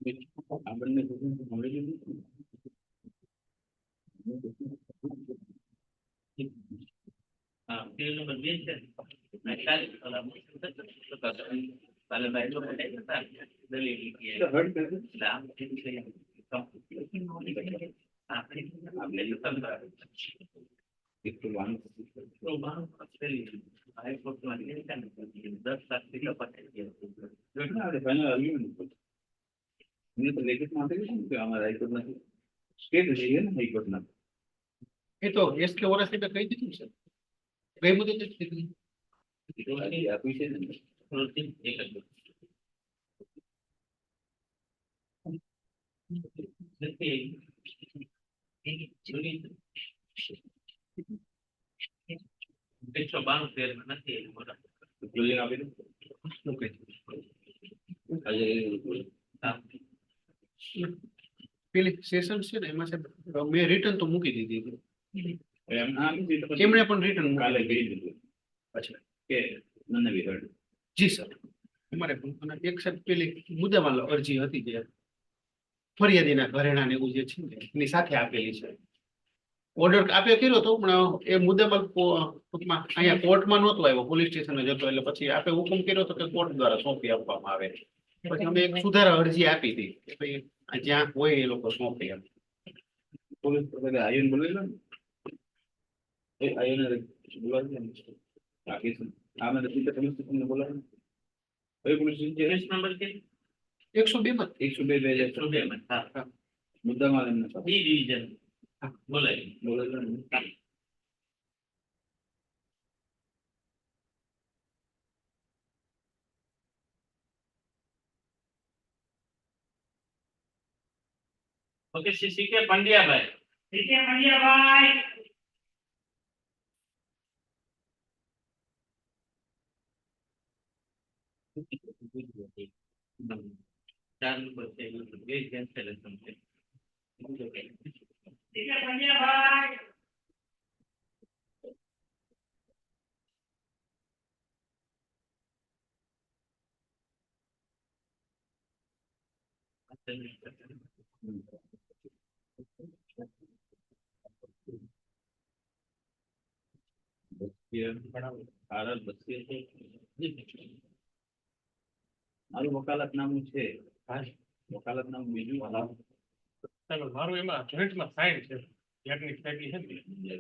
આપણને હા page number 2 છે અને કાલે કાલે ભાઈ લોકો હતા દલીલ કે હર્ટ કરે લામ કે છે આપણે એક તો વાન અસલી આઈ ફોટો આની છે ને 10 લાખ થી પચાસ જો ના આપણે ફાઇનલ આવ્યું ને તો લેખિત માં આપેલું છે કે અમારા હાઈકોર્ટ નથી સ્ટેટ છે ને હાઈકોર્ટ ના એ તો એસ કે વર્ષ એટલે કહી દીધું છે કઈ મુદત જ કીધું આપી છે ને એક જ એકસો 92 શેર નથી ક્લોઝિંગ આપી દઉં પેલી સેશન છે ને એમાં સાહેબ મેં રિટર્ન તો મૂકી દીધી એમણે પણ રિટર્ન કાલે કરી દીધું અચ્છા કે મને બી હર્ડ જી સર અમારે પણ અને એક સાહેબ પેલી મુદ્દામાલ અરજી હતી જે ફરિયાદીના ઘરેણા ને એવું જે છે ને એની સાથે આપેલી છે ઓર્ડર આપ્યો કર્યો હતો પણ એ મુદ્દામાલ ટૂંકમાં અહીંયા કોર્ટમાં નહોતો આવ્યો પોલીસ સ્ટેશન જ હતો એટલે પછી આપે હુકમ કર્યો હતો કે કોર્ટ દ્વારા સોંપી આપવામાં આવે પછી અમે એક સુધારા અરજી આપી હતી કે ભાઈ જ્યાં હોય એ લોકો સોંપી આપે પોલીસ આયન બોલેલો એ આયન બોલાવી બાકી આમે તો પોલીસ સ્ટેશન બોલાવે કઈ પોલીસ સ્ટેશન નંબર કે 102 માં 102 માં હા મુદ્દામાલ એમને બી ડિવિઝન બોલાય ओके सी के पंड्या भाई चार नंबर से ये कैंसिलेशन से ठीक है पंड्या भाई મારું વકાલતનામું છે વકાલતનામું બીજું મારું એમાં જોઈન્ટમાં સાઈન છે યાદની સાઈન છે ને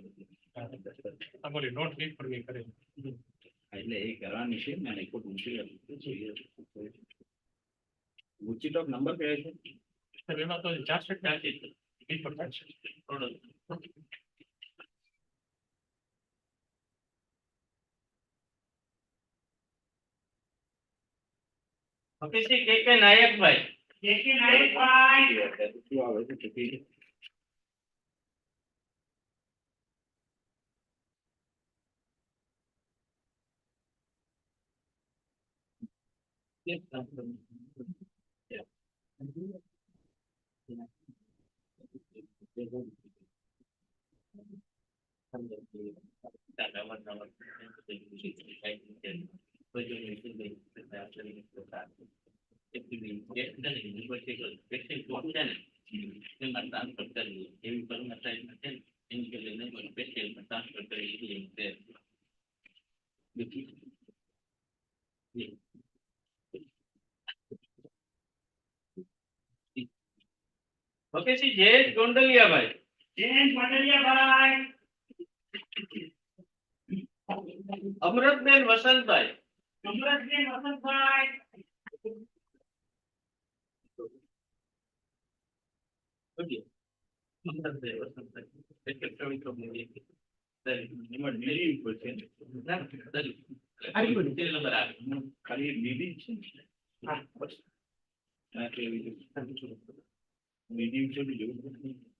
આ બોલી નોટ લીક પર મી કરે એટલે એ કરવાની છે ને એક ઊંચી ટોપ નંબર કયો છે સર એમાં તો 4 છે બી પર છે ઓકે સી કે નાયક ભાઈ શું આવે છે ओके सी जय गोंडलिया भाई अमृतबेन वसंतभाई ओके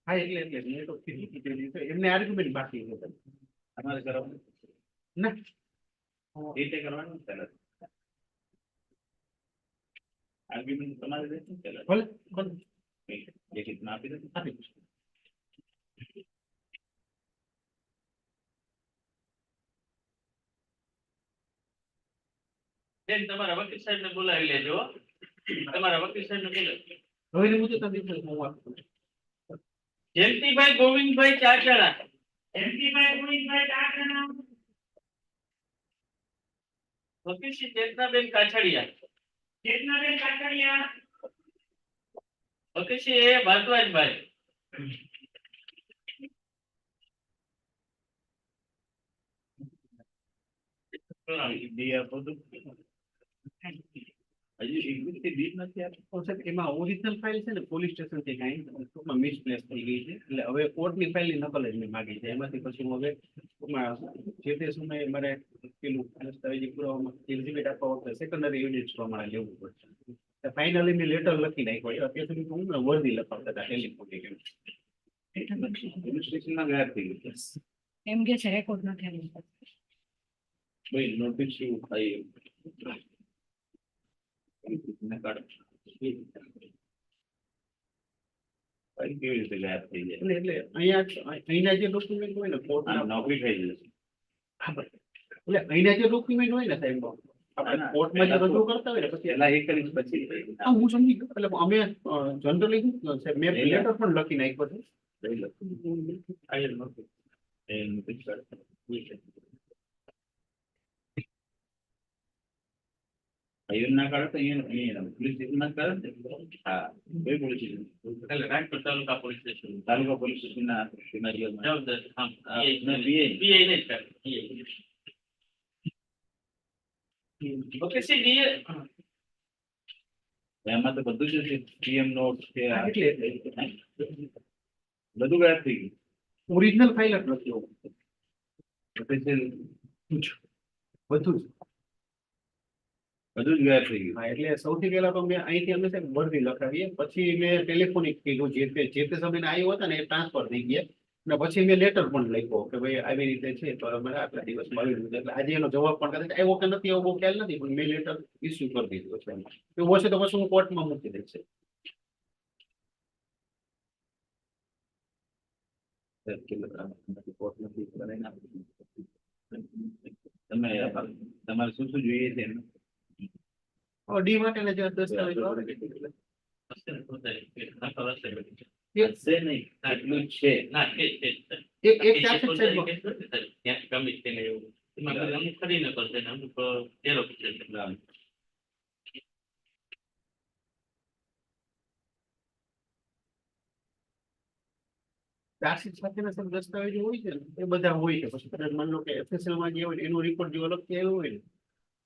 હા એટલે મેં તો એમને આર્ગ્યુમેન્ટ બાકી છે તમારે કરવાનું ના એ રીતે કરવાનું પહેલા આર્ગ્યુમેન્ટ તમારે રહેશે પહેલા ભલે ભલે લેખિત ના આપી દે બેન તમારા વકીલ સાહેબ ને બોલાવી લેજો તમારા વકીલ સાહેબ ને બોલાવી હવે એની મુજબ તમે હું આપું જયંતિભાઈ ગોવિંદભાઈ ચાચડા. જયંતિભાઈ ગોવિંદભાઈ ચાચડા. ભક્તિશ્રી ચેતનાબેન કાછડિયા. ચેતનાબેન કાછડિયા. ભક્તિશ્રી એ ભારદ્વાજભાઈ. એમાં ઓરિજિનલ ફાઇલ છે ને પોલીસ સ્ટેશન થી કાંઈ ટૂંકમાં મિસપ્લેસ થઈ ગઈ છે એટલે હવે કોર્ટની ફાઇલની નકલ જ મેં માગી છે એમાંથી પછી હું હવે ટૂંકમાં જે તે સમયે મારે પેલું દસ્તાવેજી પુરાવામાં એક્ઝિબિટ આપવા વખતે સેકન્ડરી એવિડન્સ પ્રમાણે લેવું પડશે ફાઇનલી મેં લેટર લખી નાખ્યો અત્યાર સુધી હું વર્દી લખાવતા હતા ટેલિફોનિક સ્ટેશનમાં ગયા થઈ ગયું એમ કે છે રેકોર્ડ નથી આવ્યો ભાઈ નોટિસ એવું થાય કેવી રીતે ગાયબ થઈ જાય એટલે અહીંના જે ડોક્યુમેન્ટ હોય ને કોર્ટના નોકરી થઈ જશે એટલે અહીંના જે ડોક્યુમેન્ટ હોય ને સાહેબ આપણે કોર્ટમાં જે રજૂ કરતા હોય ને પછી એલા એ કરી પછી હું સમજી ગયો એટલે અમે જનરલી મેં લેટર પણ લખી નાખ્યો છે ના કાઢે તો અહીંયા પોલીસ સ્ટેશનમાં કરે હા કઈ પોલીસ સ્ટેશન એટલે રાજકોટ તાલુકા પોલીસ સ્ટેશન ના ઓકે સી એમાં તો બધું જ છે પીએમ નોટ છે બધું ગાયબ થઈ ગયું ઓરિજિનલ ફાઇલ જ નથી બધું જ ગાયબ થઈ ગયું હા એટલે સૌથી પહેલા તો મેં અહીંથી અમે સાહેબ વર્દી લખાવીએ પછી મેં ટેલિફોનિક કીધું જે તે સમયે આવ્યો હતા ને એ ટ્રાન્સફર થઈ ગયા અને પછી મેં લેટર પણ લખ્યો કે ભાઈ આવી રીતે છે તો અમારે આટલા દિવસ મળી લીધું એટલે આજે એનો જવાબ પણ કદાચ આવ્યો કે નથી એવો બહુ ખ્યાલ નથી પણ મેં લેટર ઇસ્યુ કરી દીધો છે એવું હશે તો પછી હું કોર્ટમાં મૂકી દઈશ તમે તમારે શું શું જોઈએ છે ડી માટેના જે દસ્તાવેજો આવે હશે નહીં એટલું જ છે એક ચાર્જશીટ સાહેબ ચાર્જશીટ સાથેના સાહેબ દસ્તાવેજો હોય છે ને એ બધા હોય છે પછી કદાચ માની લો કે એફએસએલમાં જે હોય એનું રિપોર્ટ જે અલગથી આવ્યો હોય ને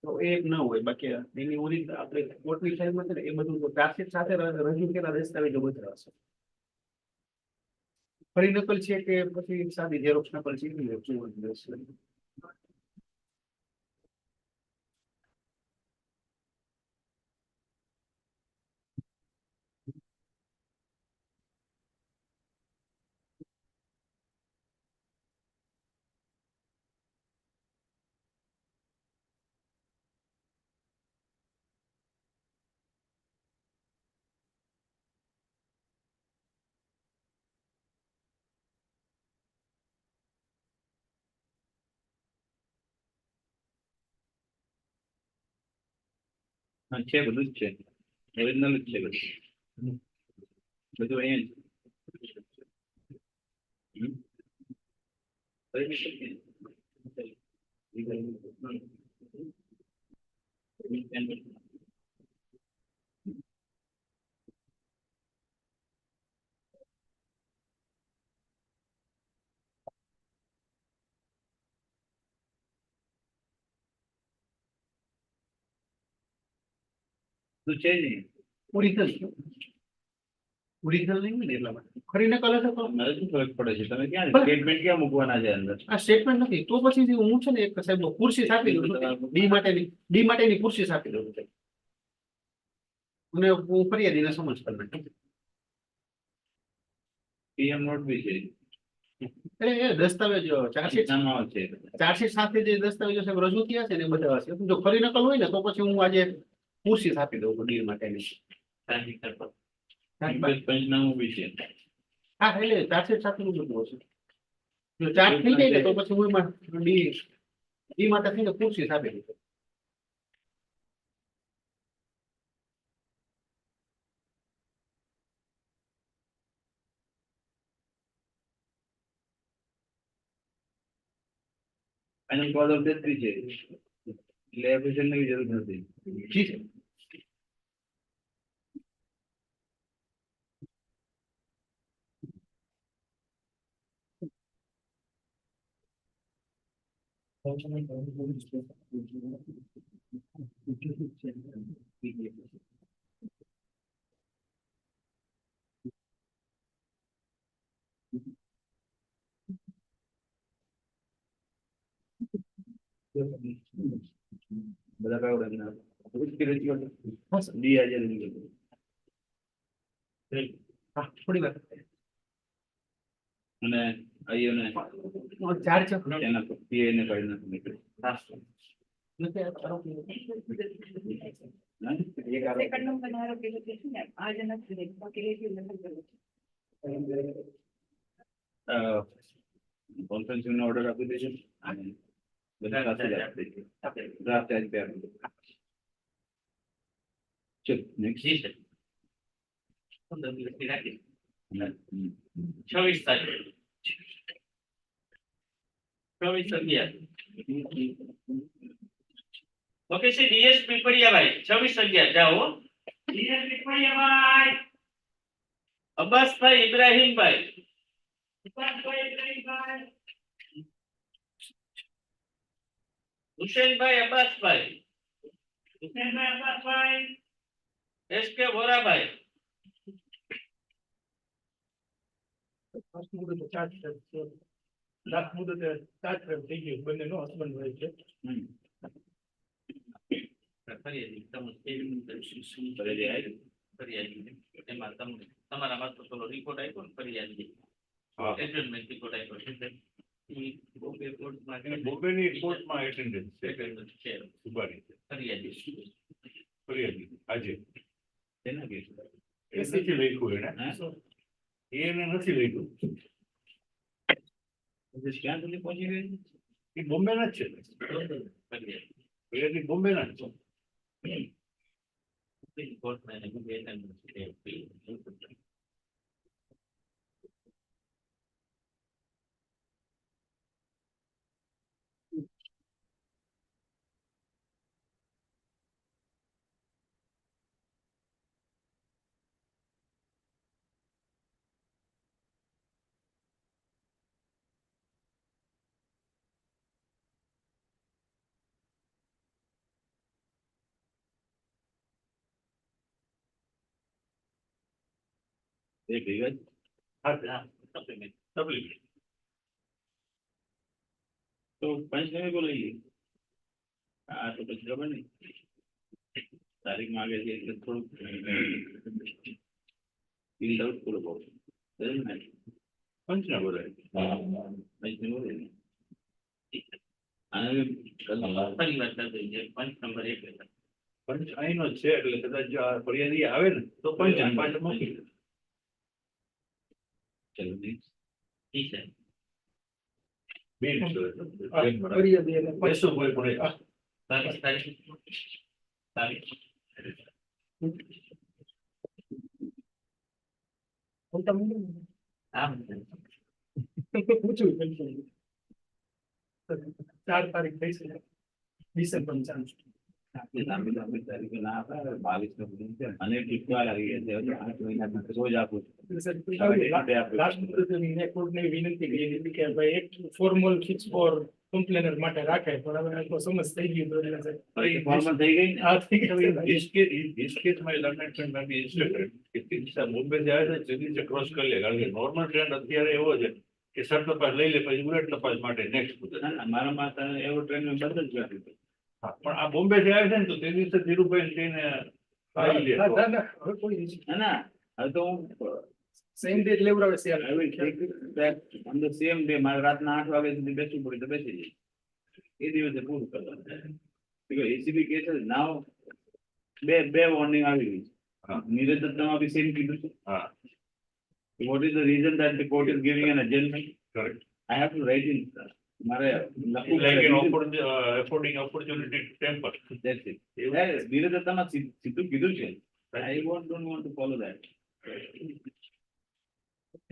તો એ ન હોય બાકી એની ઓરિજિનલ આપણે કોર્ટની ફાઇલમાં છે ને એ બધું ચાર્જશીટ સાથે રજૂ કરેલા દસ્તાવેજો બધા હશે ફરી નકલ છે કે પછી સાદી ઝેરોક્સ નકલ છે એવી રહેશે છે બધું જ છે ઓરિજિનલ જ છે બધું અહીંયા તો છે નહીં ઓરિજિનલ નહીં ને એટલા માટે ફરી નકલ હશે તો મારે શું ફરક પડે છે તમે ક્યાં સ્ટેટમેન્ટ ક્યાં મૂકવાના છે અંદર આ સ્ટેટમેન્ટ નથી તો પછી હું છે ને એક સાહેબ ખુરશી આપી દઉં છું ડી માટેની ખુરશી આપી દઉં છું અને હું ફરિયાદીને સમજ કરી નાખું પીએમ નોટ બી છે એટલે એ દસ્તાવેજો નામાં છે ચાર્જશીટ સાથે જે દસ્તાવેજો સાહેબ રજૂ થયા છે ને એ બધા હશે જો ફરી નકલ હોય ને તો પછી હું આજે ખુરશી આપી દઉં છું ડી માટેની પંચનામું બી છે હા એટલે ચાર્જશીટ સાથેનું બધું હશે જો ચાર્જ થઈ જાય ને તો પછી હું એમાં ડી માટે થઈને ખુરશી આપી દઉં અને કોઝ ઓફ ડેથ બી છે એટલે એપ્લિકેશન ની જરૂર નથી. ઠીક છે. બધા કયો રંગના ડી આજે નીકળે. હા, થોડી વાર અને આઈઓને ચાર છે. એના પીએ ને કાઢી નાખે નીકળે. એક આ સેકન્ડ નંબર મારો પેલો છે ને આજે નથી દેખ બાકી રેડી નંબર છે. કોન્ફરન્સિંગ નો ઓર્ડર આપી દેજો અને બધા સાથે જ આપી દેજો. ડ્રાફ્ટ આજ બે આપી દેજો. ચલ નેક્સ્ટ. જી સર 15 દિવસની રાખી અને 26 તારીખ 26/11 ઓકે છે ડીએસ પીપળિયાભાઈ 26/11 જાઓ ડીએસ પીપળિયાભાઈ અબ્બાસભાઈ ઇબ્રાહીમભાઈ હુસેનભાઈ અબ્બાસભાઈ એસ કે વોરાભાઈ ફરિયાદી તમે કેવી ફરિયાદી ફરિયાદી એમાં તમને તમારામાં તો પેલો રિપોર્ટ આપ્યો ને ફરિયાદી હા. એડજમેન્ટ રિપોર્ટ આપ્યો છે ઈ બોમ્બે કોર્ટમાં બોમ્બેની કોર્ટમાં એટેન્ડન્સ છે attendance છે ઉભારી છે ફરિયાદી ફરિયાદી આજે તેના કેસ એ નથી લખ્યું એને એને નથી લખ્યું ક્યાં સુધી પહોંચી ગઈ? એ બોમ્બેના જ છે ફરિયાદી ફરિયાદી બોમ્બેના જ છે કોર્ટમાં એને બીજી attendance છે એક ગઈ ગઈ. હા supplement. તકલીફ તો પંચનામે બોલાવીએ. આ તો પછી ખબર નહીં તારીખ માં આગળ છે એટલે થોડુંક ફીલ આઉટ પૂરો બહુ પંચના બોલાય પંચને બોલાવીએ. ફરી વાર કરી દઈએ પંચ નંબર 1 પંચ અહીંનો જ છે એટલે કદાચ જો આ ફરિયાદી આવે ને તો પંચ પાછળ મોકલી દે. ચલો next. જી સર બે મિનિટ બેસો કોઈ પણ એક. તારીખ આમ 4 તારીખ થઈ છે ડિસેમ્બર 4 આટલી લાંબી લાંબી તારીખો ના આપે. 22 નો અને ટીકવા લાગી ગયા છે. 8 મહિના રોજ આપું છું. રાષ્ટ્રપતિને કોર્ટને વિનંતી કરી હતી કે ભાઈ એક ફોર્મલ ફિક્સ ફોર કમ્પ્લેનર માટે રાખે પણ હવે તો સમજ થઈ ગઈ તો ફોર્મલ થઈ ગઈ ને? આ થઈ ગઈ. इस केस में लर्नमेंट में भी इंस्ट्रक्टेड कि तीन से मुंबई जाए तो जल्दी से क्रॉस कर ले कारण કે નોર્મલ ટ્રેન્ડ અત્યારે એવો છે કે સર તપાસ લઈ લે પછી બુલેટ તપાસ માટે નેક્સ્ટ મુદત. ના, ના, મારા માતા એવો ટ્રેન બંધ જ કર્યું હતું. હા પણ આ બોમ્બે થી આવે છે ને તો તે દિવસે ધીરુભાઈ જઈને આવી લે. ના, ના, હવે કોઈ નહીં. ના ના હવે તો હું સેમ ડે લેવડાવે છે I will take it back on the same day. મારે રાતના 8 વાગે સુધી બેસવું પડે તો બેસી જઈએ. એ દિવસે પૂરું કરવાનું. એસીબી કેસ નાવ બે વોર્નિંગ આવી ગઈ છે. હા. નીરજ દત્તામાં બી સેમ કીધું છે. હા What is the reason that the court is giving an adjournment? Correct. I have to write in. મારે લખવું લાઈક એન પડે. Affording opportunity temper. That's it. Neeraj દત્તામાં સીધું કીધું છે. I don't want to follow that.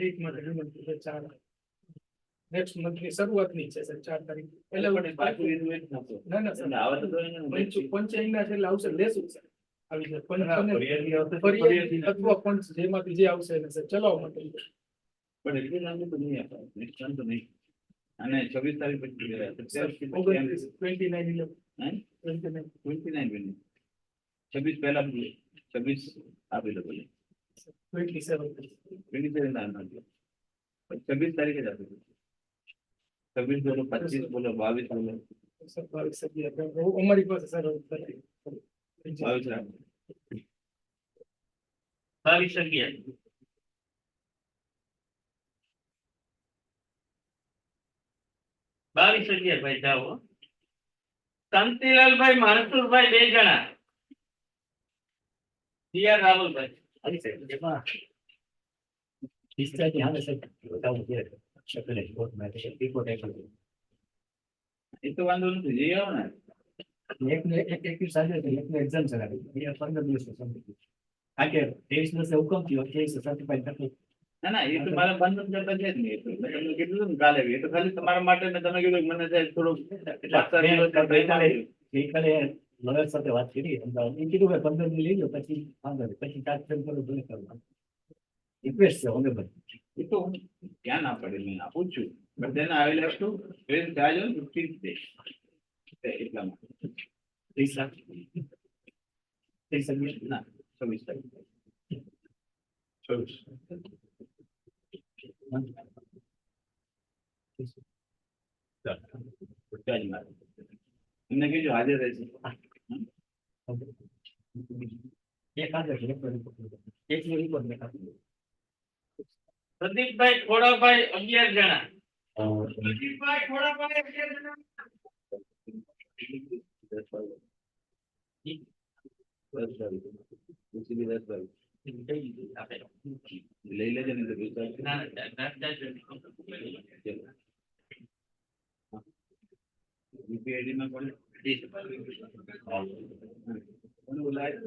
એક માં રિમાન્ડ છે 4 નેક્સ્ટ મંથની શરૂઆતની છે સર 4 તારીખ એટલે પણ પાછું લીધું એ જ નહોતું. ના ના સર એટલે આવે તો એને પંચાયતના છે એટલે આવશે લેશું સર આવી જાય ફરિયાદી આવશે તો ફરિયાદી ફરિયાદી અથવા ફંડ જેમાંથી જે આવશે એને સર ચલાવવા માટે પણ એટલું લાંબુ તો નહીં અપાય. નેક્સ્ટ મંથ તો નહીં. અને 26 તારીખ પછી ગયા. 27 29 હે? 29 બની. 26 પહેલા 26 આપી દો બોલે. 27 27 ના આપી દો. 26 તારીખે જ આપી દો. 26 બોલો, 25 બોલો, 22 બોલો, સર 22 અમારી પાસે સર 22 રાખો. 22/11 22/11 ભાઈ જાઓ હો. શાંતિલાલભાઈ માનસુરભાઈ 2 જણા ડીઆર રાહુલભાઈ એ તો વાંધો નથી. જઈ આવો ને. ના ના, એ તો મારા બંધ કરતા છે જ નહીં. એ તો મેં તમને કીધું હતું ને કાલે બી. એ તો ખાલી તમારા માટે મેં તમે કીધું કે મને સાહેબ થોડુંક 5-7 દિવસ સાથે વાત કરી અમદાવાદ કીધું કે 15 લઈ લો પછી વાંધો નહીં પછી કાર્યક્રમ કરો ભલે કરવાનું રિક્વેસ્ટ છે અમે બધી એ તો હું ક્યાં ના પડે, મેં આપું જ છું. But then I will have to pay the charge on 15th day. એટલા માટે. 30 ના, 26 તારીખ. 26. ચાર્જ મારે. એમને કીધું હાજર રહેશે. એક આદર છે એક રિપોર્ટ દેખાતું પ્રદીપભાઈ ખોડાભાઈ 11 જણા પ્રદીપભાઈ ખોડાભાઈ 11 જણા. 10 વાગે. લઈ લેજે ને તો યુપીઆઈડી માં કોને બોલાય?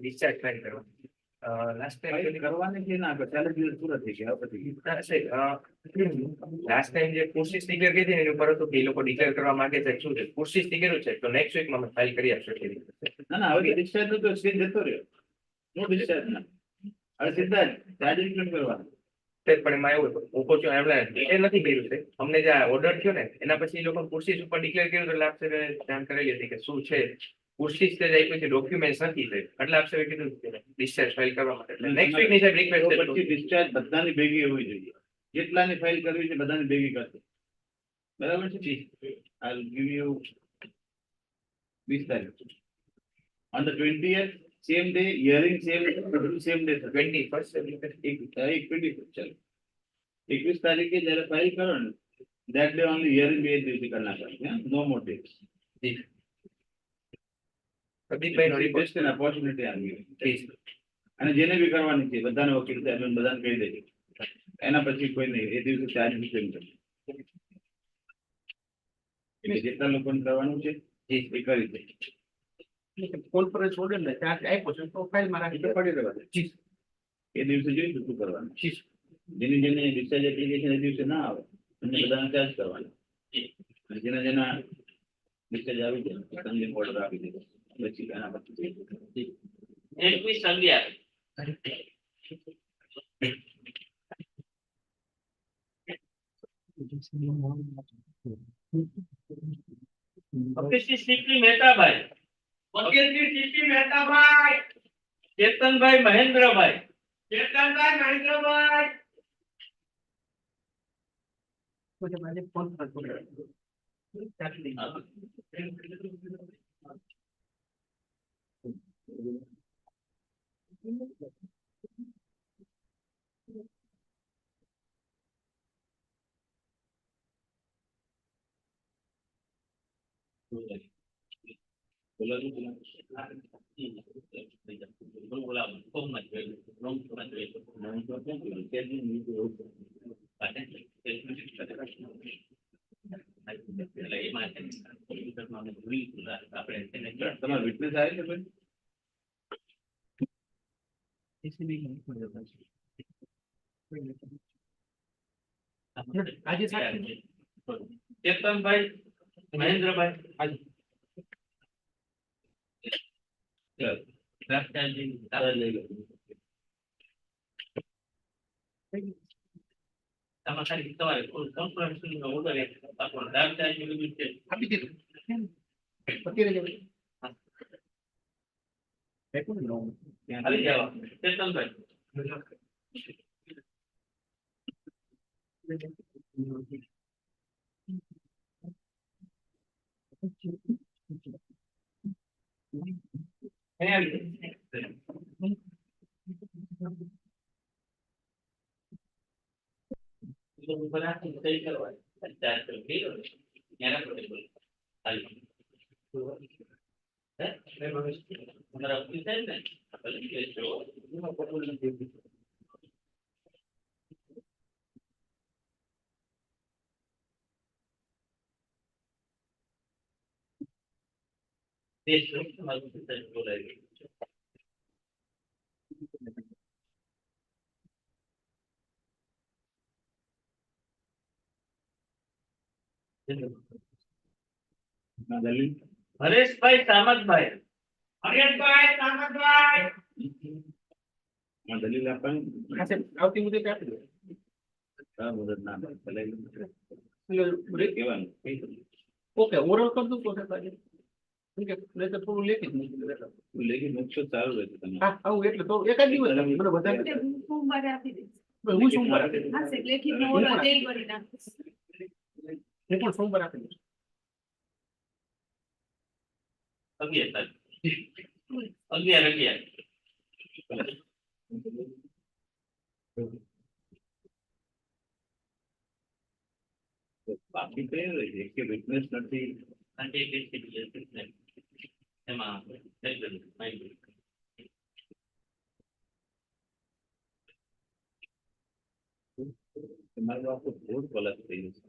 ડિસ્ચાર્જ ફાઇલ કરવા લાસ્ટ ટાઈમ કરવાની છે ના, 40 દિવસ પૂરા થઈ ગયા પછી. લાસ્ટ ટાઈમ જે કોર્સિસ ડિક્લેર કરી હતી એની ઉપર હતું કે એ લોકો ડિક્લેર કરવા માંગે છે શું છે કોર્સિસ નીકળ્યું છે તો નેક્સ્ટ વીકમાં અમે ફાઇલ કરી આપશો એટલે ના ના, હવે ડિસ્ચાર્જ નો તો સ્ટેજ જતો રહ્યો. નો ડિસ્ચાર્જ ના, હવે સીધા જ ચાર્જ રિટર્ન કરવાનું. પણ એમાં એવું હું કહું છું એમણે ડિટેલ નથી કર્યું છે અમને જે ઓર્ડર થયો ને એના પછી એ લોકો કોર્સિસ ઉપર ડિક્લેર કર્યું એટલે આપશે જાણ કરેલી હતી કે શું છે કોર્સિસ તે આપ્યું છે ડોક્યુમેન્ટ્સ નથી થઈ એટલે આપશે કીધું ડિસ્ચાર્જ ફાઇલ કરવા માટે એટલે નેક્સ્ટ વીક ની સાહેબ રિક્વેસ્ટ તો પછી ડિસ્ચાર્જ બધાની ભેગી હોવી જોઈએ. જેટલાની ફાઇલ કરવી છે બધાની ભેગી કરશે. બરાબર છે? I'll give you 20 તારીખ. On the 20th, same day, hearing same day, same day. 21st 21 ચાલો. 21 તારીખે જયારે ફાઇલ કરો ને that day only hearing બે દિવસે કરના પડે. No more days. પ્રદીપભાઈ નો report Just an opportunity I'm giving. અને જેને બી કરવાની છે બધાને વકીલ સાહેબ બધાને કહી દેજો. એના પછી કોઈ નહીં, એ દિવસે ચાર્જ રિટર્ન કરજો. જેટલા લોકોને કરવાનું છે એ કરી દે. કોન્ફરન્સ ઓર્ડર ને ચાર્જ આપ્યો છે તો ફાઇલમાં રાખી તો પડી રહેવા દે. એ દિવસે જોઈશું શું કરવાનું. જેની જેને ડિસ્ચાર્જ એપ્લિકેશન એ દિવસે ના આવે એમને બધાને ચાર્જ કરવાના. અને જેના જેના ડિસ્ચાર્જ આવી જાય તમને ઓર્ડર આપી દેજો. પછી એના પછી 21/11 ઓફિસથી સીપી મહેતાભાઈ વકીલથી સીપી મહેતાભાઈ ચેતનભાઈ મહેન્દ્રભાઈ કોન્ફરન્સ તમારે વિટનેસ આવે છે ભાઈ? આજે સાક્ષી ચેતનભાઈ મહેન્દ્રભાઈ રાષ્ટ્રજી લઈ લો. આમાં ખાલી તમારે કોન્ફરન્સનો ઓર્ડર આપણો રાષ્ટ્રજી લિમિટેડ આપી દીધું અત્યારે જ આવી જવા ચેતનભાઈ ના દલીલ હરેશભાઈ સામતભાઈ ના દલીલ આપવાની આવતી મુદત આપી દો આ મુદત ના આપે. લઈ લો. કહેવાનું ઓકે ઓરલ કરી દઉં તો સાહેબ નહીં તો થોડું લેખિત મૂકી દઉં. લેખિત મુકશો તો સારું રહેશે તમે. હા આવું એટલે તો એક જ દિવસ મને વધારે હું સોમવારે આપી દઈશ. હું સોમવાર આપી દઈશ. હા સાહેબ, લેખિતનો ઓર્ડર mail કરી નાખીશ. હું પણ સોમવાર આપી દઈશ. 11 તારીખ 11 બાકી તો એ રહી છે કે વિટનેસ નથી. એમાં તમારું આખું બોર્ડ પલટ થઈ જશે.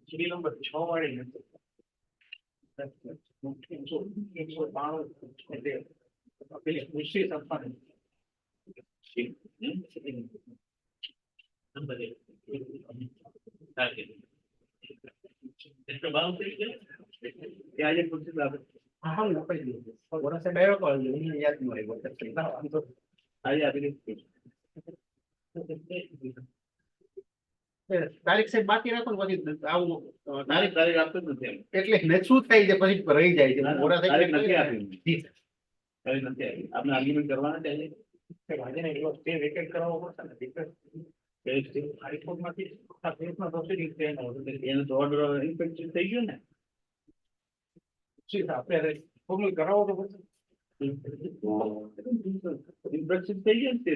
સીડી નંબર 6 વાળી નથી. 192 પેલી ખુરશી આપવાની. નંબર 1 આજે પૂછ્યું આપણે હા હા હું આપી દઈશ. ઓરા સાહેબ આવ્યો કોલ મને યાદ ન આવ્યો. આજે આપી દઈશું. તારીખ સાહેબ બાકી રાખો ને પછી આવું તારીખ તારીખ આપતો જ નથી એમ. એટલે ને શું થાય છે પછી રહી જાય છે ઓરા તારીખ નથી સાહેબ આપી. તારીખ નથી આપી. આપણે આર્ગ્યુમેન્ટ કરવાના છે આજે. આજે ને એવો સ્ટે વેકેટ કરાવવો પડશે ને દીકરા હાઈકોર્ટમાંથી આ કેસમાં પ્રોસિડિંગ છે એનો એનો તો ઓર્ડર ઇન્ફેક્શન થઈ ગયો ને. આપણે ફોર્મલ કરાવવો તો પડશે. ઇન્ફેક્શન થઈ ગયો ને તે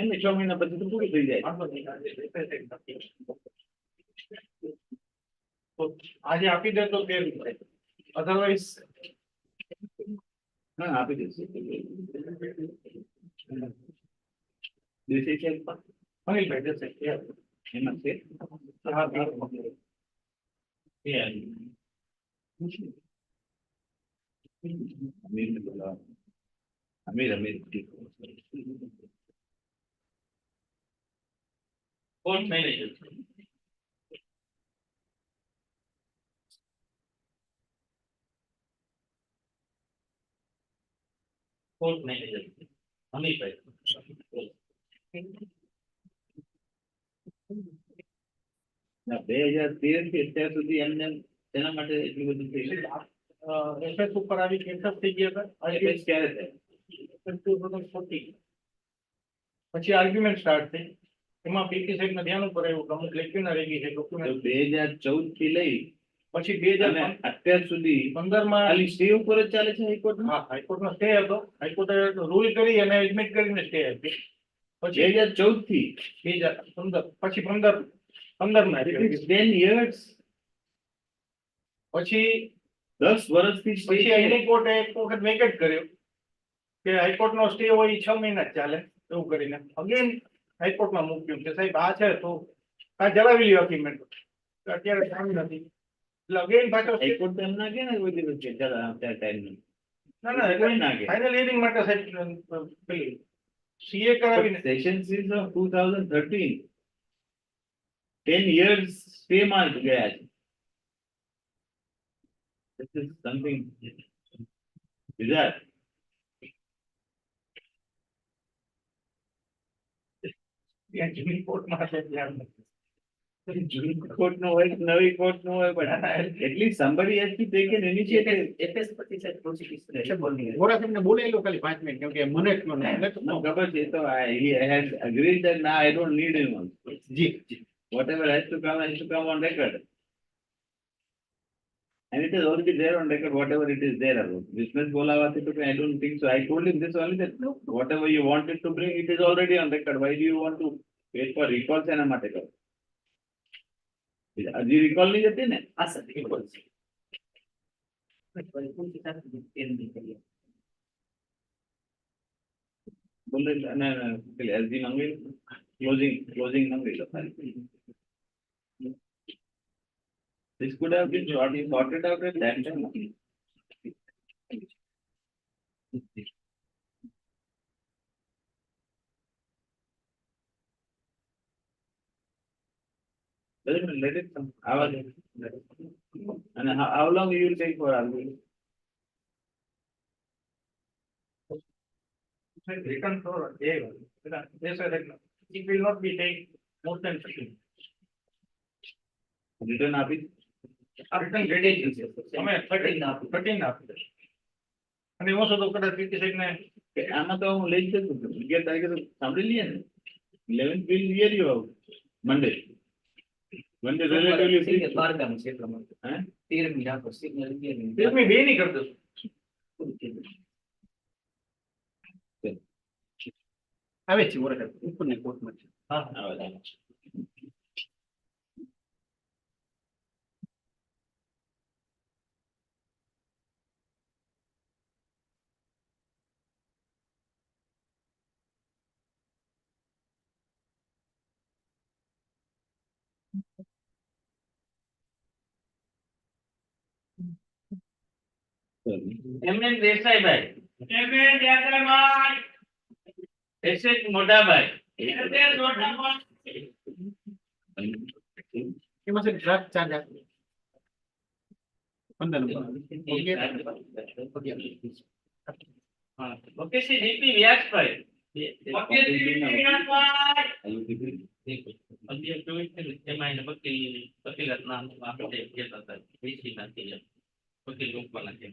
એમને 6 મહિના પછી તો પૂરું થઈ જાય. તો આજે આપી દે તો કે અધરવાઇઝ હા આપી દઈશું. દિવસે છે અનિલભાઈ જશે એમાં છે. હા અમીરને બોલાવો. અમીર ઠીક. કોર્ટ મેનેજર અમીરભાઈ ના 2013 થી અત્યાર સુધી એમને તેના માટે એટલું બધું થઈ ગયું. એફએસ ઉપર આવી કેસ થઈ ગયા હતા FS ક્યારે થાય? 2014 પછી આર્ગ્યુમેન્ટ સ્ટાર્ટ થઈ એમાં પીટી સાહેબ ને ધ્યાન ઉપર આવ્યું કે અમુક લેખિતના રેગી છે તો ડોક્યુમેન્ટ 2014 થી લઈ પછી અને 2015 અત્યાર સુધી માં ખાલી સ્ટે ઉપર જ ચાલે છે હાઈકોર્ટમાં. હા હાઈકોર્ટનો સ્ટે હતો હાઈકોર્ટે રૂલ કરી અને એડમિટ કરીને સ્ટે આપી પછી 2014 થી 2015 પછી 15 માં It is 10 years. પછી 10 વર્ષથી stay પછી છે. હાઈ કોર્ટે એક વખત વેકેટ કર્યો કે હાઈકોર્ટનો સ્ટે હોય એ 6 મહિના જ ચાલે એવું કરીને અગેન હાઈકોર્ટમાં મૂક્યું કે સાહેબ આ છે તો આ ચલાવી લ્યો આર્ગ્યુમેન્ટ અત્યારે ટાઈમ નથી એટલે અગેન પાછો હાઈકોર્ટ તો એમ ના કહે ને કોઈ દિવસ કે ચાલો આ અત્યારે ટાઈમ નથી. ના કોઈ ના કે ફાઇનલ હિયરિંગ માટે સાહેબ પેલી સીએ કરાવીને સેશન સીઝ ઓફ 2013 10 years સ્ટે માં ગયા છે. This is something bizarre. ત્યાં જૂની કોર્ટમાં છે ત્યાં જૂની કોર્ટ નો હોય કે નવી કોર્ટ નો હોય, but at least somebody has to take an initiative. મોરા સાહેબને બોલાયેલો ખાલી 5 મિનિટ, કેમ કે મને જ ન એટલે No, ખબર છે તો he had agreed that now I don't need anyone. G G Whatever has to come on record. And it is already there on record, whatever it is there. Business બોલાવાથી તો I don't think so. I told him this only, that no, whatever you wanted to bring, it is already on record. Why do you want to wait for recalls એના માટે કરો? હજી recall નહીં જતી ને? હા sir બિલકુલ બોલે અને પેલી LG મંગાવી closing મંગાવી લો ખાલી. This could have been sorted out at that time. Let it come. And how long you will take for arguing? return for they said it will not be take more than 15. Return આપી Return ready છે અમે 13 આપી દઈશું. અને એમાં શું તો કદાચ પીટી સાહેબ ને કે આમાં તો હું લઈ જ શકું છું. 11 તારીખે તો સાંભળી લઈએ ને. 11th will hear you out. Monday relatively free. બારગામ છે એટલા માટે હે? 13મી રાખો સિગ્નલ તેરમી બે ની કરી દઈશું. આવે છે મોરા સાહેબ ઉપરની કોર્ટમાં છે. આવા જાય. એમએન દેસાઈભાઈ, એમએન દેસાઈભાઈ, એસએચ મોટાભાઈ, એસએચ મોટાભાઈ, એમાં છે ડ્રાફ્ટ ચાર્જ આપે 15 હા, ઓકે શ્રી ડીપી વ્યાસભાઈ, ઓકે શ્રી ડીપી વ્યાસભાઈ, અગિયાર ચોવીસ છે ને, એમાં એને વકીલાત નામ આપણે કહેતા હતા, વીસી નથી વકીલ રોકવાના છે.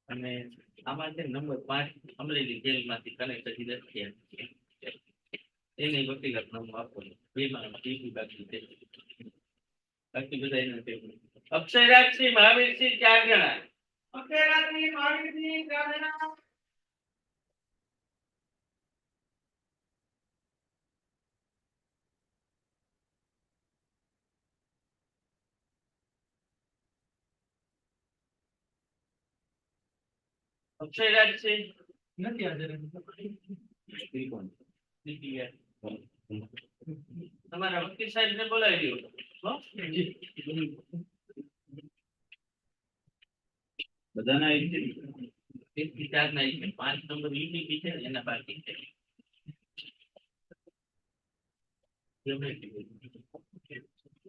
અને આમાં છે નંબર 5 અમરેલી જેલમાંથી કનેક્ટ હજી 10 થયા, એને વકીલાત નામ આપો. બેમાં ડીપી બાકી છે, બાકી બધા એના છે. અક્ષયરાજસિંહ, મહાવીરસિંહ 4 જણા. અક્ષયરાજસિંહ, મહાવીરસિંહ 4 જણા. અક્ષયરાજસિંહ નથી હાજર. તમારા વકીલ સાહેબ ને બોલાવી લ્યો. બધાના એક એક થી 4 ના 5 નંબર યુનિટી છે ને એના બાકી છે.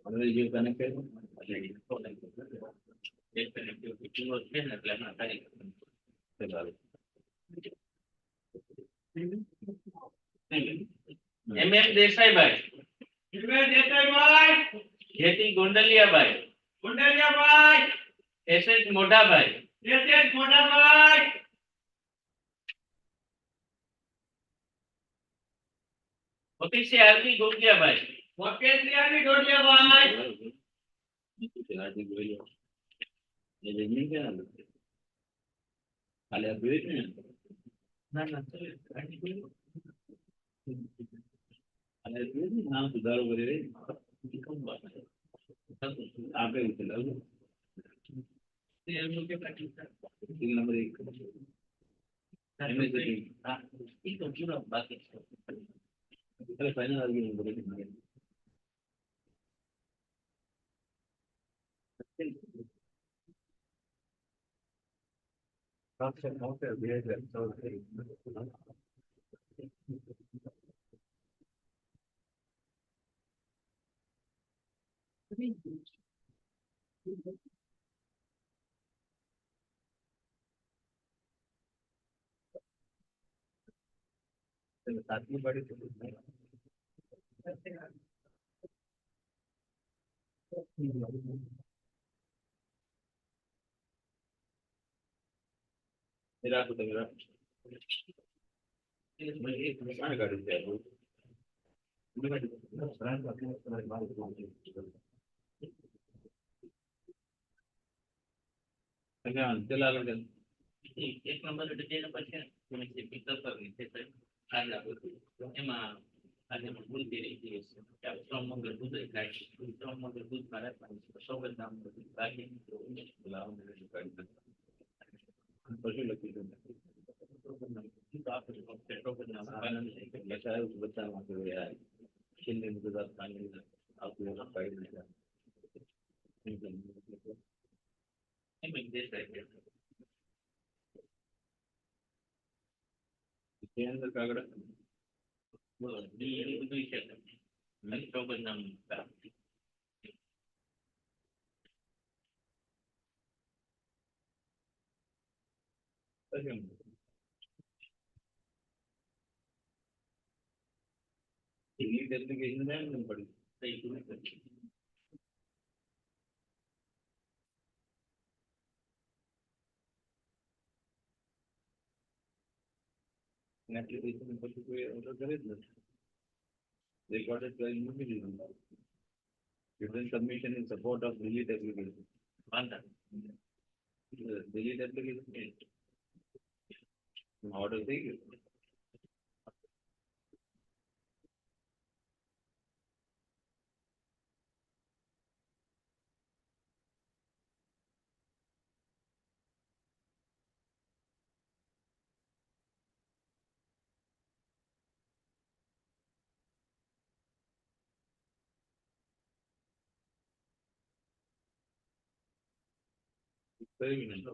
already you connected. એક કનેક્ટિવિટી પૂરો છે ને એટલે એમાં કરી એમએમ દેસાઈભાઈ, એમએમ દેસાઈભાઈ, જેટી ગોંડલિયાભાઈ, ગોંડલિયાભાઈ, એસએચ મોઢાભાઈ, એસએચ મોઢાભાઈ, ઓફિસી આરબી ગોગિયાભાઈ, ઓફિસી આરબી ગોગિયાભાઈ, ये देखने क्या है? खाली आप देख रहे हैं? ના ના खाली आप देख रहे हैं? नाम सुधारो करे रे. आप ही उसे लाओ. तीन नंबर 1. એ તો પૂરો બાકી છે. चलो फाइनल आर्गुमेंट बोले. सातवीं बड़ी मेरा तो मेरा गाड़ी से चला એક નંબર બે નંબર છે તમે જે પિકઅપ કરવી છે આગળ એમાં આજે ભૂલ કરી રહી છે શ્રમ મંગળ દૂધ ખાય શ્રમ મંગળ દૂધ મારે સૌગત નામ બાકી पशु लगी बच्चा छिलने अंदर कागड़ा સૌગત નામ इंग्लिश एप्लीकेशन है पड़ी एप्लीकेशन पर कोई ऑर्डर करे ना recorded by individual written submission in support of delete application delete application order થઈ ગયો કઈ નહીં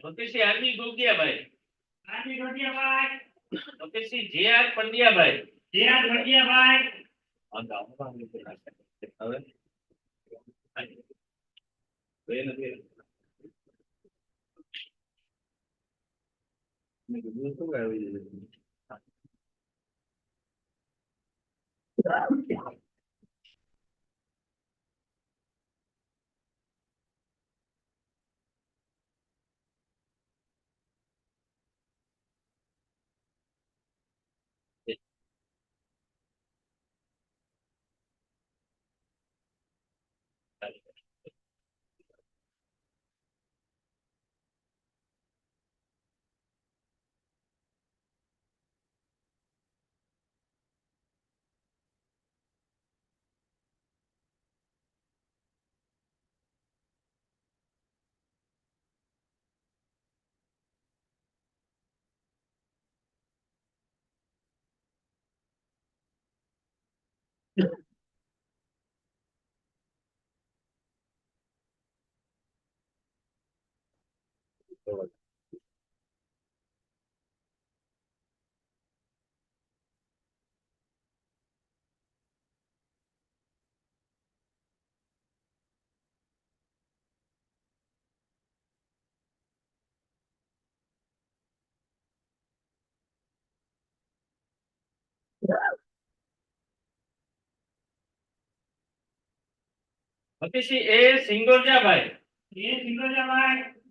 ઓકે આર્મી ગોગિયાભાઈ આર્મી ગોગિયાભાઈ ઓકે જે આર પંડ્યાભાઈ જે આર પંડ્યાભાઈ હવે બે નથી મેં કીધું શું આવી જાય ઓકે એ સિંગોજાભાઈ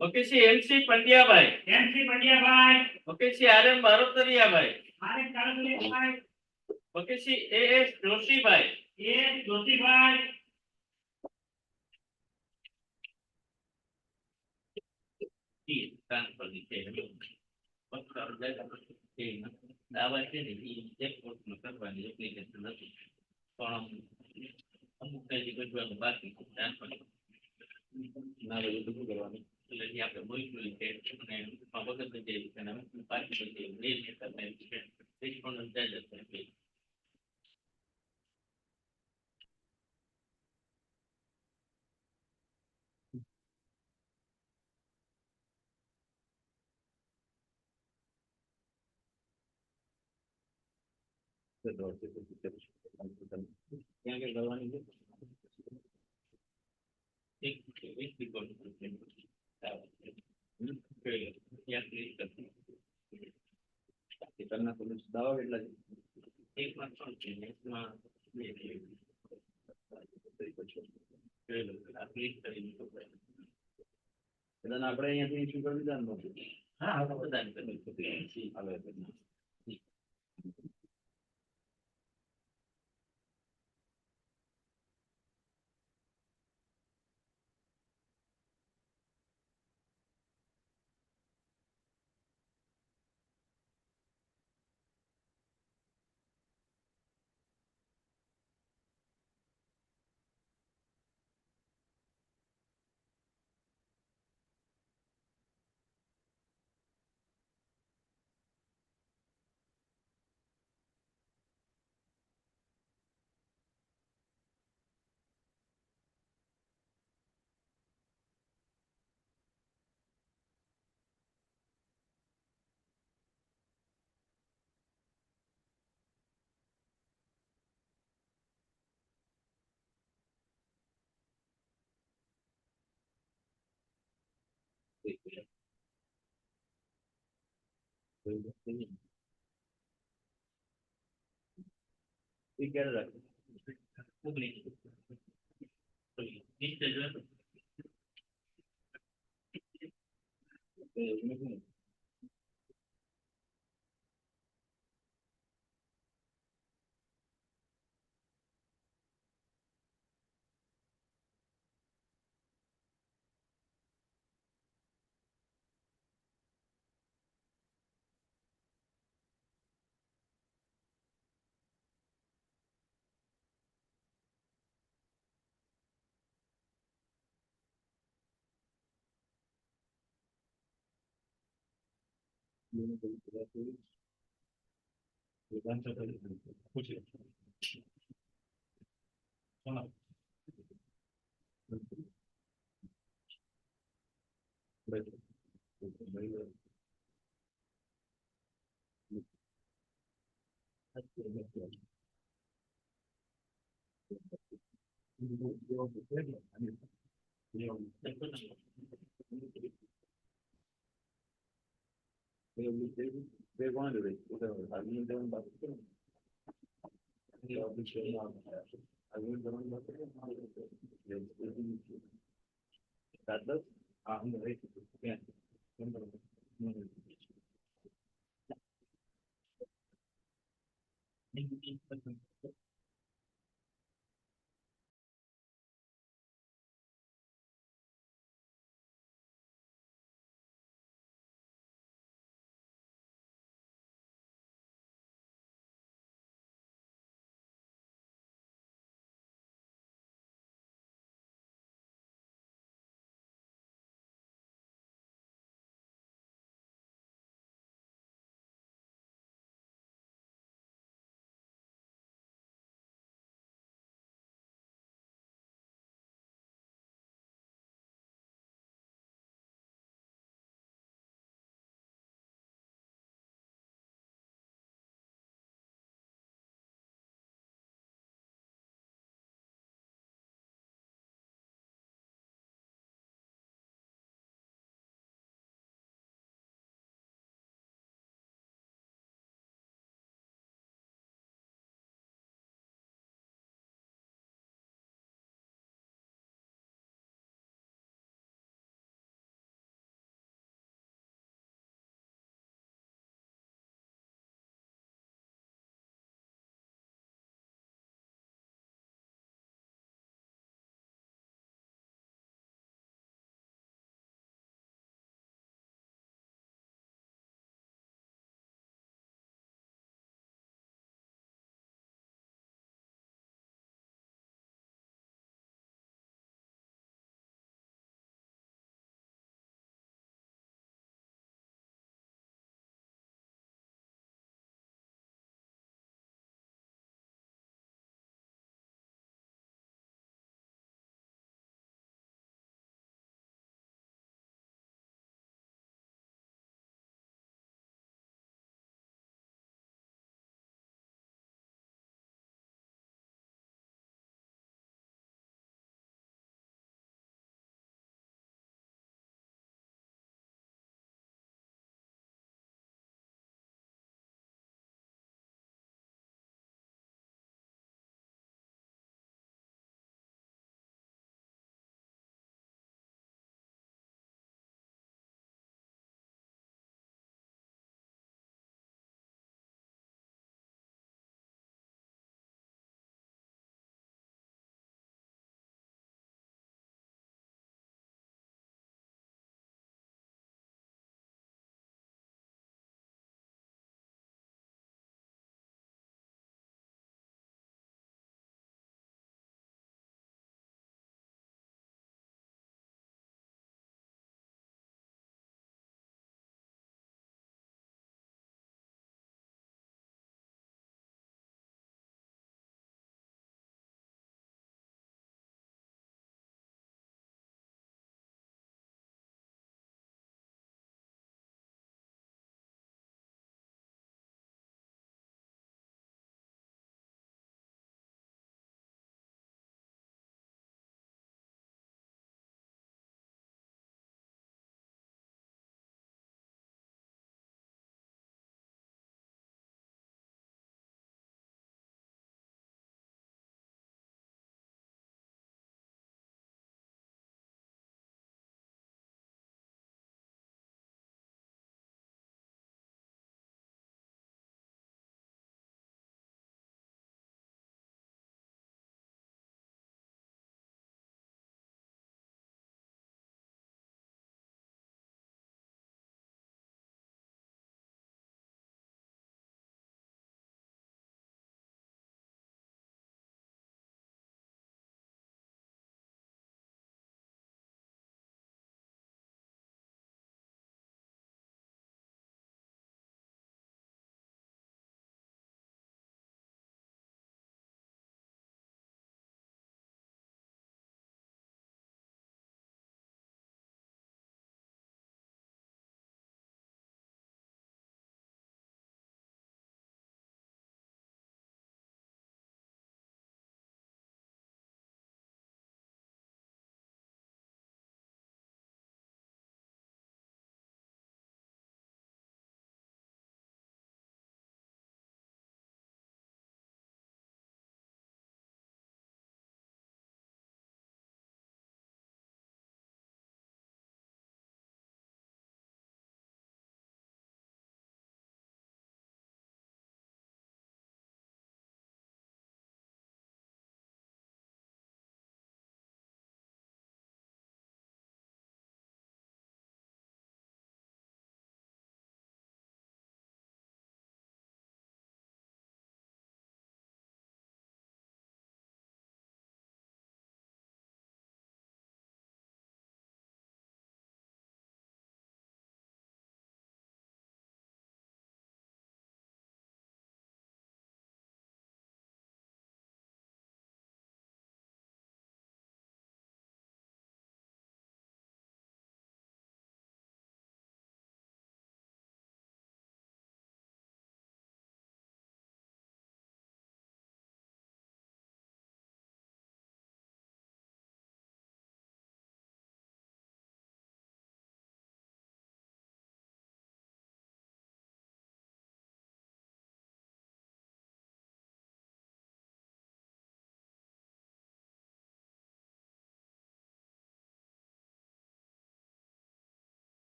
ઓકે એમસી પંડ્યાભાઈ ઓકે આર એમ બારોતરિયાભાઈ વકીલશ્રી એ જોશીભાઈ ટ્રાન્સફર ની છે દાવા છે ને એ એક કોર્ટમાં કરવાની એપ્લિકેશન નથી પણ અમુક કઈ બધું બાકી ટ્રાન્સફર ના બધું શું કરવાનું એટલે જે આપણે બોલી છે અને વગર જે બાકી બધી ક્યાં ક્યાં કરવાની છે એક રિપોર્ટ ખેતરના પોલીસ દાવા કેટલા છે એકમાં 3 છે એકમાં 2 છે બધાને આપણે અહીંયાથી ઇસ્યુ કરી દીધા ને હા બધાને આવે એ ક્યારે રાખે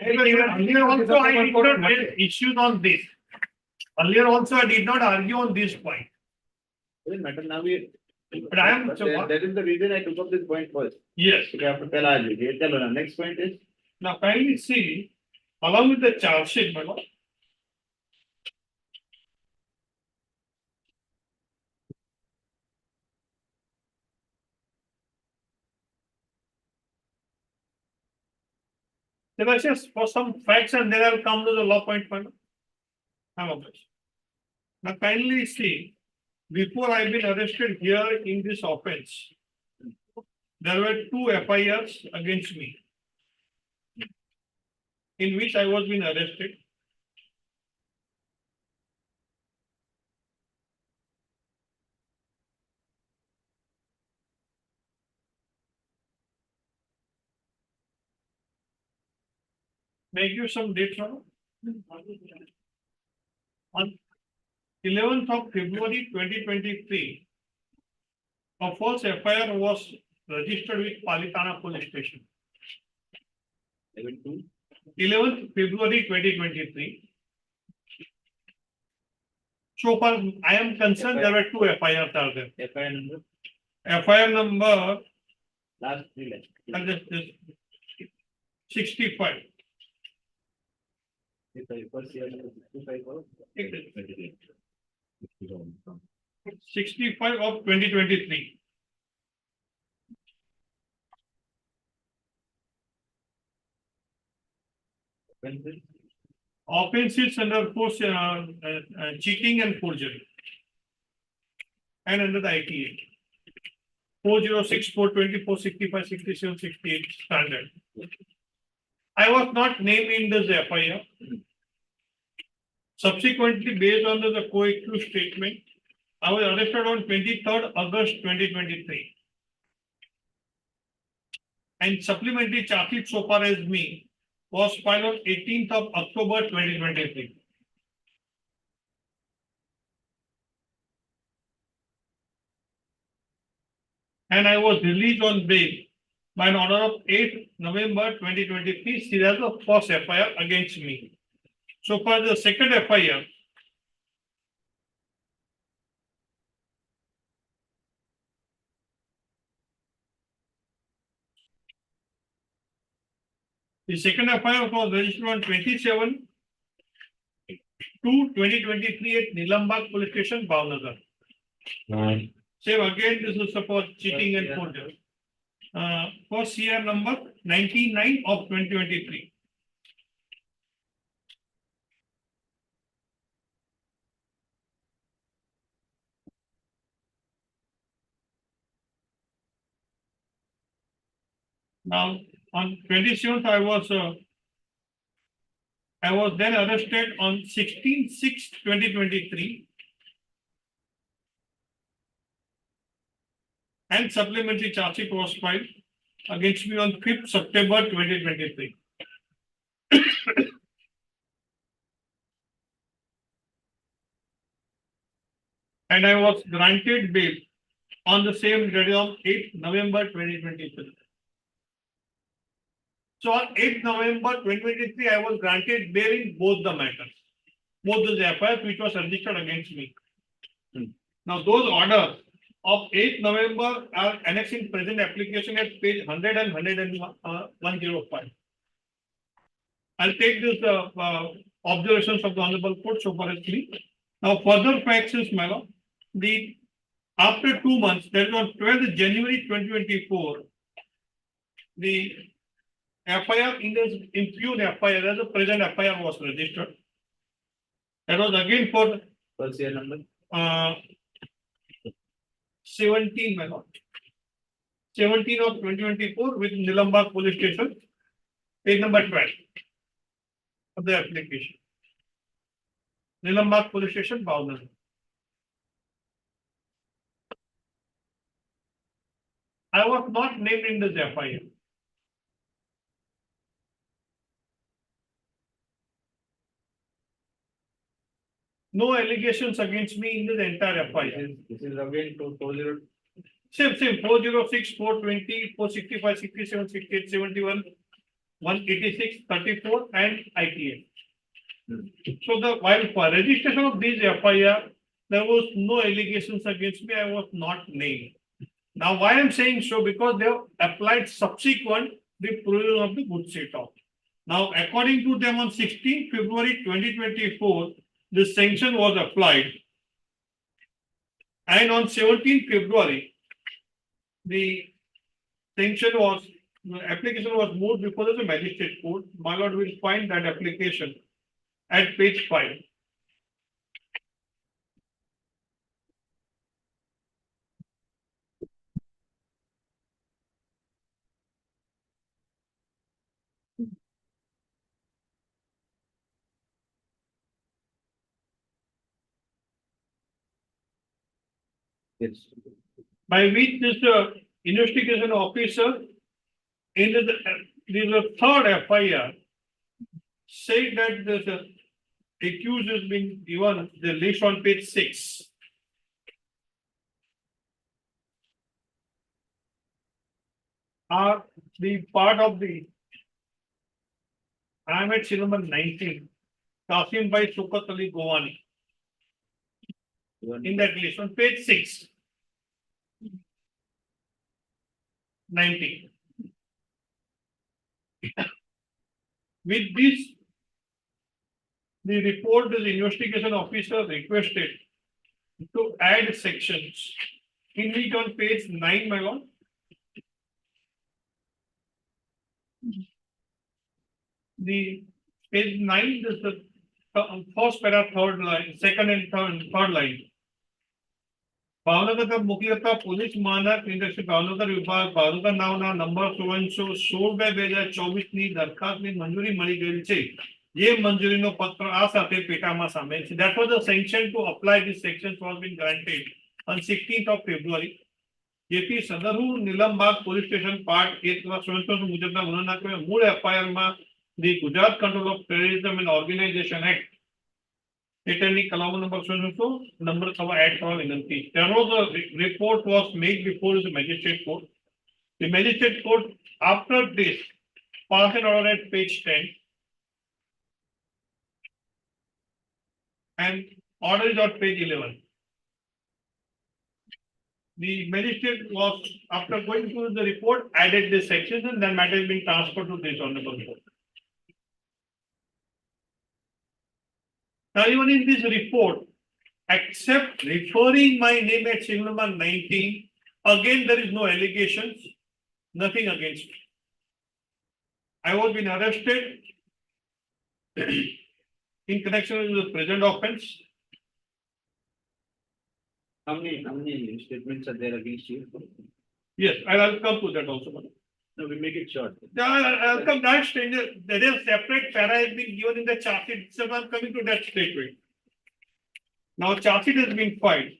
Earlier also I did not raise issues on this. Earlier also I did not argue on this point. Doesn't matter now we. But I am- That is the reason I took up this point first. Yes. Okay, after tell Ajay, tell her, next point is. Now kindly see, along with the charge sheet, my lord. There are just for some facts and then I'll come to the law point, my lord. I'm obliged. Now kindly see, before I've been arrested here in this offense, there were 2 FIRs against me, in which I was being arrested. May I give some dates now? On 11th of February 2023, a false FIR was registered with Palitana Police Station. 11th February 2023. So far I am concerned, there were 2 FIRs are there. FIR number, FIR number last 3 lines. and this 65. First year, 65 or 65 of 2023. Offenses under cheating and forgery. And under the ITA. 406, 420, 465, 67, 68 standard. I was not named in this FIR. Subsequently, based on the co-accused statement, I was arrested on 23rd August 2023. And supplementary charge sheet so far as me was filed on 18th of October 2023. And I was released on bail by an order of 8th November 2023, serious of first FIR against me. So far the second FIR, the second FIR was registered on 27/2/2023 at Nilambag Police Station, Bhavnagar. Same again, this is for cheating and forgery. For CR number 99 of 2023. Now, on 27th, I was then arrested on 16/6/2023. And supplementary charge sheet was filed against me on 5th September 2023. And I was granted bail on the same day of 8th November 2023. So on 8th November 2023, I was granted bail in both the matters, both the FIRs which was registered against me. Now those orders of 8th November are annexing present application at page 100 and 105. I'll take this observations of the Honorable Court so far as me. Now further facts is, my lord, after 2 months, that is on 12th January 2024, the FIR in this impugned FIR as a present FIR was registered. That was again for First year number. 17, my lord. 17 of 2024 with Nilambag Police Station, page number 12 of the application. Nilambag Police Station, Bhavnagar. I was not named in this FIR. No allegations against me in the entire FIR. This is again to 40. Same, 406, 420, 465, 67, 68, 71. 186, 34 and ITA. So while for registration of these FIR, there was no allegations against me. I was not named. Now, why I'm saying so? Because they have applied subsequent the provision of the good set off. Now, according to them, on 16 February 2024, the sanction was applied, and on 17 February, the sanction was application was moved before the magistrate court. My lord will find that application at page 5. Yes. By which this investigation officer in the third FIR said that the accused has been given the list on page 6. Are the part of the I am at serial number 19, Qasim by Sukat Ali Govani. In that list on page 6. 19. With this, the report the investigation officer requested to add sections. In it on page 9, my lord. The page 9 is the first para, third line, second and third line. Bhavnagar મુખ્યતા police માનક industry Bhavnagar વિભાગ ભાવનગર નામના number 16/2024 ની દરખાસ્તની મંજૂરી મળી ગયેલ છે. જે મંજૂરીનો પત્ર આ સાથે પેટામાં સામેલ છે. That was the sanction to apply these sections was been granted on 16th of February. જેથી Sadru Nilambag police station part 1 મુજબના ગુનો નાખ્યો. મૂળ FIR માં the Gujarat Control of Terrorism and Organization Act Attorney Kalam number 22 number add for Vinanti. There was a report was made before the magistrate court. The magistrate court after this passed an order at page 10 and order is on page 11. The magistrate was after going through the report added the sections and then matter is being transferred to this honorable court. Now, even in this report, except referring my name at serial number 19, again there is no allegations, nothing against me. I was been arrested in connection with the present offense. How many statements are there against you? Yes, I'll come to that also. No, we make it short. I'll come that stage. There is separate para has been given in the charge sheet. So I'm coming to that statement. Now, charge sheet has been filed.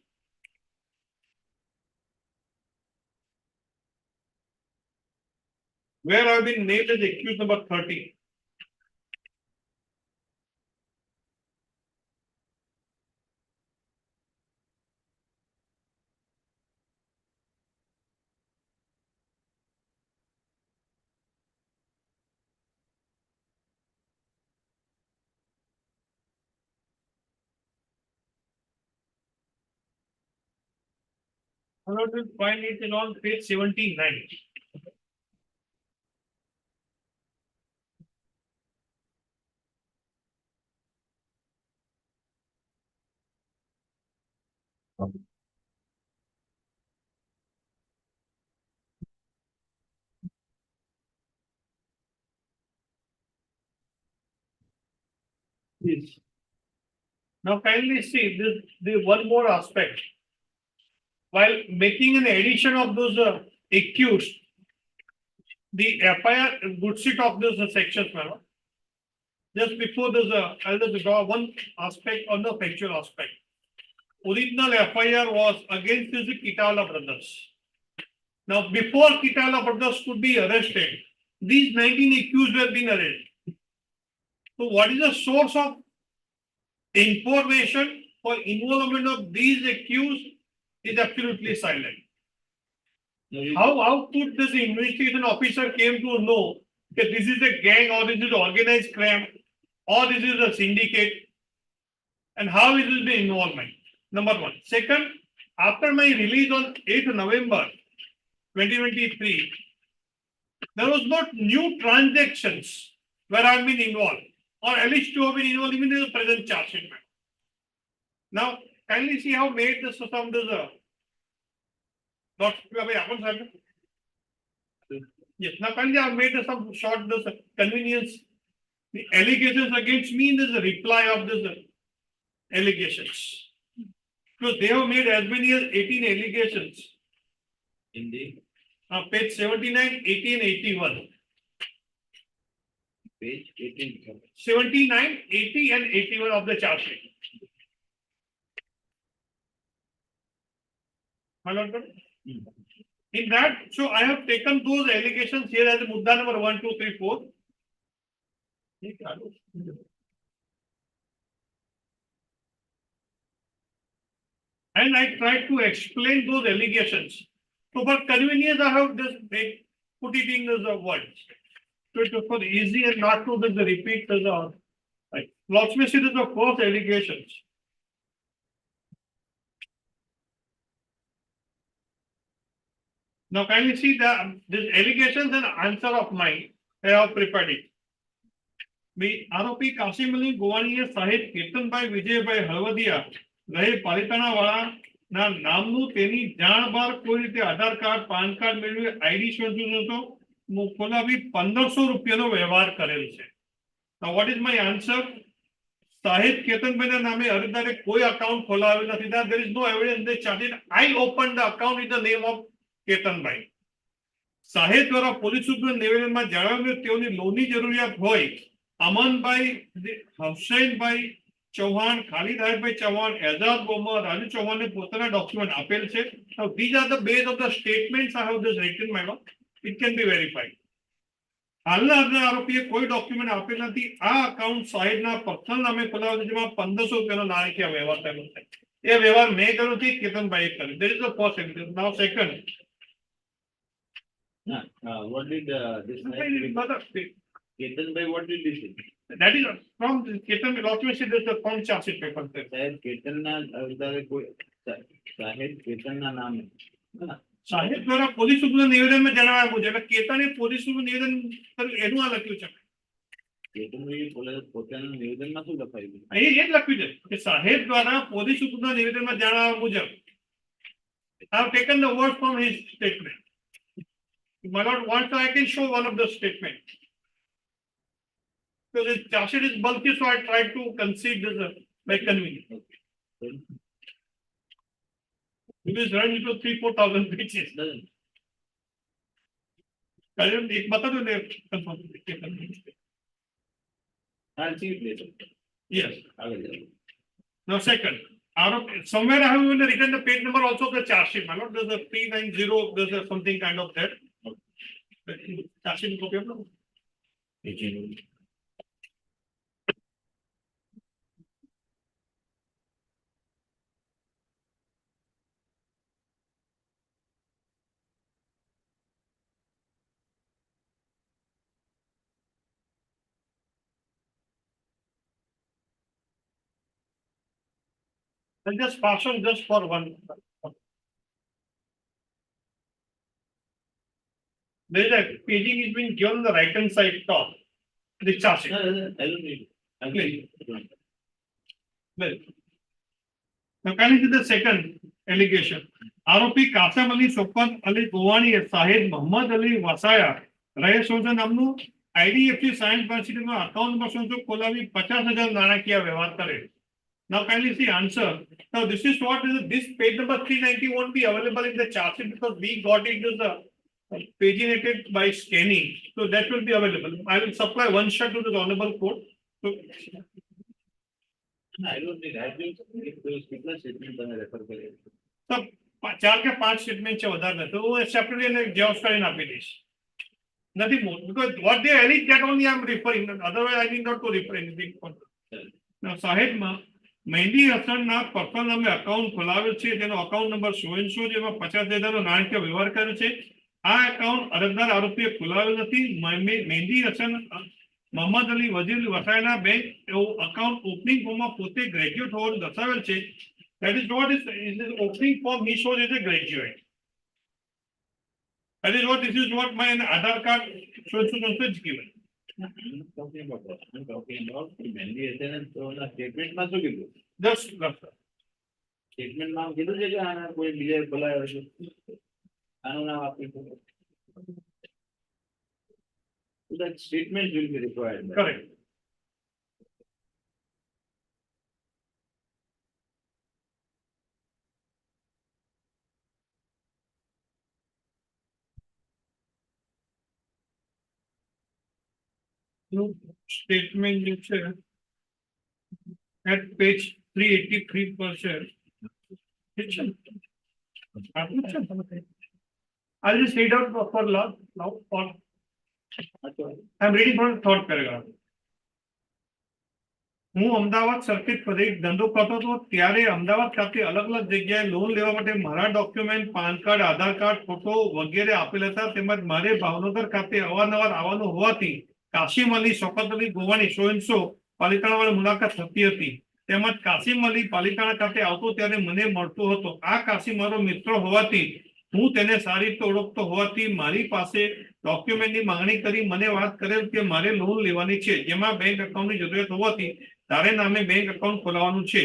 Where I've been named as accused number 30. I want to find it in on page 79. Yes. Now kindly see this, the one more aspect. While making an addition of those accused, the FIR good sheet of those sections, madam. Just before there's I'll just draw one aspect on the factual aspect. Original FIR was against the Kitala brothers. Now, before Kitala brothers could be arrested, these 19 accused were being arrested. So, what is the source of information for involvement of these accused is absolutely silent. How could this investigation officer came to know that this is a gang or this is organized crime or this is a syndicate, and how is the involvement? Number one. Second, after my release on 8th November 2023, there was not new transactions where I've been involved, or at least to have been involved even in the present charge sheet. Now, kindly see how made this some deserve. Not yes, now kindly I have made some short this convenience. The allegations against me, there's a reply of this allegations. Because they have made as many as 18 allegations. Indeed, Page 79, 80 and 81. page 18. 79, 80 and 81 of the charge sheet. My lord, in that, so I have taken those allegations here as a mudda number 1, 2, 3, 4. And I tried to explain those allegations. So for convenience, I have just put it in the words. So it was for easy and not to just repeat the right. Locksmith is the first allegations. Now kindly see these allegations and answer of mine. I have prepared it. આરોપી Qasem Ali ગોવાણીએ સાહેબ કેતનભાઈ વિજયભાઈ હળવદિયા રહે પાલિતાણાવાળા ના નામનું તેની જાણ બાર કોઈ રીતે આધાર card PAN card મેળવી આઈડી શોધ્યું હતો ખોલાવી 1500 રૂપિયાનો વ્યવહાર કરેલ છે. Now what is my answer? સાહેબ કેતનભાઈના નામે અરજદારે કોઈ અકાઉન્ટ ખોલાવેલ નથી. There is no evidence they charted. I opened the account in the name of કેતનભાઈ. સાહેબ દ્વારા પોલીસ સૂત્રોના નિવેદનમાં જણાવ્યું તેઓની લોનની જરૂરિયાત હોય. અમનભાઈ, હસૈનભાઈ ચૌહાણ, ખાલિદભાઈ ચૌહાણ, એજાજ મોહમ્મદ, રાજુ ચૌહાણને પોતાના ડોક્યુમેન્ટ આપેલ છે. Now these are the base of the statements I have just written, my lord. It can be verified. હાલના આરોપીએ કોઈ ડોક્યુમેન્ટ આપેલ નથી. આ અકાઉન્ટ સાહેબના પર્સનલ નામે ખોલાવ્યું જેમાં 1500 રૂપિયાનો નાણાકીય વ્યવહાર થયેલો છે. એ વ્યવહાર મેં કર્યો છે, કેતનભાઈએ કર્યો. There is the first evidence. Now second. What did this Ketanbhai, what did he say? That is from Ketan document. There is a from charge sheet paper. સાહેબ કેતનના અરજદારે કોઈ સાહેબ કેતનના નામે સાહેબ દ્વારા પોલીસ સૂત્રના નિવેદનમાં જણાવ્યા મુજબ કેતને પોલીસ સૂત્રનું નિવેદન એનું આ લખ્યું છે. કેતનભાઈએ પોતાના નિવેદનમાં શું લખાયું? એ જ લખ્યું છે કે સાહેબ દ્વારા પોલીસ સૂત્રના નિવેદનમાં જણાવ્યા મુજબ I have taken the word from his statement. My lord wants, I can show one of the statements. So this charge sheet is bulky, so I tried to concede this by convenience. It is run into 3,000-4,000 pages. एक बता दो ने confirm. I'll see it later. Yes. I will tell you. Now second, somewhere I have even written the page number also of the charge sheet. My lord, there's a 390. There's a something kind of that. Charge sheet copy of it. I'll just pass on just for one. There is a paging is being given on the right hand side top. The charge sheet. I don't need it. I'll Please. see it. Well, now can you see the second allegation? આરોપી કાસમ અલી સોફત અલી ગોવાણીએ સાહેબ મોહમ્મદ અલી વસાયા રહે સોજન નામનું IDFC science યુનિવર્સિટીનો account number સોજો ખોલાવી 50,000 નાણાકીય વ્યવહાર કરે. Now kindly see answer. Now this is what is this page number 390 won't be available in the chart sheet because we got it as a paginated by scanning. So that will be available. I will supply one shot to the honorable court. So I don't need. I think if those people statement તમે refer કરે. So 4 કે 5 statement છે વધારે નથી. તો હું separately એને Xerox કરીને આપી દઈશ. Nothing more because what they allege that only I am referring. Otherwise I need not to refer anything. Now સાહેબમાં મહેંદી હસનના પર્સનલ નામે અકાઉન્ટ ખોલાવેલ છે. તેનો અકાઉન્ટ નંબર 100 જેમાં 50,000નો નાણાકીય વ્યવહાર કર્યો છે. આ એકાઉન્ટ અરજદાર આરોપીએ ખોલાવ્યું નથી. મહેંદી હસન મોહમ્મદ અલી વજીર વસાયના બેંક એવું અકાઉન્ટ ઓપનિંગ ફોર્મમાં પોતે ગ્રેજ્યુએટ હોવાનું દર્શાવેલ છે. That is what is opening form he shows as a graduate. That is what this is what my Aadhaar card shows is given. talking about that. I'm talking about the Mehndi Hussain ના સ્ટેટમેન્ટમાં શું કીધું? Just સ્ટેટમેન્ટમાં કીધું છે કે આના કોઈ બીજાએ ખોલાવ્યો છે. આનું નામ આપ્યું છે. So that statement will be required. correct. Statement જે છે at page 383 પર છે. ઠીક છે? આટલું જ છે. I'll just read out for now for I'm reading from the third paragraph. હું અમદાવાદ સર્કિટ પર એક ધંધો કરતો હતો ત્યારે અમદાવાદ ખાતે અલગ અલગ જગ્યાએ લોન લેવા માટે મારા ડોક્યુમેન્ટ પાન કાર્ડ આધાર કાર્ડ ફોટો વગેરે આપેલ હતા. તેમજ મારે ભાવનગર ખાતે અવારનવાર આવવાનું હોવાથી કાશીમ અલી શોકત અલી ગોવાણી સોયનસો પાલિતાણાવાળી મુલાકાત થતી હતી. તેમજ કાશીમ અલી પાલિતાણા ખાતે આવતો ત્યારે મને મળતો હતો. આ કાશીમ મારો મિત્ર હોવાથી હું તેને સારી રીતે ઓળખતો હોવાથી મારી પાસે ડોક્યુમેન્ટની માંગણી કરી મને વાત કરેલ કે મારે લોન લેવાની છે જેમાં બેંક એકાઉન્ટની જરૂરિયાત હોવાથી તારે નામે બેંક એકાઉન્ટ ખોલાવવાનું છે.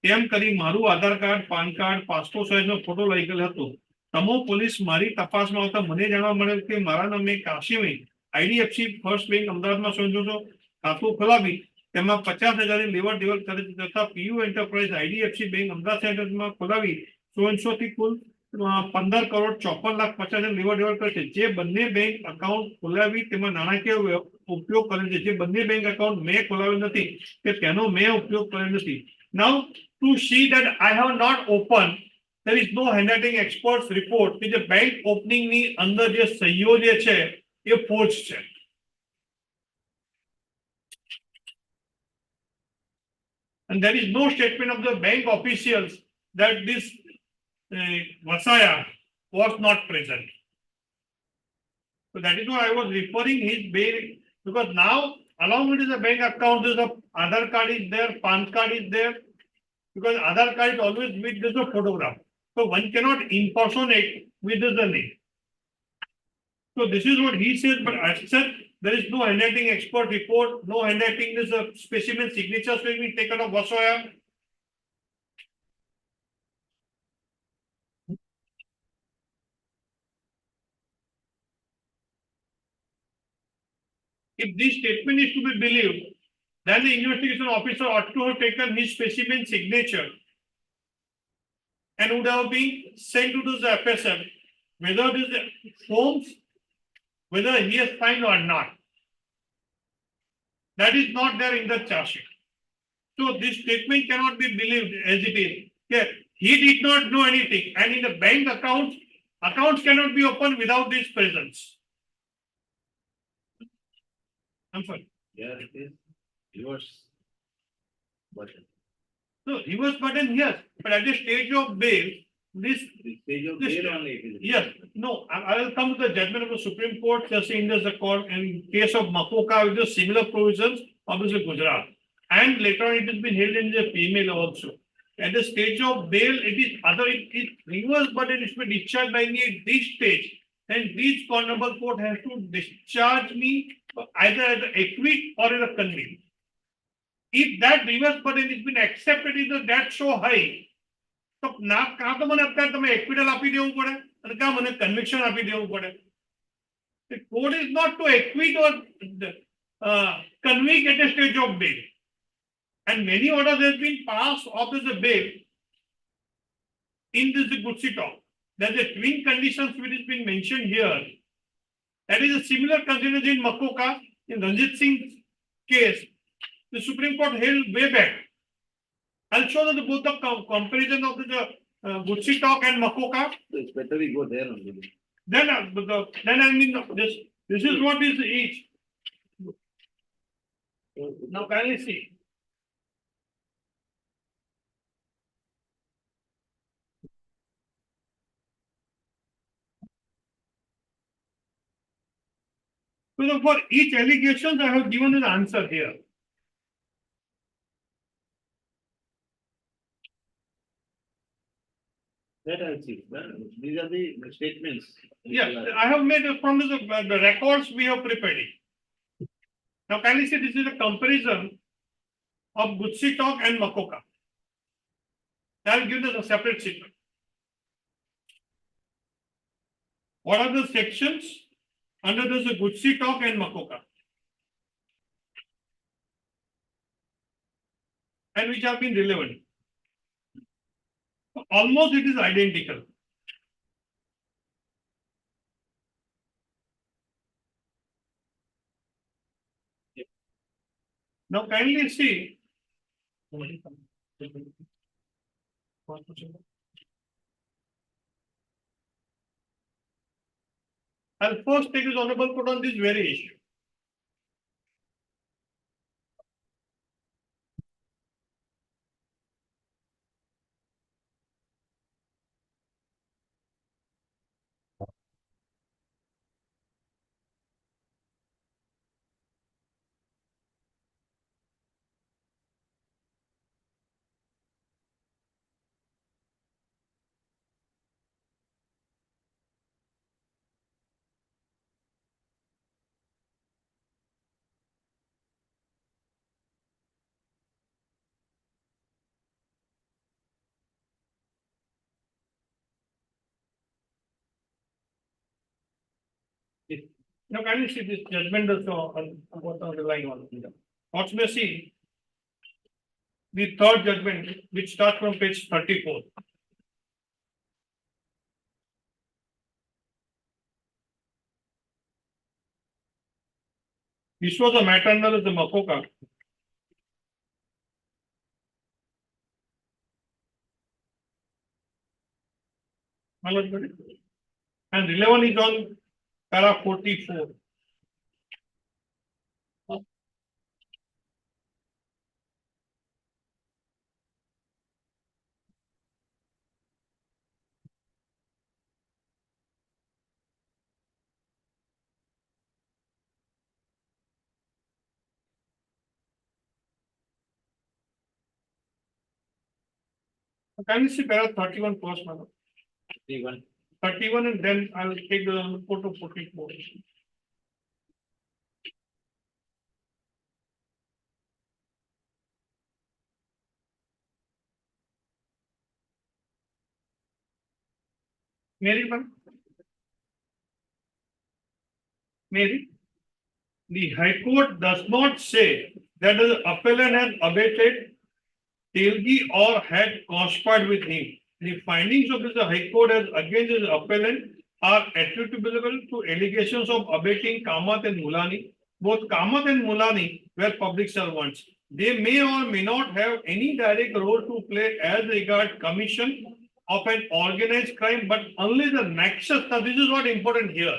તેમ કરી મારું Aadhaar card PAN card passport સાઇઝનો ફોટો લઈ ગયેલ હતો. તમો પોલીસ મારી તપાસમાં આવતા મને જાણવા મળેલ કે મારા નામે કાશીમે આઈડીએફસી ફર્સ્ટ બેંક અમદાવાદમાં સોંજો ખાતું ખોલાવી તેમાં 50,000ની લેવડ દેવડ કરે છે તથા Piyu enterprise IDFC bank Ahmedabad સેન્ટરમાં ખોલાવી 100થી કુલ 15,54,50,000 લેવડ દેવડ કરે છે. જે બંને બેંક એકાઉન્ટ ખોલાવી તેમાં નાણાકીય ઉપયોગ કરે છે. જે બંને બેંક એકાઉન્ટ મેં ખોલાવ્યું નથી કે તેનો મેં ઉપયોગ કર્યો નથી. Now to see that I have not opened, there is no handwriting experts report કે જે બેંક ઓપનિંગ ની અંદર જે સહીઓ જે છે એ ફોર્જ છે. And there is no statement of the bank officials that this Vasaya was not present. So that is why I was referring his bail, because now along with the bank account, there's a Aadhaar card is there, PAN card is there, because Aadhaar card is always with this a photograph. So one cannot impersonate with the name. So this is what he says, but as said, there is no handwriting expert report, no handwriting, this a specimen signatures will be taken of Vasaya. If this statement is to be believed, then the investigation officer ought to have taken his specimen signature and would have been sent to the FSM, whether this forms, whether he has signed or not. That is not there in the charge sheet. So this statement cannot be believed as it is. Yeah, he did not know anything, and in the bank accounts cannot be opened without his presence. I'm sorry. Yeah, it is reverse button. So reverse button, yes, but at the stage of bail, The stage of This- bail only it is. yes, no, I will come to the judgment of the Supreme Court, saying there's a court in case of Makoka with the similar provisions, obviously Gujarat. And later on it has been held in the female also. At the stage of bail, it is other, it is reverse button, it's been discharged by me at this stage. And this honorable court has to discharge me either as an acquit or as a convict. If that reverse burden has been accepted, is the debt so high? તો ના કાં તો મને અત્યારે તમે એક્વિટલ આપી દેવું પડે અને કાં મને કન્વિક્શન આપી દેવું પડે. The court is not to acquit or convict at a stage of bail. And many orders has been passed after the bail in this Gutsi talk. There's a twin conditions which has been mentioned here. That is a similar consideration in Makoka, in Ranjit Singh's case. The Supreme Court held way back. I'll show you both the comparison of the Gutsi talk and Makoka. So it's better we go there only. Then I mean this is what is each. Now kindly see. So for each allegation, I have given an answer here. That I see. These are the statements. Yes, I have made it from the records we have prepared it. Now, can you see this is a comparison of Gutsi Talk and Makoka? I will give this a separate sheet. What are the sections under this Gutsi Talk and Makoka? And which have been relevant. Almost it is identical. Now kindly see. I'll first take this honorable court on this very issue. Now, can you see this judgment also what are the line on? What may see the third judgment, which starts from page 34. This was a matter under the Makoka. And relevant is on para 44. Can you see para 31 first, madam? 31. 31 and then I will take the photo 44. Mary, ma'am? Mary? The High Court does not say that the appellant has abated Telgi or had conspired with him. The findings of the High Court as against the appellant are attributable to allegations of abating Kamath and Mulani. Both Kamath and Mulani were public servants. They may or may not have any direct role to play as regards commission of an organized crime, but only the nexus. Now, this is what important here.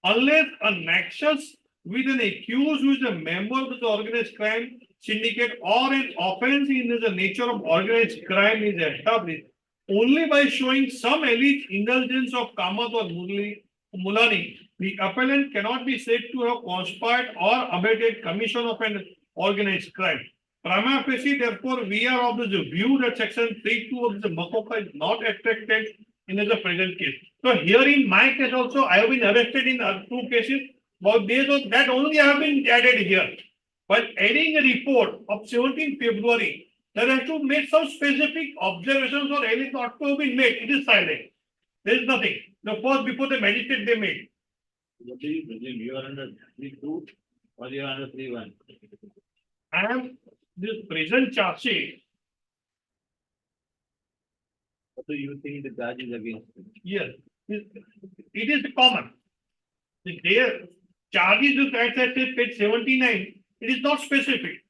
Unless a nexus with an accused who is a member of the organized crime syndicate or an offense in the nature of organized crime is established, only by showing some alleged indulgence of Kamath or Mulani, the appellant cannot be said to have conspired or abated commission of an organized crime. Prima facie, therefore, we are of the view that section 3(2) of the Makoka is not attracted in the present case. So here in my case also, I have been arrested in 2 cases. But based on that only I have been added here. But adding a report of 17 February, that has to make some specific observations or anything not to have been made. It is silent. There is nothing. The first before the magistrate they made. What do you presume? You are under 3(2) or you are under 3(1)? I am this present charge sheet. What do you think the charge is against you? Yes, it is common. Their charges is at page 79. It is not specific.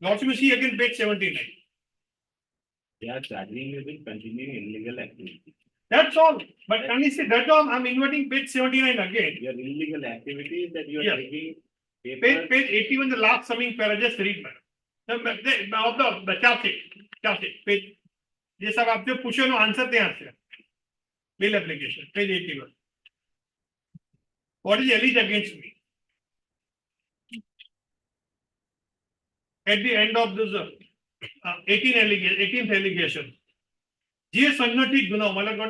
Lordship will see again page 79. They are charging you with continuing illegal activity. That's all. But can you see that's all? I'm inverting page 79 again. Your illegal activity is that you are Yeah. taking paper. Page 81, the last summing para, just read, madam. The charge sheet, page. ये सब आपसे पूछे no answer दे यहाँ से bill application page 81 What is alleged against me? At the end of this 18th allegation. જે સંગઠિત ગુનાઓ મને કહો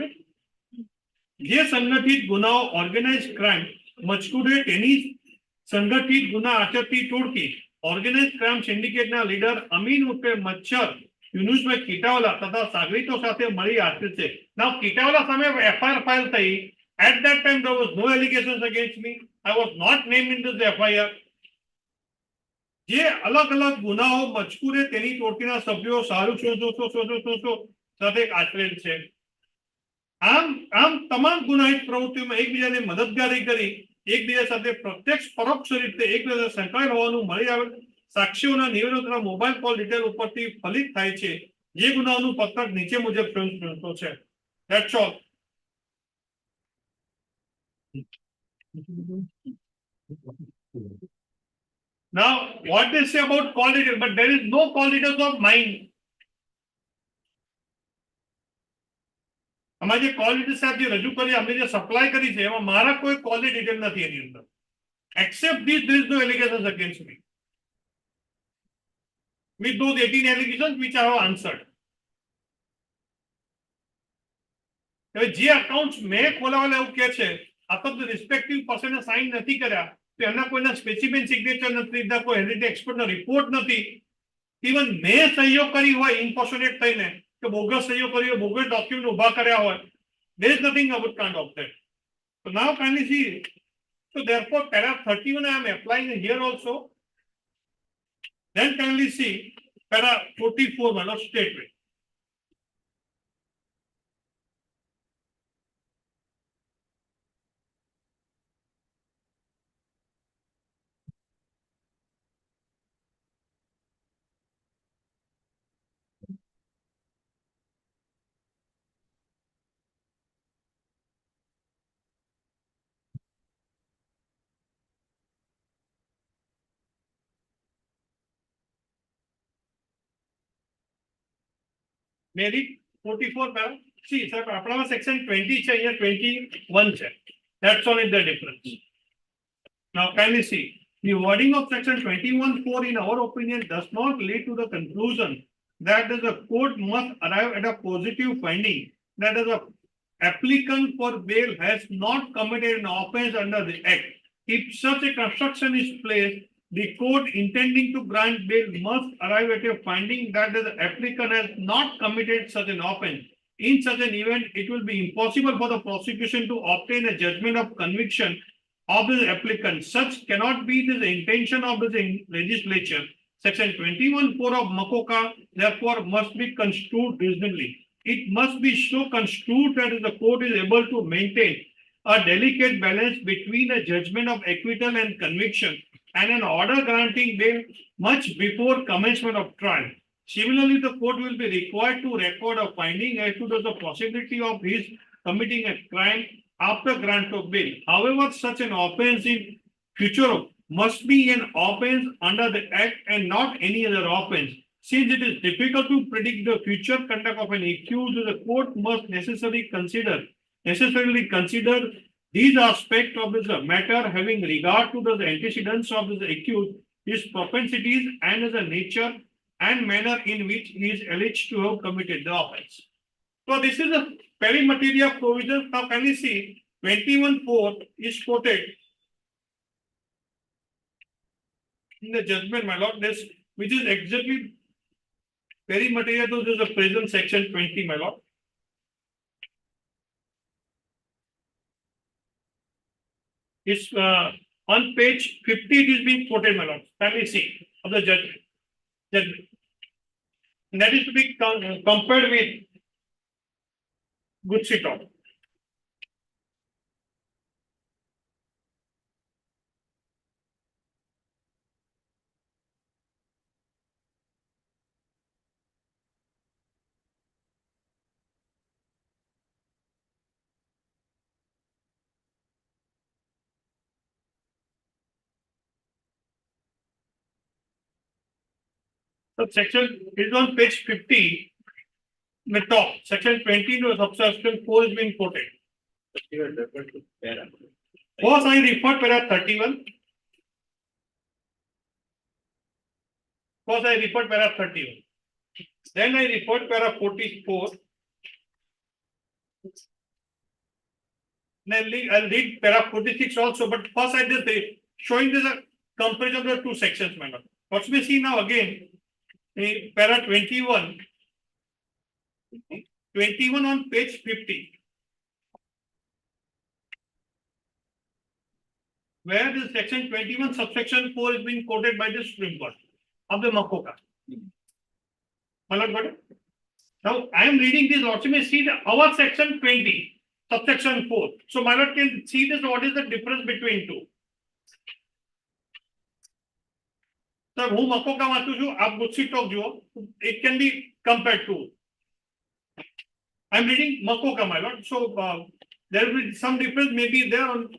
જે સંગઠિત ગુનાઓ ઓર્ગેનાઇઝ ક્રાઇમ મજકૂરે તેની સંગઠિત ગુના આચરતી ટોળકી ઓર્ગેનાઇઝ ક્રાઇમ સિન્ડિકેટના લીડર અમીન ઉર્ફે મચ્છર યુનુસભાઈ કીટાવાલા તથા સાગરીતો સાથે મળી આચરે છે. નાઉ કીટાવાલા સામે એફઆઈઆર ફાઇલ થઈ. At that time there was no allegations against me. I was not named in this FIR. જે અલગ અલગ ગુનાઓ મજકૂરે તેની ટોળકીના સભ્યો સારું સાથે આચરેલ છે. આમ તમામ ગુનાહિત પ્રવૃત્તિઓમાં એકબીજાને મદદગારી કરી એકબીજા સાથે પ્રત્યક્ષ પરોક્ષ રીતે એકબીજા સંકળાયેલ હોવાનું મળી આવેલ સાક્ષીઓના નિવેદનોના મોબાઈલ કોલ ડિટેલ ઉપરથી ફલિત થાય છે. જે ગુનાઓનું પત્રક નીચે મુજબ છે. That's all. Now, what they say about call details, but there is no call details of mine. અમારે જે કોલ ડિટેલ સાહેબ જે રજૂ કરી અમે જે સપ્લાય કરી છે એમાં મારા કોઈ કોલ ડિટેલ નથી એની અંદર. Except this, there is no allegations against me. With those 18 allegations which I have answered. હવે જે અકાઉન્ટ્સ મેં ખોલાવેલા એવું કે છે અથવા તો રિસ્પેક્ટિવ પર્સને સાઇન નથી કર્યા તો એના કોઈના સ્પેસિફિક સિગ્નેચર નથી લીધા કોઈ હેરિટેજ એક્સપર્ટનો રિપોર્ટ નથી. ઇવન મેં સહયોગ કરી હોય ઇમ્પોર્શનેટ થઈને કે બોગસ સહયોગ કરી હોય બોગસ ડોક્યુમેન્ટ ઉભા કર્યા હોય. There is nothing about kind of that. So now kindly see. So therefore para 31 I am applying here also. Then kindly see para 44 one of statement. Maybe 44 para. See, sir, આપણામાં section 20 છે અહીંયા 21 છે. That's all is the difference. Now kindly see, the wording of section 21(4) in our opinion does not lead to the conclusion that the court must arrive at a positive finding that the applicant for bail has not committed an offence under the act. If such a construction is placed, the court intending to grant bail must arrive at a finding that the applicant has not committed such an offence. In such an event, it will be impossible for the prosecution to obtain a judgment of conviction of the applicant. Such cannot be the intention of the legislature. Section 21(4) of MACOCA therefore must be construed reasonably. It must be so construed that the court is able to maintain a delicate balance between a judgment of acquittal and conviction and an order granting bail much before commencement of trial. Similarly, the court will be required to record a finding as to the possibility of his committing a crime after grant of bail. However, such an offence in future must be an offence under the act and not any other offence. Since it is difficult to predict the future conduct of an accused, the court must necessarily consider these aspects of this matter having regard to the antecedents of the accused, his propensities and the nature and manner in which he is alleged to have committed the offence. So this is a perimeteria provision. Now can you see 21(4) is quoted in the judgment, my lord, this which is exactly perimeteria to the present section 20, my lord. It's on page 50 it is being quoted, my lord. Can we see of the judgment? And that is to be compared with good sit on. So section is on page 50, the top, section 20 to subsection 4 is being quoted. First, I referred para 31. First, I referred para 31. Then I referred para 44. Then I'll read para 46 also, but first I just showing this a comparison of the two sections, my lord. What we see now again, in para 21. 21 on page 50. Where this section 21 subsection 4 is being quoted by the Supreme Court of the Makoka. My lord, got it? Now I am reading this also may see our section 20 subsection 4. So my lord can see this, what is the difference between two. So who Makoka વાંચું છું આપ ગુસ્સી talk જુઓ, it can be compared to. I am reading Makoka, my lord. So there will be some difference may be there on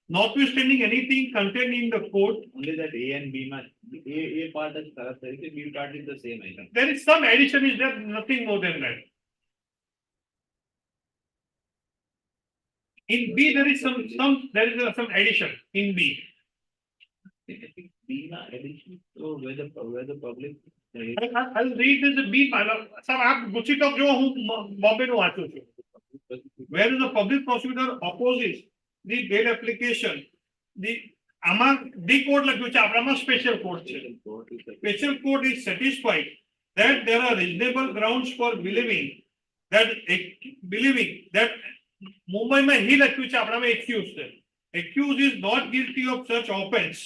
notwithstanding anything contained in the code. Only that A and B match. A part is characteristic, B part is the same item. There is some addition, is there nothing more than that. In B there is some addition in B. I think B na addition. So where the public. I'll read this B, my lord. Sir, आप गुस्सी talk जो हूँ बॉम्बे નું વાંચું છું. Where the public prosecutor opposes the bail application, the આમાં D code લખ્યું છે, આપણામાં special code છે. Special code is satisfied that there are reasonable grounds for believing that મુંબઈમાં ही લખ્યું છે, આપણામાં accused છે. Accused is not guilty of such offense.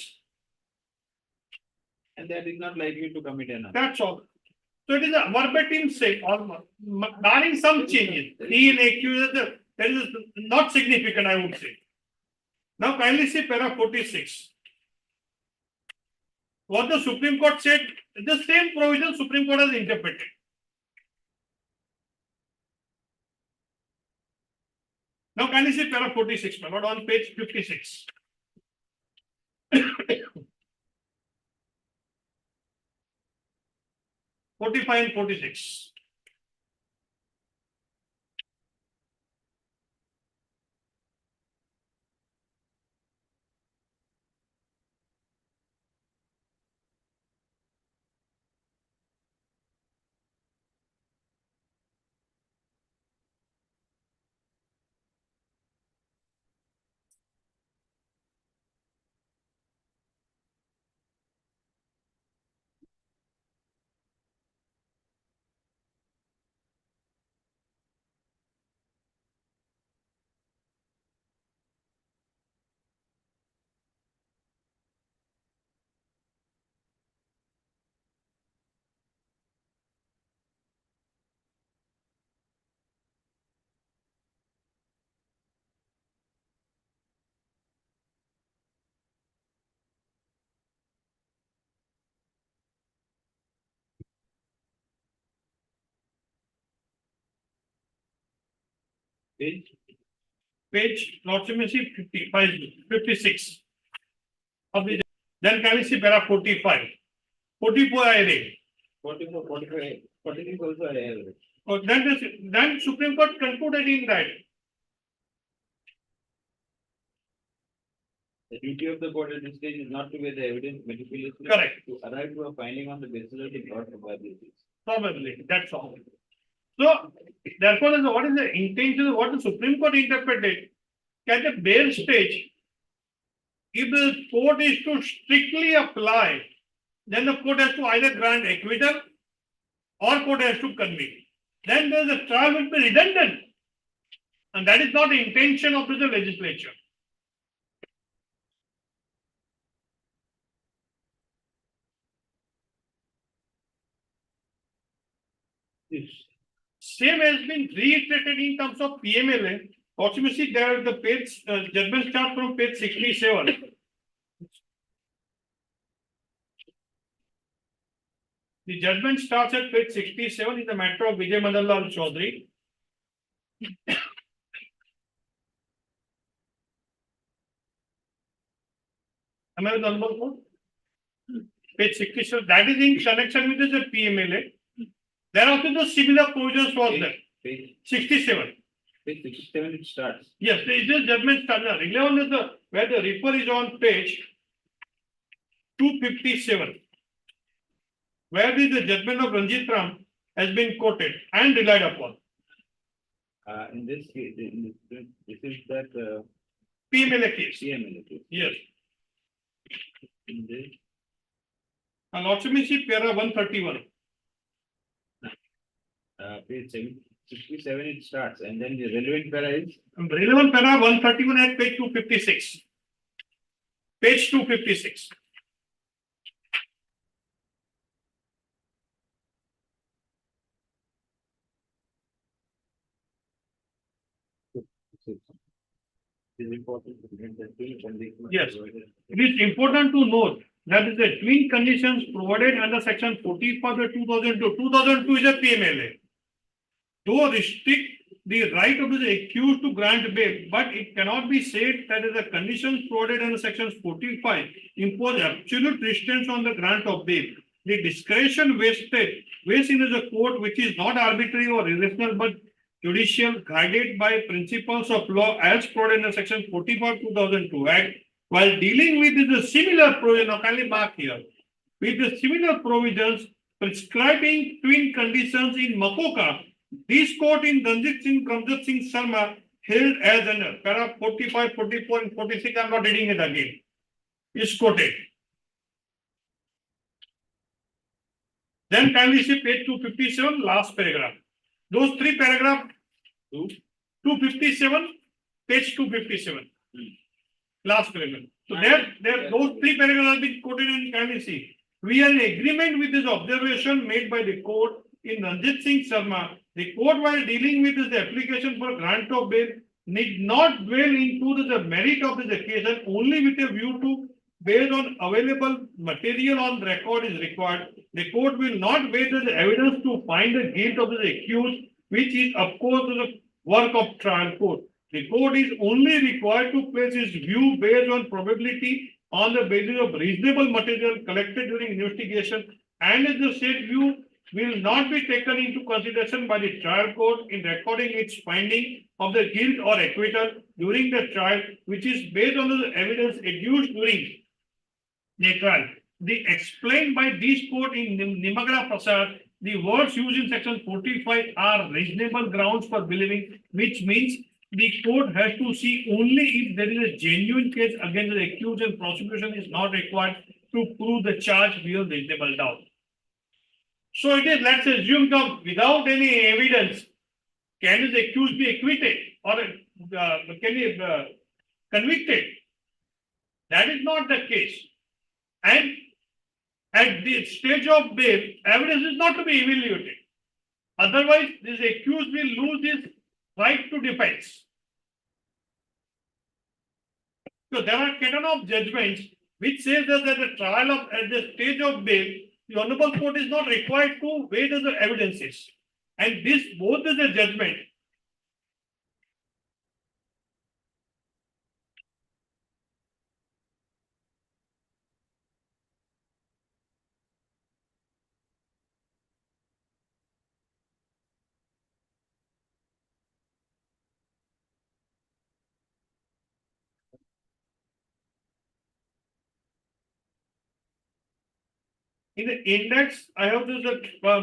And that is not likely to commit another. That's all. So it is a verbatim say, almost barring some changes. He in accused, that is not significant, I would say. Now kindly see para 46. What the Supreme Court said, the same provision Supreme Court has interpreted. Now kindly see para 46, my lord, on page 56. 45 and 46. Page, Lordship may see 55, 56. Of the, then can we see para 45? 44 I read. 44, 45, 46 also I have. Oh, then Supreme Court concluded in that. The duty of the court at this stage is not to weigh the evidence meticulously. Correct. To arrive to a finding on the basis of the broad probabilities. Probably, that's all. So, therefore, what is the intention of what the Supreme Court interpreted? At the bail stage, if the court is to strictly apply, then the court has to either grant acquittal or court has to convict. Then the trial will be redundant. And that is not the intention of the legislature. Same has been reiterated in terms of PMLA. Also, you see there the page judgment starts from page 67. The judgment starts at page 67 in the matter of Vijay Madanlal Chaudhary. Am I with the number code? Page 67. That is in connection with the PMLA. There also the similar provisions was there. Page 67. Page 67 it starts. Yes, it is judgment standard. Relevant is the, where the refer is on page 257. Where the judgment of Ranjit Ram has been quoted and relied upon. In this case, this is that PMLA case. CML case. Yes. In this, And Lordship may see para 131. page 67 it starts, and then the relevant para is Relevant para 131 at page 256. Page 256. is important to get the twin condition. Yes. It is important to note that is the twin conditions provided under section 45 of 2002. 2002 is a PMLA. Though restrict the right of the accused to grant bail, but it cannot be said that the conditions provided under section 45 impose absolute restraints on the grant of bail. The discretion vested in the court, which is not arbitrary or irrational, but judicial, guided by principles of law as provided in section 45 2002 Act, while dealing with the similar provision, now kindly mark here, with the similar provisions prescribing twin conditions in Makoka, this court in Ranjit Singh Sharma held as under para 45, 44 and 46, I am not reading it again, is quoted. Then kindly see page 257, last paragraph. Those three paragraphs, 257, page 257, last paragraph. So there, those three paragraphs have been quoted and kindly see. We are in agreement with this observation made by the court in Ranjit Singh Sharma. The court, while dealing with this application for grant of bail, need not dwell into the merit of this occasion, only with a view to, based on available material on record is required. The court will not wait the evidence to find the guilt of the accused, which is of course the work of trial court. The court is only required to place its view based on probability on the basis of reasonable material collected during investigation, and as the said view will not be taken into consideration by the trial court in recording its finding of the guilt or acquittal during the trial, which is based on the evidence adduced during the trial. The explained by this court in Nimagala Prasad, the words used in section 45 are reasonable grounds for believing, which means the court has to see only if there is a genuine case against the accused and prosecution is not required to prove the charge beyond reasonable doubt. So it is, let's assume that without any evidence, can the accused be acquitted or can he convicted? That is not the case. And at the stage of bail, evidence is not to be evaluated. Otherwise, this accused will lose his right to defense. So there are canon of judgments which says that at the trial of, at the stage of bail, the honorable court is not required to weigh the evidences. And this both is a judgment. In the index, I have this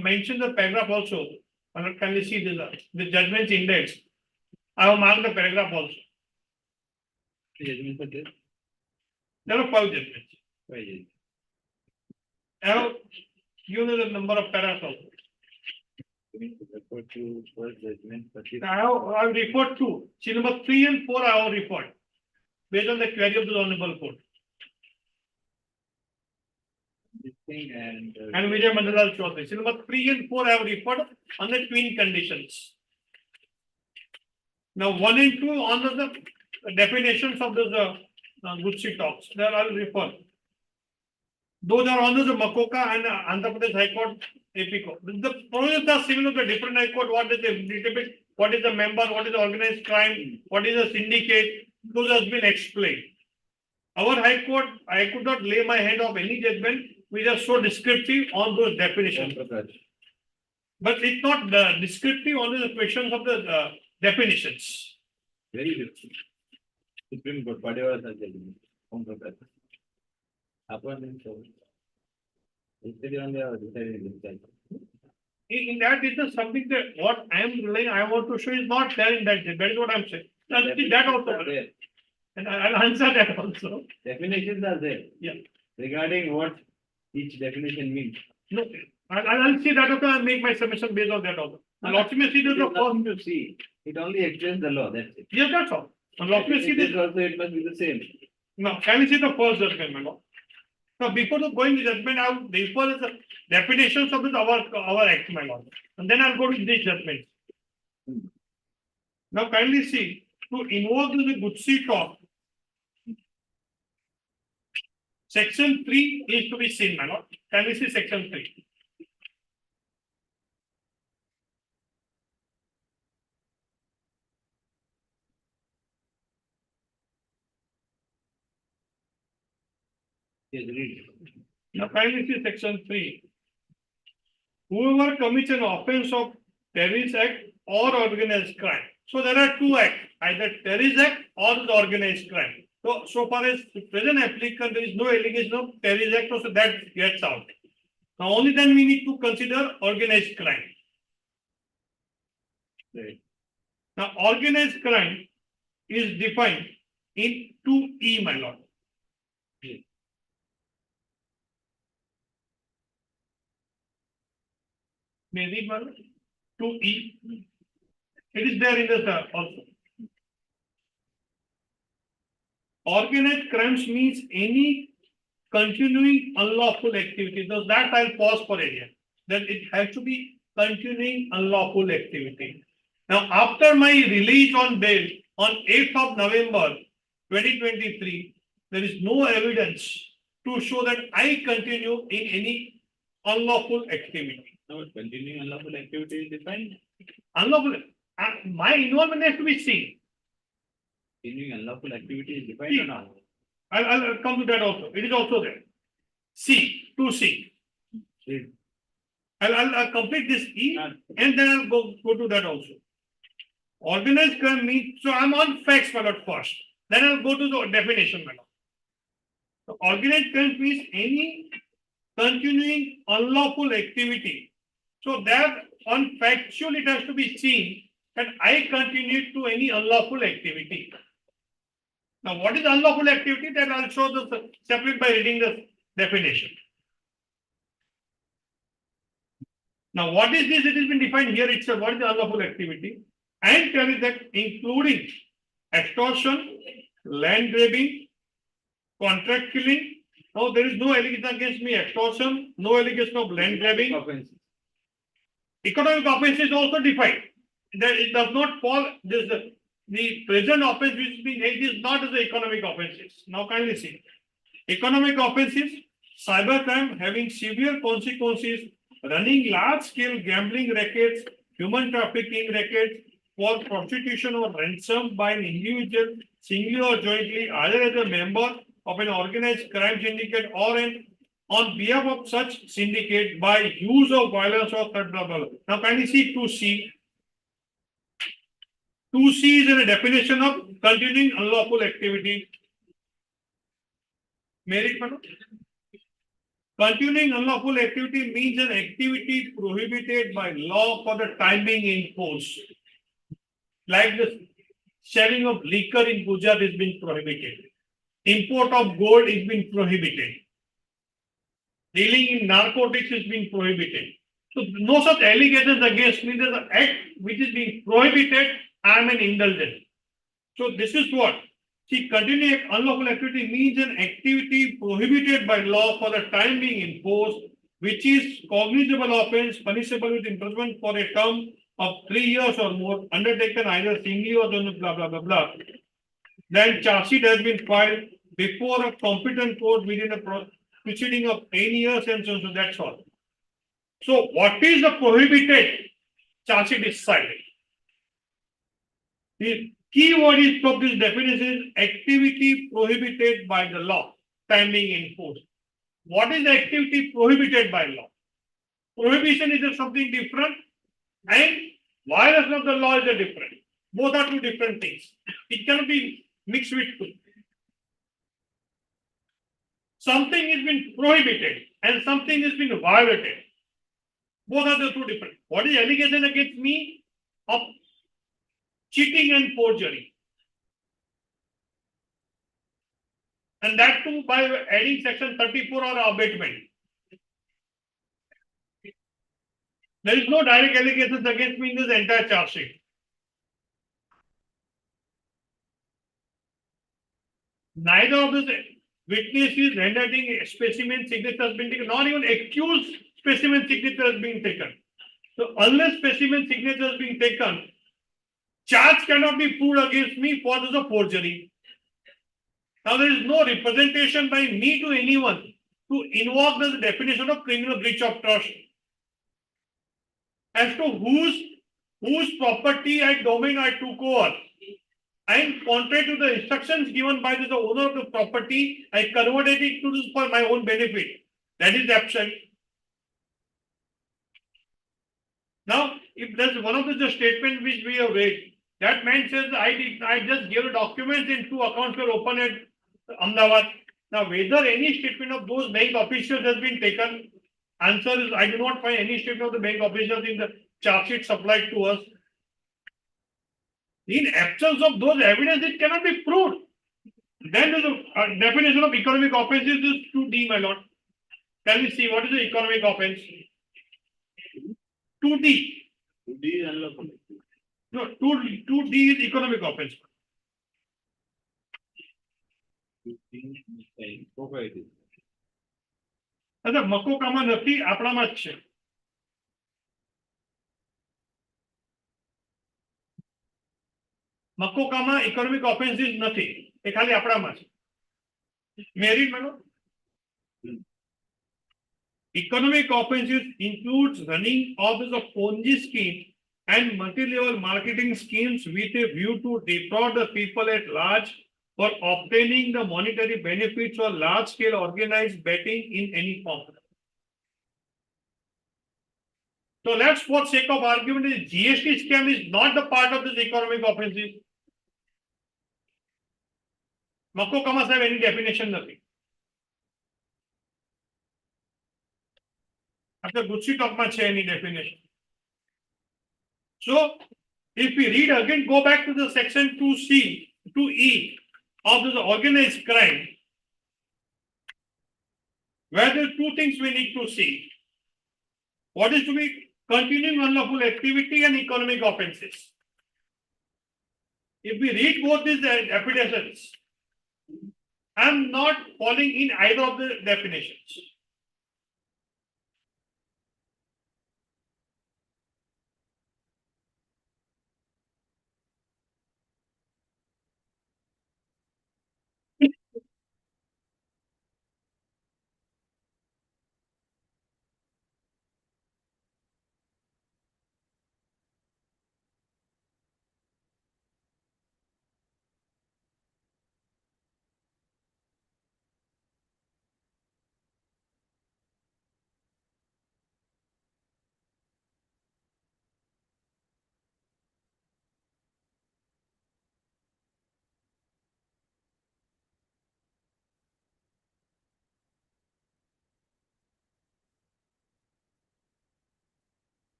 mentioned the paragraph also. Can you see this? The judgment index. I have marked the paragraph also. judgment for this? There are 5 judgments. Why is it? I have given the number of paragraphs also. We need to refer to first judgment for this. I have referred to. See number 3 and 4 I have referred. Based on the query of the honorable court. This thing and Vijay Mandalal Chaudhary. See number 3 and 4 I have referred on the twin conditions. Now 1 and 2 on the definitions of the Gutsi talks. There I will refer. Those are under the Makoka and Andhra Pradesh High Court, AP Court. The provisions are similar to the different High Court. What is the what is the member, what is the organized crime, what is the syndicate, those has been explained. Our High Court, I could not lay my hand of any judgment. We are so descriptive on those definitions. But it's not descriptive on the questions of the definitions. Very different. Supreme Court, whatever the judgment. Home Professor. Upon himself. Yesterday only I was deciding this time. In that, it is something that what I am relying, I want to show is not there in that. That is what I'm saying. I'll see that also. Definitions are there. And I'll answer that also. Definitions are there. Yeah. Regarding what each definition means. No, I'll see that also and make my submission based on that also. And ultimately, It the is nothing to see. It only explains the law, that's it. yes, that's all. And ultimately, It is also, it must be the same. now, can we see the first judgment, my lord? Now, before the going to judgment, I will before the definitions of this our act, my lord. And then I'll go to this judgment. Now, kindly see, to invoke the good seat of section 3 is to be seen, my lord. Can we see section 3? Yes, read. Now, kindly see section 3. Whoever commits an offense of terrorist act or organized crime. So there are two acts, either terrorist act or the organized crime. So far as the present applicant, there is no allegation of terrorist act, so that gets out. Now only then we need to consider organized crime. Right. Now organized crime is defined in 2E, my lord. May I read, my lord? 2E. It is there in the also. Organized crimes means any continuing unlawful activity. So that I'll pause for area. Then it has to be continuing unlawful activity. Now, after my release on bail on 8th of November 2023, there is no evidence to show that I continue in any unlawful activity. Now, continuing unlawful activity is defined. Unlawful. My involvement has to be seen. Continuing unlawful activity is defined or not? I'll come to that also. It is also there. C, 2C. Read. I'll complete this E and then I'll go to that also. Organized crime means, so I'm on facts, my lord, first. Then I'll go to the definition, my lord. So organized crime means any continuing unlawful activity. So that on factual it has to be seen that I continue to any unlawful activity. Now, what is unlawful activity? That I'll show the separate by reading the definition. Now, what is this? It has been defined here itself. What is the unlawful activity? And tell you that including extortion, land grabbing, contract killing. Now, there is no allegation against me. Extortion, no allegation of land grabbing. Offenses. Economic offense is also defined. That it does not fall. The present offense which is being held is not as the economic offenses. Now kindly see. Economic offenses, cybercrime having severe consequences, running large-scale gambling rackets, human trafficking rackets for prostitution or ransom by an individual, singly or jointly, either as a member of an organized crime syndicate or on behalf of such syndicate by use of violence or threat, blah, blah, blah. Now kindly see 2C. 2C is a definition of continuing unlawful activity. Merit, madam? Continuing unlawful activity means an activity prohibited by law for the time being in force. Like the selling of liquor in Gujarat is being prohibited. Import of gold is being prohibited. Dealing in narcotics is being prohibited. So no such allegations against me. There's an act which is being prohibited. I am an indulgent. So this is what? See, continuing unlawful activity means an activity prohibited by law for the time being in force, which is cognizable offense, punishable with imprisonment for a term of 3 years or more, undertaken either singly or jointly, blah, blah, blah, blah. Then charge sheet has been filed before a competent court within a proceeding of 10 years and so on. So that's all. So what is the prohibited? Charge sheet is silent. The key word is of this definition is activity prohibited by the law, time being in force. What is the activity prohibited by law? Prohibition is something different and violation of the law is a different. Both are two different things. It cannot be mixed with two. Something has been prohibited and something has been violated. Both are the two different. What is allegation against me? Of cheating and forgery. And that too by adding section 34 or abatement. There is no direct allegations against me in this entire charge sheet. Neither of the witnesses handwriting specimen signature has been taken, not even accused specimen signature has been taken. So unless specimen signature has been taken, charge cannot be proved against me for this forgery. Now there is no representation by me to anyone to invoke the definition of criminal breach of trust. As to whose property and domain I took over, and contrary to the instructions given by the owner of the property, I converted it to this for my own benefit. That is absent. Now, if there's one of the statements which we have read, that man says I just gave documents in 2 accounts were open at Ahmedabad. Now, whether any statement of those bank officials has been taken, answer is I do not find any statement of the bank officials in the charge sheet supplied to us. In absence of those evidence, it cannot be proved. Then the definition of economic offenses is 2D, my lord. Can we see what is the economic offense? 2D. No, 2D is economic offense. अच्छा मको कामा નથી આપણામાં જ છે મકો કામા economic offences નથી એ ખાલી આપણામાં છે merit મેનો economic offenses includes running of the Ponzi scheme and multi-level marketing schemes with a view to defraud the people at large for obtaining the monetary benefits or large-scale organized betting in any form. So let's, for sake of argument, the GST scam is not the part of this economic offenses. Mako Kamas have any definition, nothing. After Gutsi Tokma any definition. So if we read again, go back to the section 2C, 2E of the organized crime, where there are two things we need to see. What is to be continuing unlawful activity and economic offenses. If we read both these definitions, I am not falling in either of the definitions.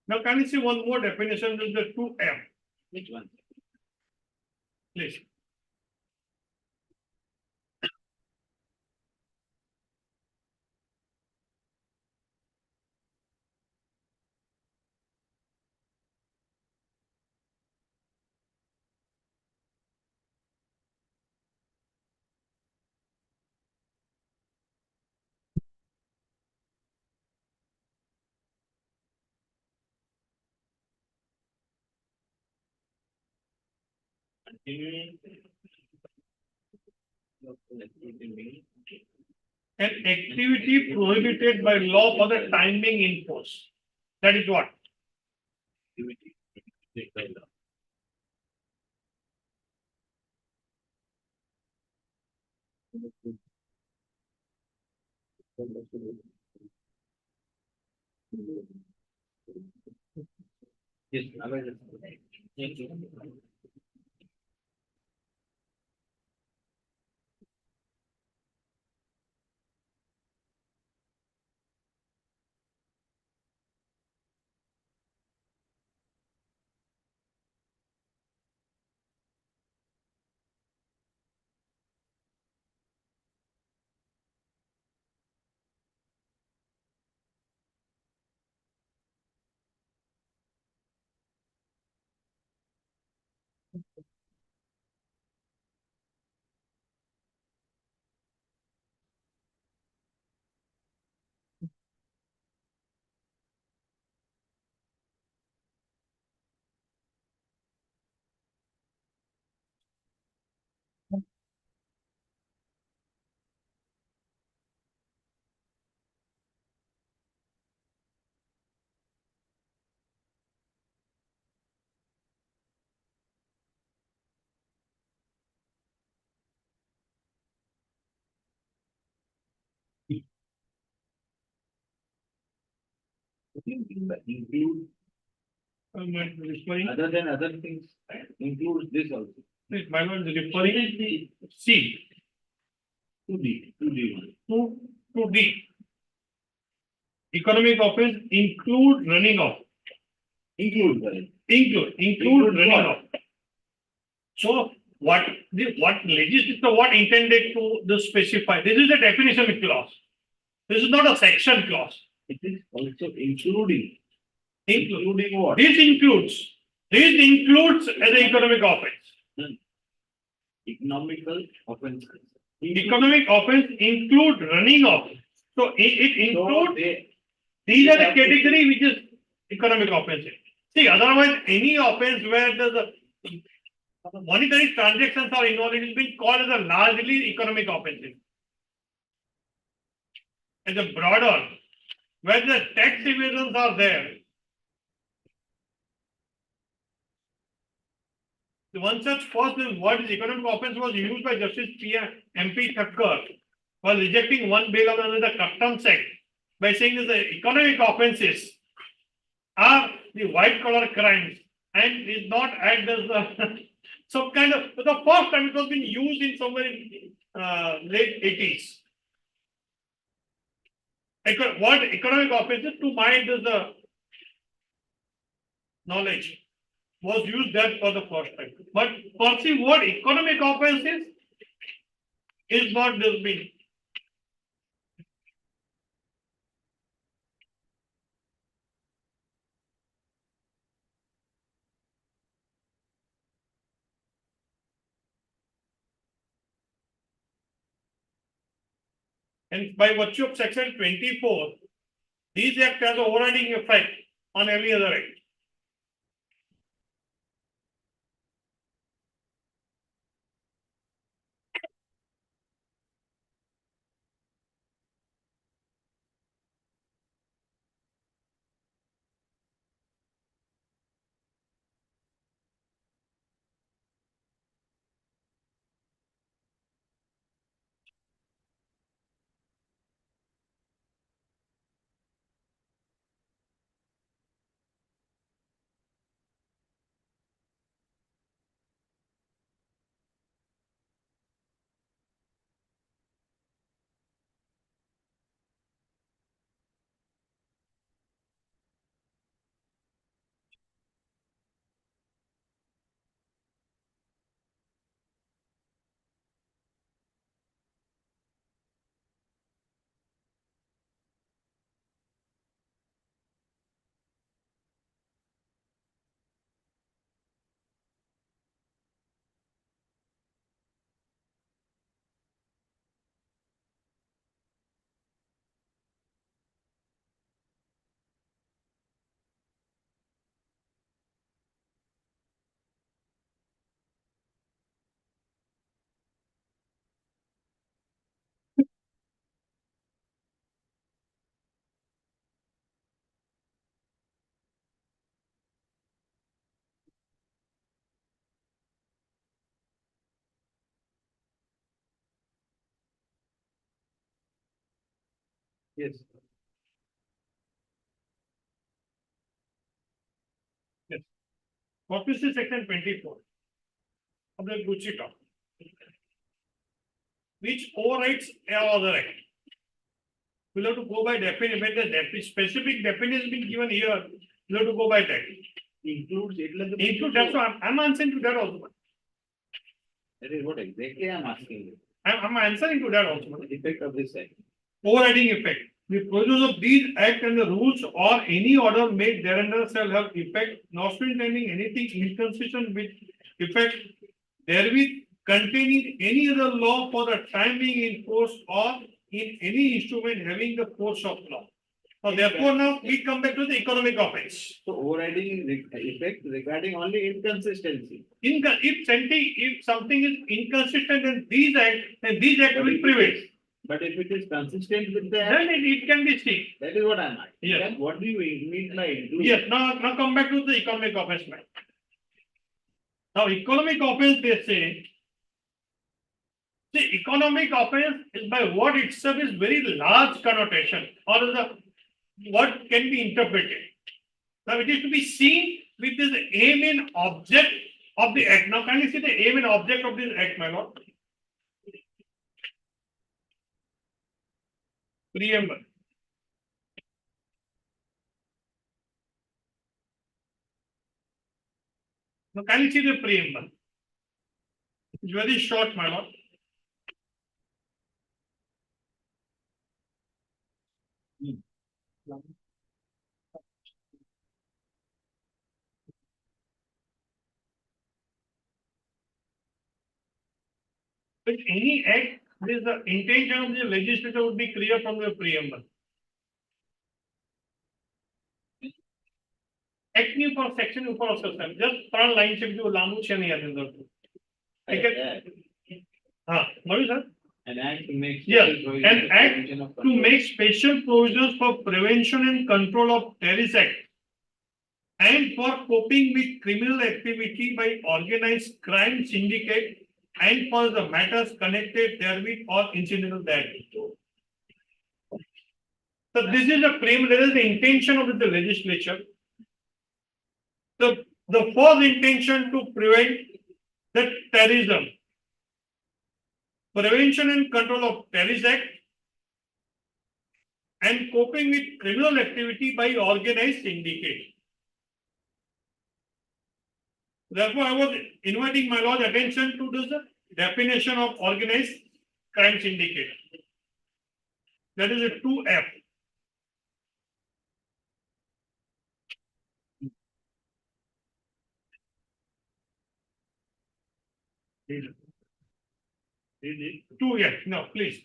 Now, can you see one more definition with the 2M? Which one? Please. An activity prohibited by law for the time being in force. That is what? Yes, Thank you. Include Referring, other than other things, includes this also. my lord, referring C To D. to D. Economic offense include running off. Include, right? Include running what? off. So what legislature what intended to the specify? This is a definition clause. This is not a section clause. It is also including. Include. Including what? This includes as an economic offense. Economical offenses. Economic offense include running off. So it includes, these are the category which is economic offenses. See, otherwise any offense where the monetary transactions are involved, it is being called as a largely economic offenses. And the broader, where the tax evasions are there, the one such first word is economic offense was used by Justice MP Thakkar while rejecting one bill under the Customs Act by saying that the economic offenses are the white collar crimes and is not act as the some kind of the first time it was being used in somewhere in late 80s. What economic offenses to my knowledge was used there for the first time. But perceive what economic offenses is not this being. And by virtue of section 24, these act has overriding effect on every other act. Yes. Yes. Obviously, section 24 of the Gucci Talk, which overrides all other act. We'll have to go by definition. When the specific definition being given here, we'll have to go by that. Includes it. Include that. So I'm answering to that also. That is what exactly I'm asking you. I'm answering to that also. Effect of this act. Overriding effect. The provisions of these act and the rules or any order made thereunder shall have effect, notwithstanding anything inconsistent with effect therewith containing any other law for the time being in force or in any instrument having the force of law. So therefore now we come back to the economic offense. So overriding is effect regarding only inconsistency. If something is inconsistent in these act, then these act will prevail. But if it is consistent with the Then act, it can be seen. that is what I'm asking. Yes. Then what do you mean by include? Yes, now come back to the economic offense. Now, economic offense, they say, the economic offense is by what itself is very large connotation or what can be interpreted. Now, it is to be seen with this aim and object of the act. Now, can you see the aim and object of this act, my lord? Preamble. Now, can you see the preamble? It's very short, my lord. With any act, this the intention of the legislature would be clear from the preamble. Act ની પર section ઉપર અસર થાય just 3 line છે જો લાંબુ છે નહીં આની અંદર ઠીક છે હા મળ્યું sir An act to make Yes, special an provision act provision of to control. make special provisions for prevention and control of terrorist act and for coping with criminal activity by organized crime syndicate and for the matters connected therewith or incidental thereto. So this is the preamble, that is the intention of the legislature. The first intention to prevent the terrorism, prevention and control of terrorist act and coping with criminal activity by organized syndicate. Therefore, I was inviting my lord's attention to this definition of organized crime syndicate. That is a 2F. Two, yes, no, please.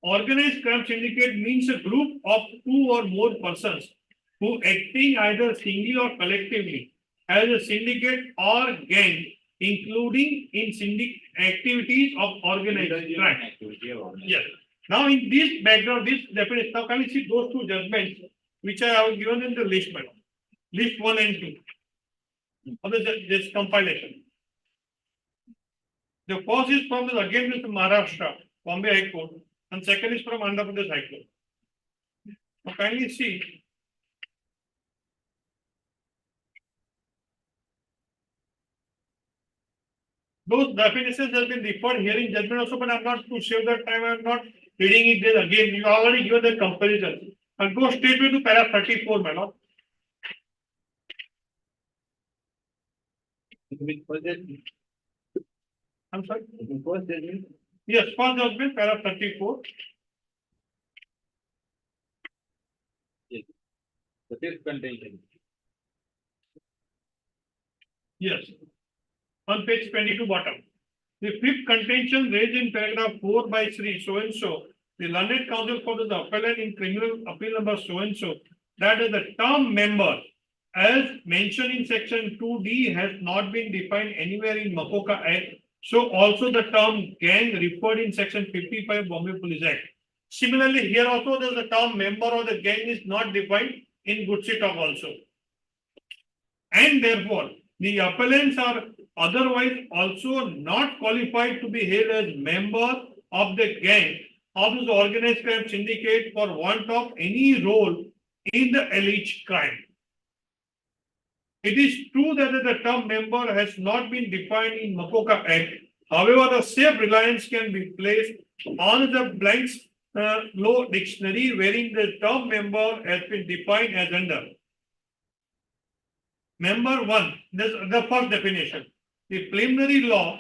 Organized crime syndicate means a group of 2 or more persons who acting either singly or collectively as a syndicate or gang, including in activities of organized crime. Activity of organized. Yes. Now in this background, this definition, now can you see those 2 judgments which I have given in the list, madam? List 1 and 2 of this compilation. The first is from the again with Maharashtra, Bombay High Court, and second is from Andhra Pradesh High Court. Now kindly see. Those definitions have been referred here in judgment also, but I'm not to save that time. I'm not reading it there again. You already given the comparison. I'll go straight away to para 34, my lord. Which was that? I'm sorry. First judgment. Yes, first judgment, para 34. The fifth contention. Yes. On page 22 bottom. The fifth contention raised in paragraph 4 by Sri so and so, the learned counsel for the appellant in criminal appeal number so and so, that is the term member as mentioned in section 2D has not been defined anywhere in Makoka Act. So also the term gang referred in section 55 Bombay Police Act. Similarly, here also there is the term member or the gang is not defined in Gutsi Talk also. And therefore, the appellants are otherwise also not qualified to be hailed as member of the gang of this organized crime syndicate for want of any role in the alleged crime. It is true that the term member has not been defined in Makoka Act. However, the safe reliance can be placed on the blanks law dictionary, wherein the term member has been defined as under. Member 1, this the first definition. The preliminary law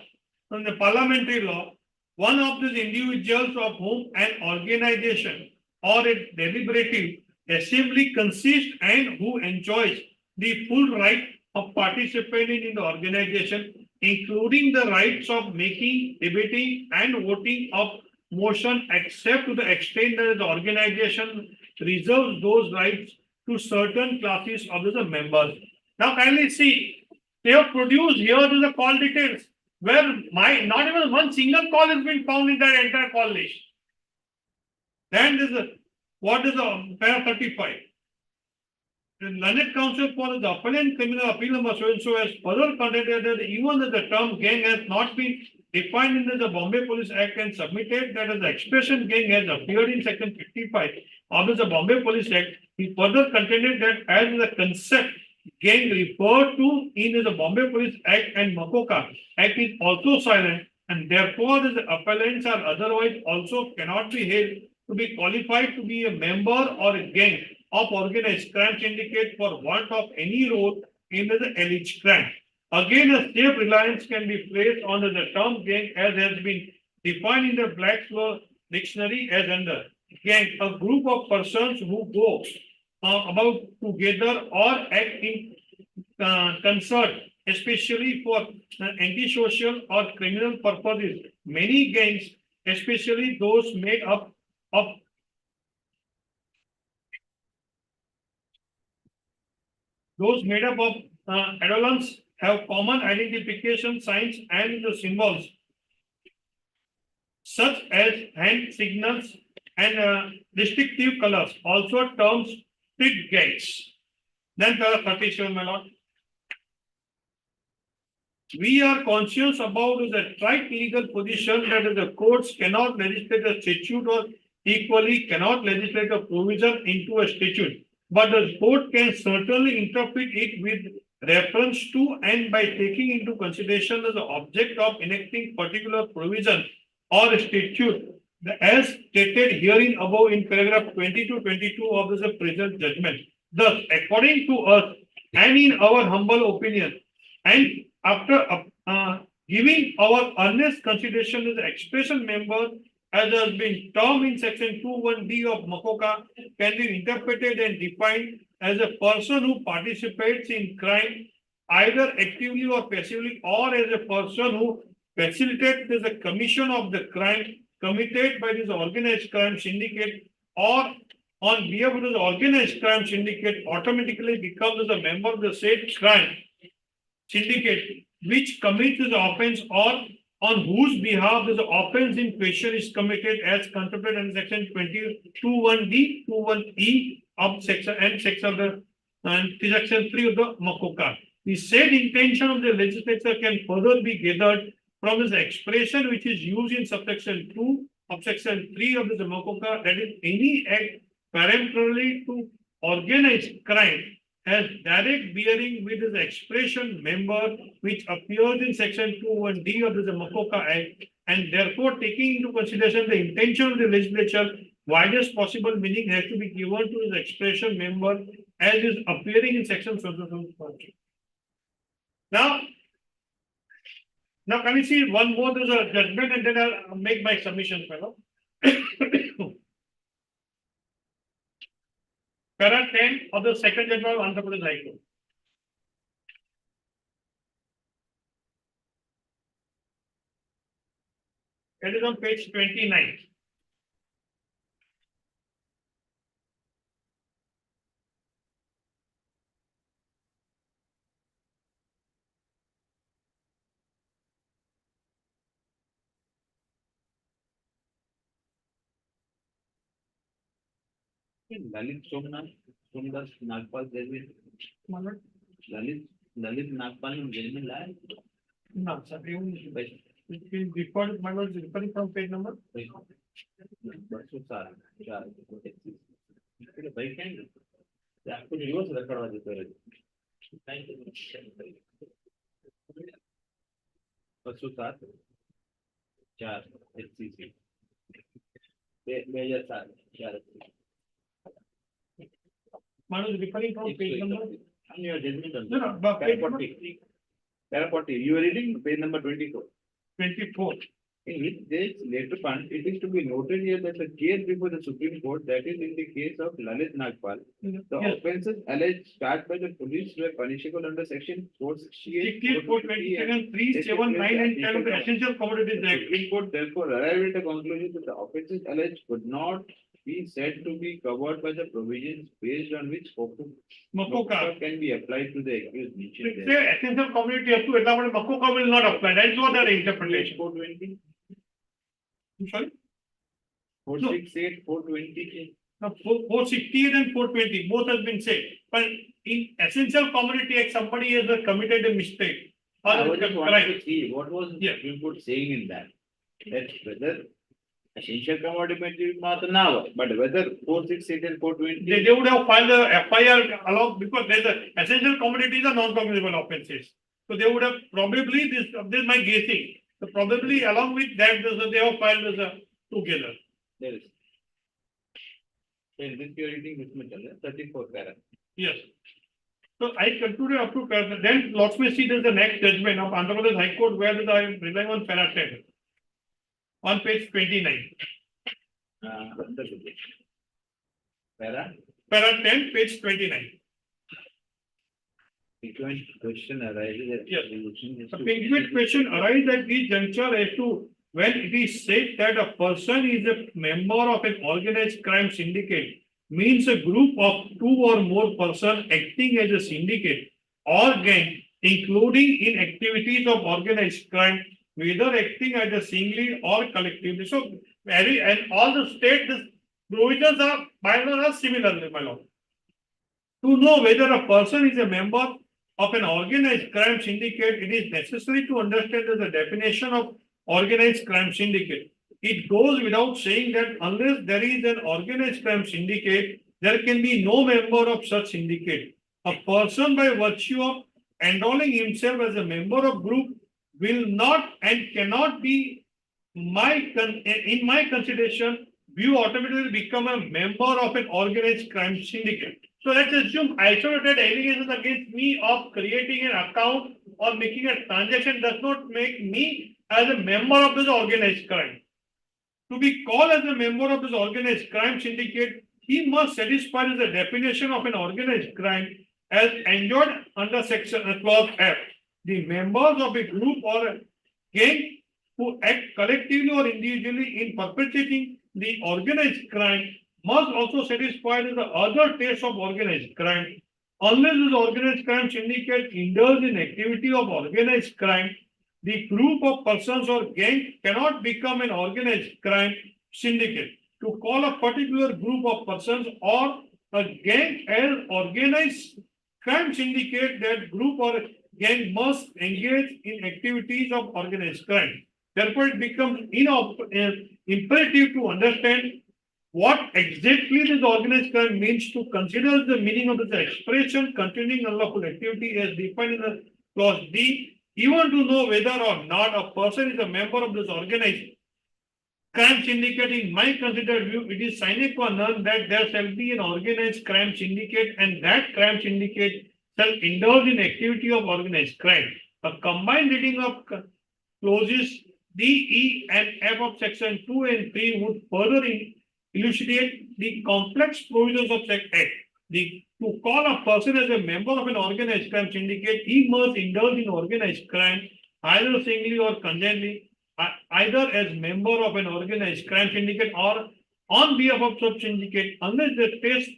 and the parliamentary law, one of these individuals of whom an organization or a deliberative assembly consists and who enjoys the full right of participating in the organization, including the rights of making, debating, and voting of motion, except to the extent that the organization reserves those rights to certain classes of the members. Now, kindly see, they have produced here the call details, where not even one single call has been found in that entire call list. Then this is what is the para 35. The learned counsel for the appellant criminal appeal number so and so has further contended that even though the term gang has not been defined in the Bombay Police Act and submitted that as the expression gang has appeared in section 55 of the Bombay Police Act, he further contended that as the concept gang referred to in the Bombay Police Act and Makoka Act is also silent, and therefore the appellants are otherwise also cannot be held to be qualified to be a member or a gang of organized crime syndicate for want of any role in the alleged crime. Again, a safe reliance can be placed on the term gang as has been defined in the Black's Law Dictionary as under. Gang, a group of persons who go about together or act in concert, especially for antisocial or criminal purposes. Many gangs, especially those made up of adolescents, have common identification signs and the symbols such as hand signals and distinctive colors, also terms street gangs. Then there are 37, my lord. We are conscious about the right legal position that the courts cannot legislate a statute or equally cannot legislate a provision into a statute, but the court can certainly interpret it with reference to and by taking into consideration the object of enacting particular provision or a statute as stated herein above in paragraph 20 to 22 of the present judgment. Thus, according to us and in our humble opinion, and after giving our earnest consideration to the expression member as has been termed in section 21D of Makoka can be interpreted and defined as a person who participates in crime either actively or passively, or as a person who facilitates the commission of the crime committed by this organized crime syndicate or on behalf of the organized crime syndicate automatically becomes a member of the said crime syndicate which commits the offense or on whose behalf the offense in question is committed as contemplated in section 22(1)D, 21E of section and section 3 of the Makoka. The said intention of the legislature can further be gathered from this expression which is used in subsection 2 of section 3 of the Makoka, that is any act peremptorily to organized crime has direct bearing with the expression member which appears in section 21D of the Makoka Act, and therefore taking into consideration the intention of the legislature, widest possible meaning has to be given to the expression member as is appearing in section 21. Now can we see one more? There's a judgment and then I'll make my submission, fellow. Para 10 of the second judgment of Andhra Pradesh High Court. It is on page 29. Lalit Somnath Somdas Nagpal jail में Lalit Nagpal jail में लाए No, sir, it recorded, my lord, is referring from page number. भाई क्या आपको reverse रखवा देते रहे બસો સાત ચાર HCC 2007 ચાર Manoj, referring from page number. On your judgment on No, no, but page para number 40. Para 40. You are reading page number 24. 24. In which this later fund, it is to be noted here that the case before the Supreme Court, that is in the case of Lalit Nagpal, the Yes. offences alleged start by the police were punishable under section 468, 68, 427, 3, 7, 9 and 10 of the Essential Commodities The Act. Supreme Court therefore arrived at a conclusion that the offences alleged could not be said to be covered by the provisions based on which Makoka. can be applied to the accused mentioned Say there. essential community up to it, but Makoka will not apply. That is what their interpretation. 420, I'm sorry? 468, 420. Now, 468 and 420, both has been said. But in Essential Commodity Act, somebody has committed a mistake. Or I was a just wanting crime. to see what was the Yeah. Supreme Court saying in that. That whether essential commodity matter now, but whether 468 and 420. They would have filed a FIR along, because there's a essential commodities are non-cognizable offenses. So they would have probably, this is my guessing. So probably along with that, they have filed as a together. There is. In this you are reading this much, 34 para. Yes. So I concluded up to, then lots may see there's the next judgment of Andhra Pradesh High Court where I am relying on para 10. On page 29. Para, Para 10, page 29. frequent question arises at. Yes. resolution is A to- pinpoint question arises at this juncture as to when it is said that a person is a member of an organized crime syndicate, means a group of two or more persons acting as a syndicate or gang, including in activities of organized crime, whether acting as a singly or collectively. So, and all the state, the provisions are, by and large, are similar, my lord. To know whether a person is a member of an organized crime syndicate, it is necessary to understand the definition of organized crime syndicate. It goes without saying that unless there is an organized crime syndicate, there can be no member of such syndicate. A person by virtue of enrolling himself as a member of group will not and cannot be in my consideration, you automatically become a member of an organized crime syndicate. So let's assume isolated allegations against me of creating an account or making a transaction does not make me as a member of this organized crime. To be called as a member of this organized crime syndicate, he must satisfy the definition of an organized crime as enjoined under section clause F. The members of a group or a gang who act collectively or individually in perpetrating the organized crime must also satisfy the other tests of organized crime. Unless this organized crime syndicate indulges in activity of organized crime, the group of persons or gang cannot become an organized crime syndicate. To call a particular group of persons or a gang as organized crime syndicate, that group or gang must engage in activities of organized crime. Therefore, it becomes imperative to understand what exactly this organized crime means, to consider the meaning of the expression containing unlawful activity as defined in the clause D, even to know whether or not a person is a member of this organized crime syndicate. In my considered view, it is sine qua non that there shall be an organized crime syndicate and that crime syndicate shall indulge in activity of organized crime. A combined reading of clauses D, E and F of section 2 and 3 would further elucidate the complex provisions of Section 8. To call a person as a member of an organized crime syndicate, he must indulge in organized crime either singly or conjointly, either as member of an organized crime syndicate or on behalf of such syndicate, unless the test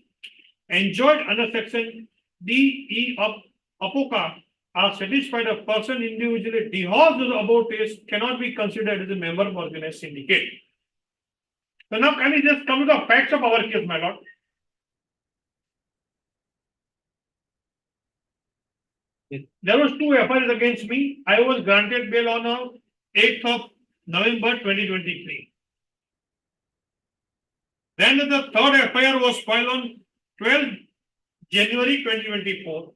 enjoyed under section D, E of APOCA are satisfied. A person individually devolves the above test cannot be considered as a member of organized syndicate. So now can we just come to the facts of our case, my lord? There was 2 FIRs against me. I was granted bail on 8th of November 2023. Then the 3rd FIR was filed on 12th January 2024.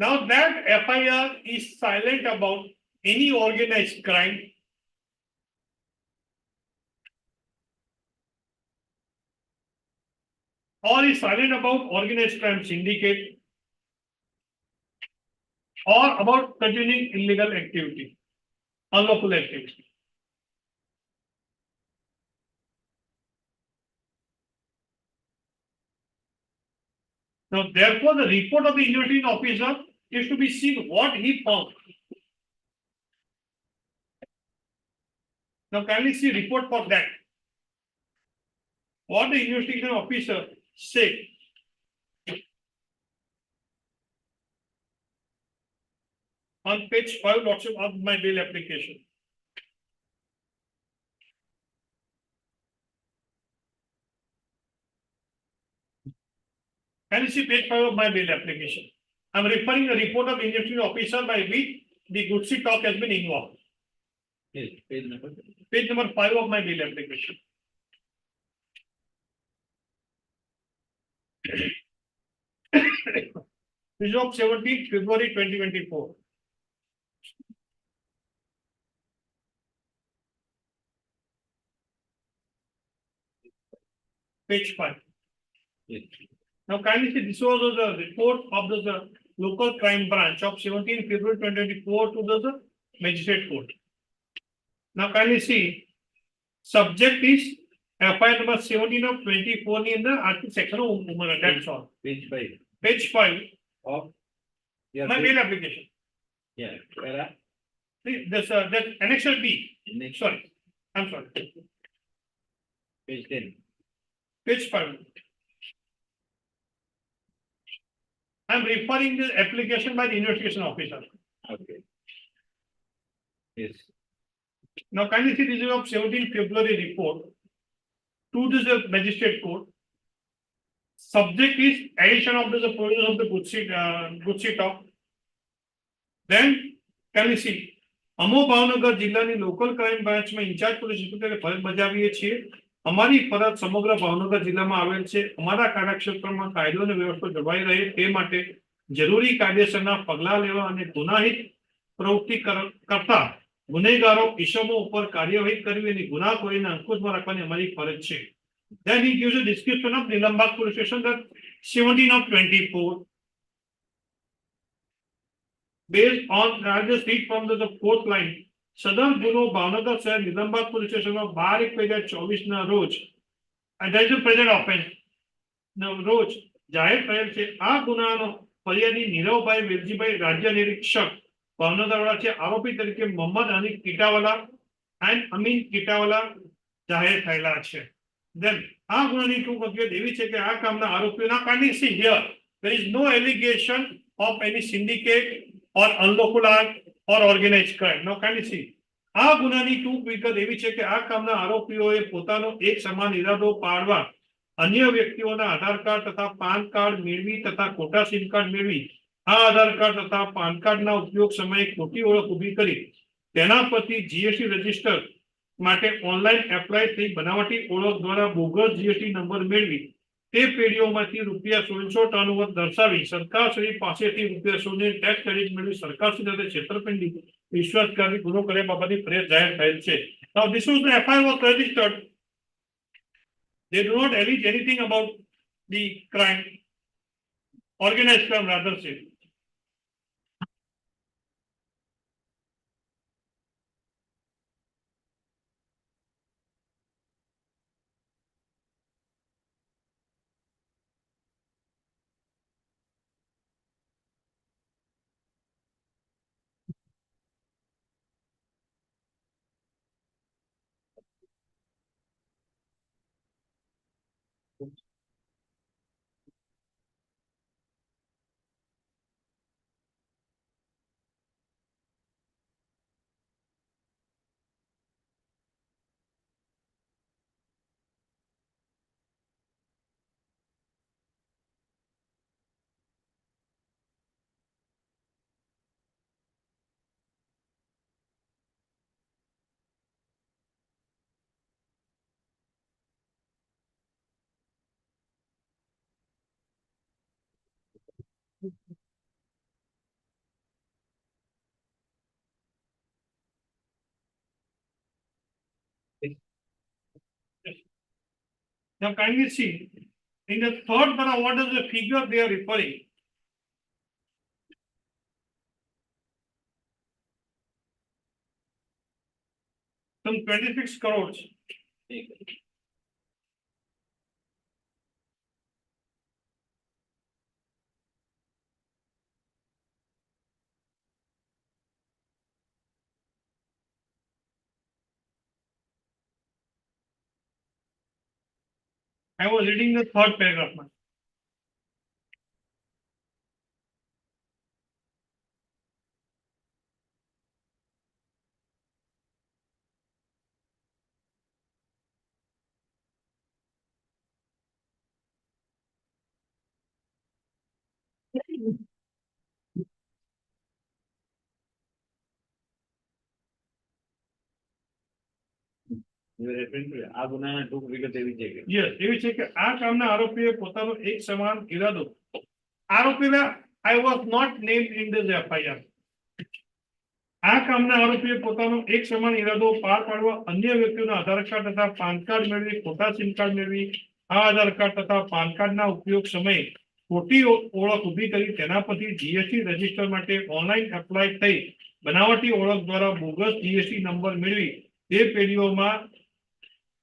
Now that FIR is silent about any organized crime, or is silent about organized crime syndicate, or about continuing illegal activity, unlawful activity. Now, therefore, the report of the investigating officer is to be seen what he found. Now, kindly see report for that. What the investigating officer said. On page 5 of my bail application. Can you see page 5 of my bail application? I am referring the report of investigating officer by which the Goodsy talk has been involved. Yes, page number. Page number 5 of my bail application. This is of 17th February 2024. Page 5. Yes. Now, kindly see, this was the report of the local crime branch of 17th February 2024 to the magistrate court. Now, kindly see, subject is FIR number 17 of 24 in the article section of woman. That's all. Page 5 Page 5 of your my bail application. yeah, where are See, this that annexure B. next Sorry, I'm sorry. page 10. Page 5. I'm referring the application by the investigation officer. Okay. Yes. Now, kindly see, this is of 17th February report to this magistrate court. Subject is addition of the provisions of the Goodsy talk. Then, can you see, અમો ભાવનગર જિલ્લાની local crime બ્રાન્ચમાં in charge police ઇન્સ્પેક્ટરે ફરજ બજાવીએ છીએ. અમારી ફરજ સમગ્ર ભાવનગર જિલ્લામાં આવેલ છે. અમારા કાર્યક્ષેત્રમાં કાયદો અને વ્યવસ્થા જળવાઈ રહે તે માટે જરૂરી કાયદેસરના પગલાં લેવા અને ગુનાહિત પ્રવૃત્તિ કરતા ગુનેગારો ઇસમો ઉપર કાર્યવાહી કરવી અને ગુનાખોરીને અંકુશમાં રાખવાની અમારી ફરજ છે. Then he gives a description of Nilambag police station that 17 of 24. Based on the street from the fourth line, સદર ગુનો ભાવનગર શહેર નિલંબાગ પોલીસ સ્ટેશનમાં 12/1/2024 ના રોજ and that is the present offense રોજ જાહેર થયેલ છે. આ ગુનાનો ફરિયાદી નીરવભાઈ વેલજીભાઈ રાજ્ય નિરીક્ષક ભાવનગરવાળા છે. આરોપી તરીકે મોહમ્મદ હનીફ કીટાવાલા and અમીન કીટાવાલા જાહેર થયેલા છે. Then આ ગુનાની ટૂંક હકીકત એવી છે કે આ કામના આરોપીઓના કારણે see here there is no allegation of any syndicate or unlawful act or organized crime. Now kindly see, આ ગુનાની ટૂંક વિગત એવી છે કે આ કામના આરોપીઓએ પોતાનો એક સમાન ઇરાદો પાડવા અન્ય વ્યક્તિઓના આધાર કાર્ડ તથા પાન કાર્ડ મેળવી તથા ખોટા સિમ કાર્ડ મેળવી આ આધાર કાર્ડ તથા પાન કાર્ડના ઉપયોગ સમયે ખોટી ઓળખ ઊભી કરી તેના પરથી જીએસટી રજિસ્ટર માટે ઓનલાઈન એપ્લાય થઈ બનાવટી ઓળખ દ્વારા બોગસ જીએસટી નંબર મેળવી તે પેઢીઓમાંથી રૂપિયા 1600 ટર્નઓવર દર્શાવી સરકારશ્રી પાસેથી રૂપિયા 16 ટેક્સ ક્રેડિટ મેળવી સરકારશ્રી સાથે છેતરપિંડી વિશ્વાસઘાતી ગુનો કર્યા બાબતની ફરિયાદ જાહેર થયેલ છે. Now this was the FIR was registered. They do not allege anything about the crime, organized crime rather say. Now kindly see, in the third para, what is the figure they are referring? Some 26 crores. I was reading the third paragraph. Ma'am. You are referring to આ ગુનાના ટૂંક વિગત એવી છે કે Yes, એવી છે કે આ કામના આરોપીએ પોતાનો એક સમાન ઇરાદો આરોપીના I was not named in this FIR. આ કામના આરોપીએ પોતાનો એક સમાન ઇરાદો પાર પાડવા અન્ય વ્યક્તિઓના આધાર કાર્ડ તથા પાન કાર્ડ મેળવી ખોટા સિમ કાર્ડ મેળવી આ આધાર કાર્ડ તથા પાન કાર્ડના ઉપયોગ સમયે ખોટી ઓળખ ઊભી કરી તેના પરથી જીએસટી રજીસ્ટર માટે ઓનલાઈન એપ્લાય થઈ બનાવટી ઓળખ દ્વારા બોગસ જીએસટી નંબર મેળવી તે પેઢીઓમાં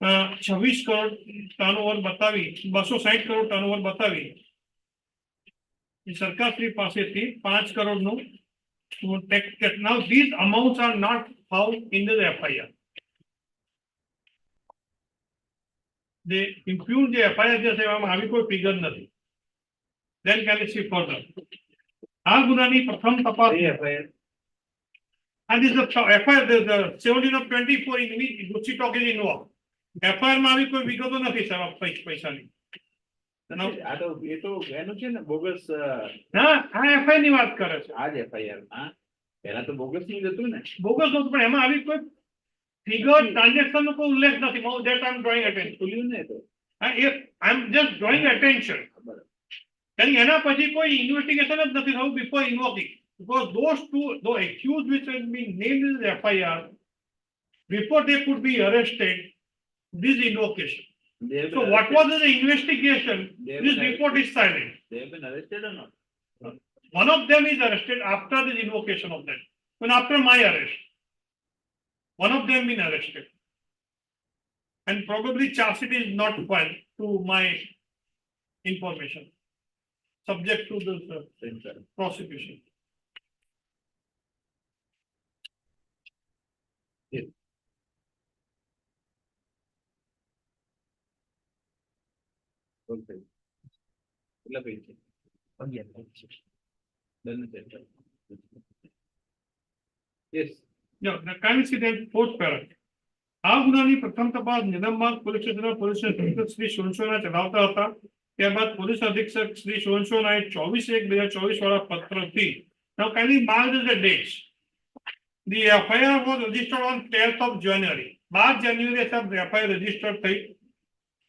26 કરોડ ટર્નઓવર બતાવી 260 કરોડ ટર્નઓવર બતાવી સરકારશ્રી પાસેથી 5 કરોડનું tax. Now these amounts are not found in the FIR. They impugn the FIR જે છે એમાં આવી કોઈ ફિગર નથી. Then can you see further? આ ગુનાની પ્રથમ તપાસ FIR and this is the FIR the 17 of 24 in which Gucci talk is involved. FIR માં આવી કોઈ વિગતો નથી સાહેબ પૈસાની. આ તો એ તો એનું છે ને બોગસ હા આ FIR ની વાત કરે છે. આ જ FIR માં પહેલા તો બોગસ નું જ હતું ને બોગસ નહોતું પણ એમાં આવી કોઈ ફિગર ટ્રાન્ઝેક્શન નો કોઈ ઉલ્લેખ નથી. That I am drawing attention. ખુલ્યું ને તો I am just drawing attention. And એના પછી કોઈ ઇન્વેસ્ટિગેશન જ નથી થયું before invoking. Because those two, the accused which has been named in the FIR, before they could be arrested, this invocation. So what was the investigation? This report is silent. They have been arrested or not? One of them is arrested after the invocation of that. When after my arrest, one of them been arrested. And probably charge sheet is not filed to my information, subject to the prosecution. Okay. કેટલા page છે? 11. Done with it. Yes. Yeah, the kind incident fourth paragraph. આ ગુનાની પ્રથમ તપાસ Nizamabad police સ્ટેશનના police અધિક્ષક શ્રી સોનસોના ચલાવતા હતા. ત્યારબાદ પોલીસ અધિક્ષક શ્રી સોનસોનાએ 24/1/2024 વાળા પત્રથી now kindly mark the dates. The FIR was registered on 12th of January. 12 જાન્યુઆરીએ સાહેબ FIR રજીસ્ટર થઈ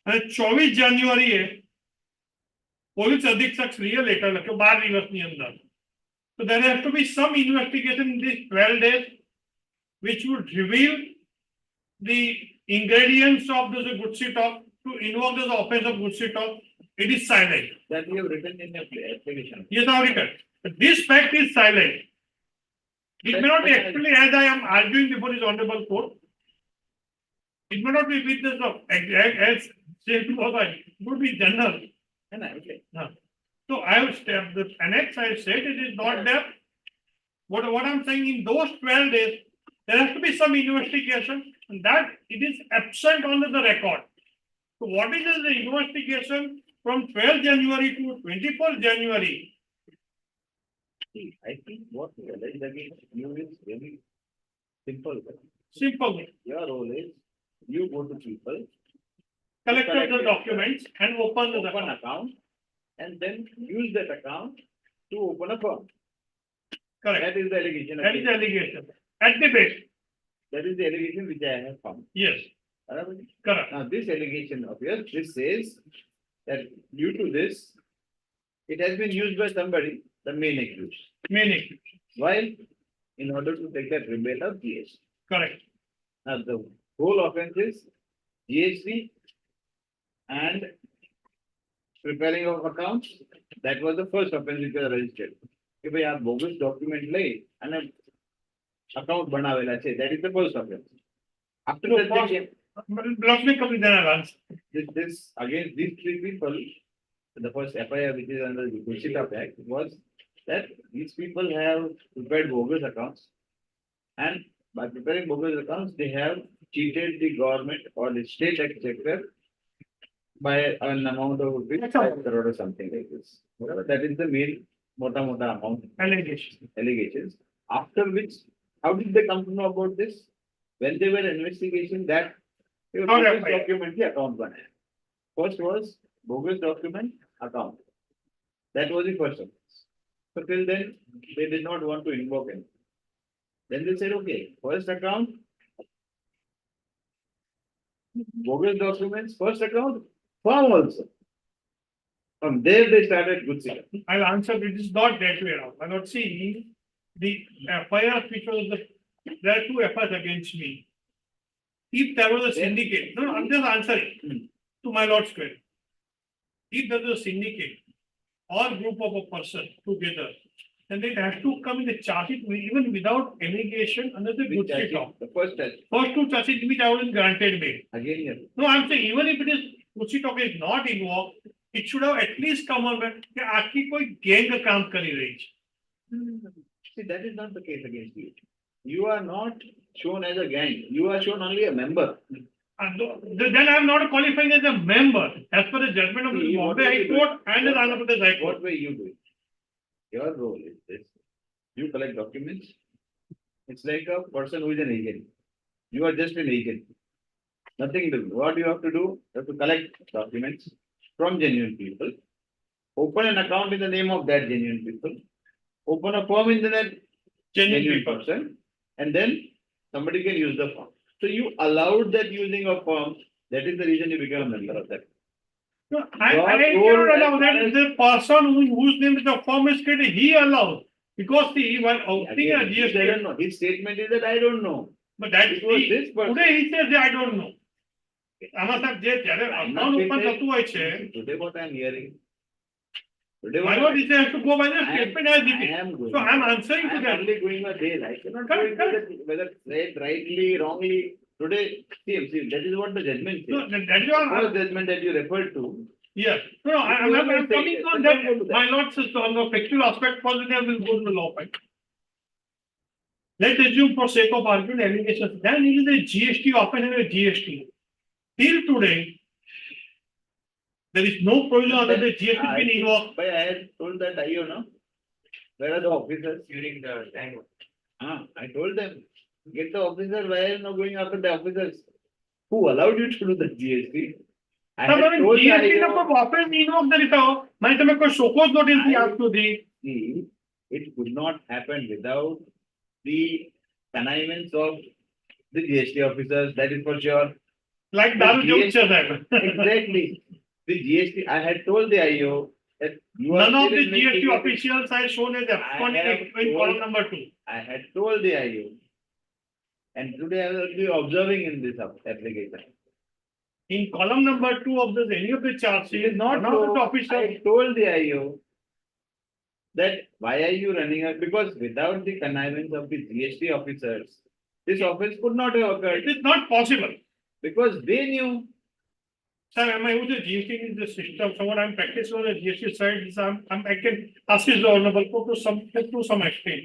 અને 24 જાન્યુઆરીએ પોલીસ અધિક્ષક શ્રીએ લેટર લખ્યો 12 દિવસની અંદર. So there has to be some investigation in these 12 days which would reveal the ingredients of this Gucci talk to invoke this offense of Gucci talk. It is silent. That you have written in the application. Yes, I have written. But this fact is silent. It may not be actually as I am arguing before this honorable court. It may not be with this as said before, it would be general. Okay. So I have stepped the annex. I have said it is not there. What I'm saying in those 12 days, there has to be some investigation, and that it is absent on the record. So what is the investigation from 12 January to 24 January? See, I think what you alleged against you is very simple. Simple. Your role is you go to people, Collect the documents and open the open account, and then use that account to open a firm. Correct. That is the allegation. That is the allegation. At the base. That is the allegation which I have found. Yes. Correct. Now this allegation of yours, this says that due to this, it has been used by somebody, the main accused. Meaning. While in order to take that rebate of GST. Correct. Now the whole offense is GST and preparing of accounts, that was the first offense which was registered. કે ભાઈ આ bogus document લઈ અને account બનાવેલા છે, that is the first offense. After that, they came- Let me complete that answer. this against these three people, the first FIR which is under the Gohil Act was that these people have prepared bogus accounts, and by preparing bogus accounts, they have cheated the government or the state exchequer by an amount of rupees 5 crore or something like this. Whatever, that is the main mota amount allegations. After which, how did they come to know about this? When they were investigation that they were How bogus FIR? document the account banaya. First was bogus document account. That was the first offense. So till then, they did not want to invoke it. Then they said, okay, first account, bogus documents, first account, firm also. From there they started good seeing. I'll answer, it is not that way around. I not see the FIR which was there are two FIRs against me. If there was a syndicate, no, I'm just answering to my lord's query. If there was a syndicate or group of a person together, then it has to come in the charge sheet even without allegation under the good faith law. The first test, First two charges which I was granted me. again here. No, I'm saying even if it is Kuchi talk is not involved, it should have at least come on back. कि आखिर कोई gang काम करी रही है. See, that is not the case against you. You are not shown as a gang, you are shown only a member. And then I'm not qualifying as a member as per the judgment of the See, what Bombay will High you do? Court and the Andhra Pradesh High Court. What way you do it? Your role is this. You collect documents. It's like a person who is an agent. You are just an agent. Nothing to do. What you have to do? You have to collect documents from genuine people. Open an account in the name of that genuine people. Open a firm in the name Genuine genuine people. person. And then somebody can use the firm. So you allowed that using of firm. That is the reason you became a member of that. No, Your I role cannot allow as that far as- the person whose name is the firm is created, he allows. Because see, while opening a Again, he GST, doesn't know. His statement is that I don't know. but that It was this person. today he says that I don't know. આમાં સાહેબ જે જ્યારે I'm account not open saying- થતું હોય છે, Today what I am hearing. Today my what lord I- he says has to go by the I am- statement as it I is. am going. So I'm answering I to am that. only going a day. I cannot go Correct, into whether said rightly, wrongly. Today, see, that is what the judgment No, says. that is all. First judgment that you referred to. Yes, no, I'm coming on that, my lord says on the factual aspect, positive will go to the law point. Let's assume for sake of argument allegations, then it is a GST offense and a GST. Till today, there is no provision under the GST been invoked. But I had told that IO, no? Where are the officers? During the time. I told them, get the officer, why are you not going after the officers? Who allowed you to do the GST? I had તમે told the GST no IO, કોઈ offense invoke નથી થયો. મને તમે કોઈ show cause notice ની આપજો દી. see, it could not happen without the connivance of the GST officers, that is for sure. Like દારૂ જેવું છે સાહેબ. Exactly. The GST, I had told the IO that you are None of still the GST investigating. officials are shown as absconding have in told- column number 2. I had told the IO. And today I will be observing in this application. In column number 2 of this, any of the charge It sheet, is not none of so. the officials. I told the IO that why are you running it? Because without the connivance of the GST officers, this offense could not have occurred It is not possible. because they knew. Sir, am I with the GST in the system? So what I'm practicing on the GST side is I can assist the honorable court to some extent.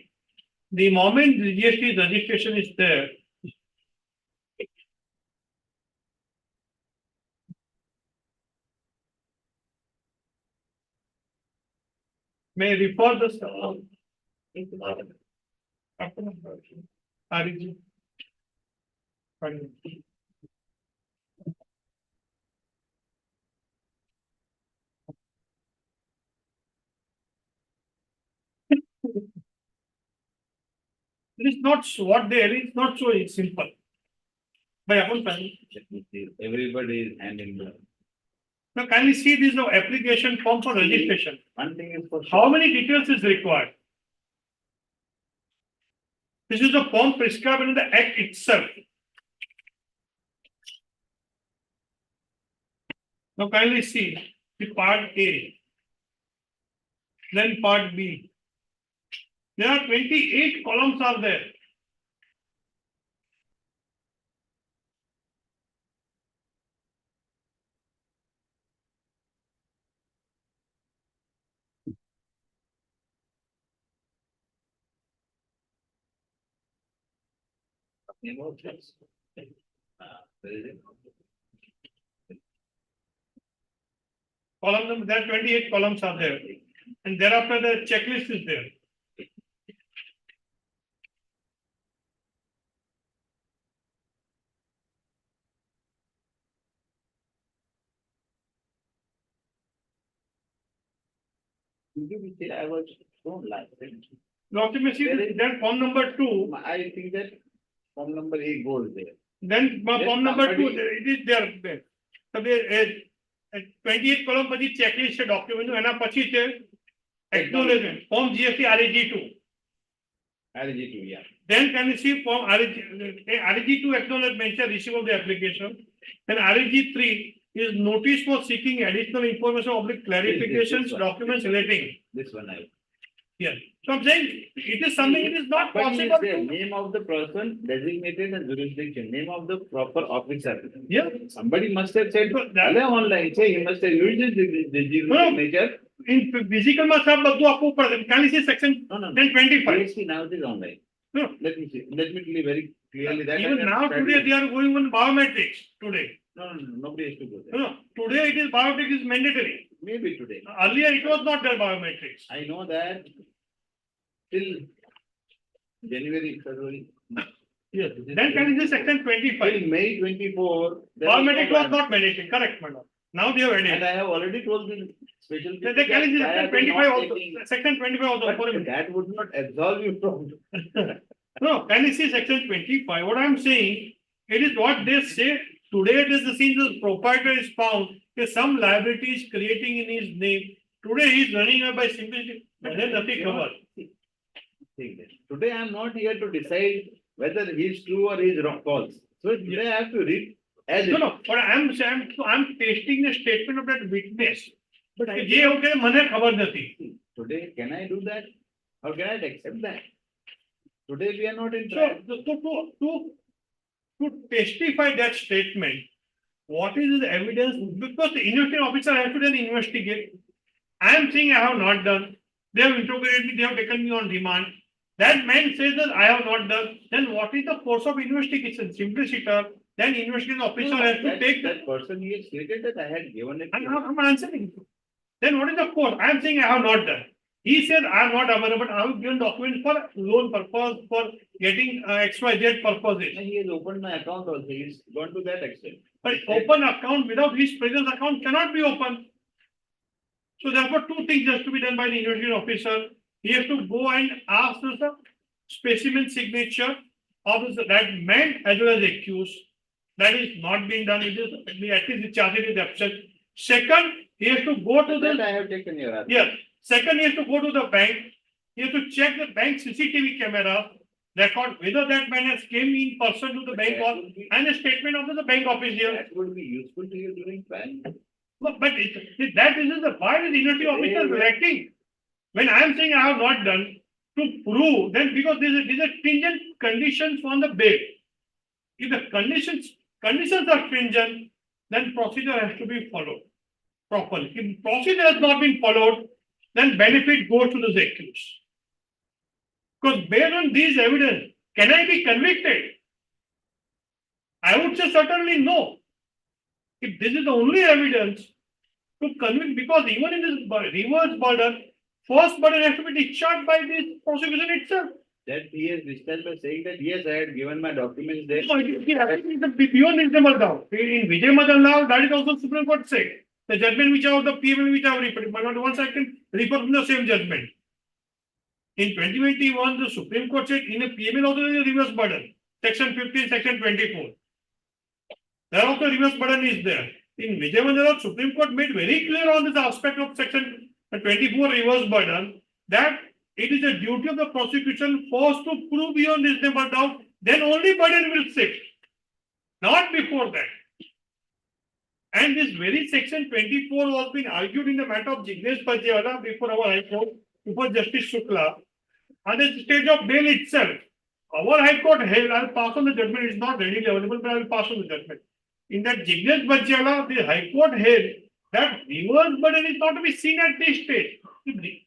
The moment the GST registration is there, may refer the REG. It is not so what they are, it's not so simple. By upon Everybody is hand in glove. now kindly see this now application form for registration. One thing is for sure. How many details is required? This is the form prescribed in the act itself. Now kindly see the part A, then part B. There are 28 columns are there. Name of this. Where is it? Column number, there are 28 columns are there. And thereafter the checklist is there. I was don't like it. Now you may see then form number 2, I think that form number A goes there. then Yes, form number 2, somebody- it is there. So there 28 column પછી checklist છે document નું એના પછી છે acknowledgement form GST RAG2. RG2, yeah. Then can you see form RAG2 acknowledgement છે receive of the application. Then RAG3 is notice for seeking additional information or clarifications one. documents relating. This one I. Yes. So I'm saying it is something it is not But is possible there to. name of the person designated and jurisdiction, name of the proper officer. Yeah. Somebody must have said, So that- "Alle online, say he must have used the No. signature." In physical માં સાહેબ બધું આપવું પડે. Can you see section No, no, no. 1025? GST now it is online. No. Let me see, let me tell you very clearly that. Even I have now studied today it. they are going on biometrics today. No, no, no, nobody has to go No, there. no, today it is biometrics is mandatory. Maybe today. Earlier it was not there biometrics. I know that till January, February. Yes. Then can you see section 25? Till May 24. there was no Biometric was biometric. not mandatory, correct, madam. Now they have And added. I have already told the special. Then can you see that I section will 25 not also, taking- section 25 also. But that would not absolve you from. No, can you see section 25? What I am saying, it is what they say. Today it is the scene the proprietor is found, that some liability is creating in his name. Today he is running away by simply, but then nothing covered. Think that. Today I am not here to decide whether he is true or he is wrong, false. So today I have to read as No, it. no, but I'm testing the statement of that witness. But કે જે એવું કે મને ખબર નથી. today, can I do that? Or can I accept that? Today we are not in So, trial. to testify that statement, what is the evidence? Because the investigating officer has to then investigate. I am saying I have not done. They have interrogated me, they have taken me on remand. That man says that I have not done. Then what is the course of investigation? Simply sit up. Then investigating officer has to take. That person he has stated that I had given it. to him. I'm answering. Then what is the course? I am saying I have not done. He said I am not aware, but I have given documents for loan purpose, for getting XYZ purposes. And he has opened my account also. He's gone to that extent. But open account without his presence account cannot be open. So therefore, two things has to be done by the investigating officer. He has to go and ask the specimen signature of that man as well as accused. That is not being done. It is at least the charge is absent. Second, he has to go to That the I have taken your answer. yes. Second, he has to go to the bank. He has to check the bank CCTV camera record whether that man has came in person to the bank or and a statement of the bank official. That would be useful to you during trial. But that is the why is the university officer reacting? When I am saying I have not done to prove, then because these are stringent conditions on the bail. If the conditions are stringent, then procedure has to be followed properly. If procedure has not been followed, then benefit goes to the accused. Because based on these evidence, can I be convicted? I would say certainly no. If this is the only evidence to convict, because even in this reverse burden, first burden has to be discharged by this prosecution itself. That he has discharged by saying that yes, I had given my documents there. So it is beyond reasonable doubt. In Vijay Madanlal, that is also Supreme Court said. The judgment which are of the PML which I have referred, but not once I can refer from the same judgment. In 2021, the Supreme Court said in a PML also there is a reverse burden. Section 15, section 24. There also reverse burden is there. In Vijay Madanlal, Supreme Court made very clear on this aspect of section 24 reverse burden that it is a duty of the prosecution first to prove beyond reasonable doubt, then only burden will sit. Not before that. And this very section 24 was been argued in the matter of Jignesh Bajewala before our High Court, before Justice Shukla, on the stage of bail itself. Our High Court held, I'll pass on the judgment, it's not readily available, but I'll pass on the judgment. In that Jignesh Bajewala, the High Court held that reverse burden is not to be seen at this stage.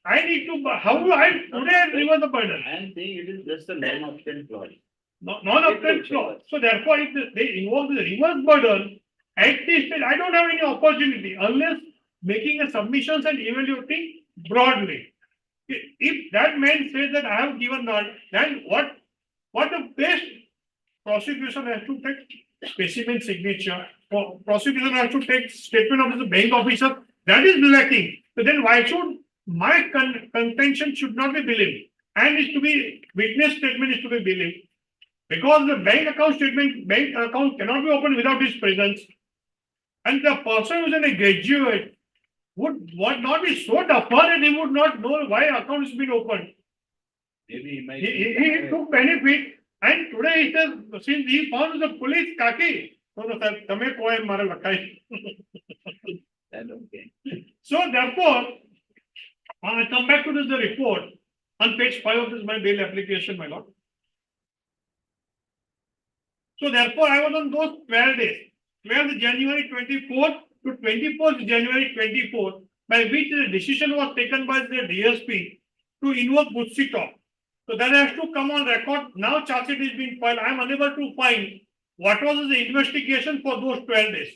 I need to, how do I today reverse the burden? I am saying it is just a non-obstant clause. Non-obstant clause. So therefore, if they involve the reverse burden, at this stage, I don't have any opportunity unless making a submissions and evaluating broadly. If that man says that I have given none, then what the best prosecution has to take specimen signature, or prosecution has to take statement of the bank officer, that is lacking. So then why should my contention should not be believed and is to be witness statement is to be believed, because the bank account statement, bank account cannot be opened without his presence, and the person who is a graduate would not be so dapper that he would not know why account has been opened. Maybe he might. He took benefit, and today he says, since he found the police kaki, so sir, tame koi mara lakai. Okay. So therefore, I come back to this the report on page 5 of this my bail application, my lord. So therefore, I was on those 12 days, 12th January 24 to 24th January 24, by which the decision was taken by the DSP to invoke Butsito. So that has to come on record. Now charge sheet is being filed. I am unable to find what was the investigation for those 12 days.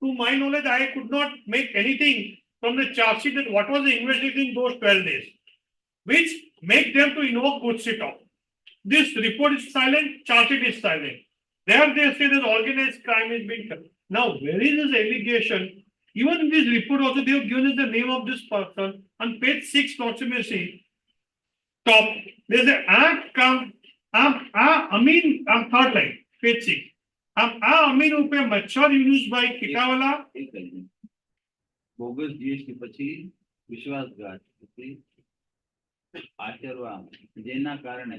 To my knowledge, I could not make anything from the charge sheet that what was the investigation in those 12 days, which make them to invoke Butsito. This report is silent, charge sheet is silent. There they say that organized crime is being done. Now, where is this allegation? Even in this report also, they have given us the name of this person. On page 6, Lordship, you may see, top, there's a third line, page 6. Amin upe machar used by Kitawala. Bogus GST પછી વિશ્વાસઘાત આચરવા જેના કારણે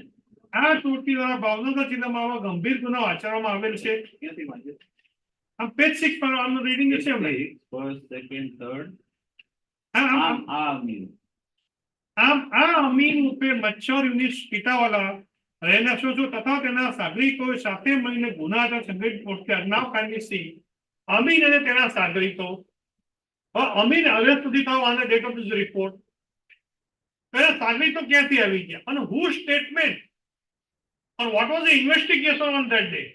આ ચોટી દ્વારા ભાવનગર જિલ્લામાં આવા ગંભીર ગુનો આચરવામાં આવેલ છે. ક્યાંથી વાંચે? પેજ 6 પર I'm reading the same line. First second third Amin ઉપે મચ્છર યુનિટ પીટાવાલા રહેના શોધો તથા તેના સાગરીતો સાથે મળીને ગુના આચર સંગઠિત પોસ્ટે અજ્ઞાવ કાયદેસી અમીન અને તેના સાગરીતો અમીન હવે સુધી થયો on the date of this report. તેના સાગરીતો ક્યાંથી આવી ગયા અને whose statement and what was the investigation on that day?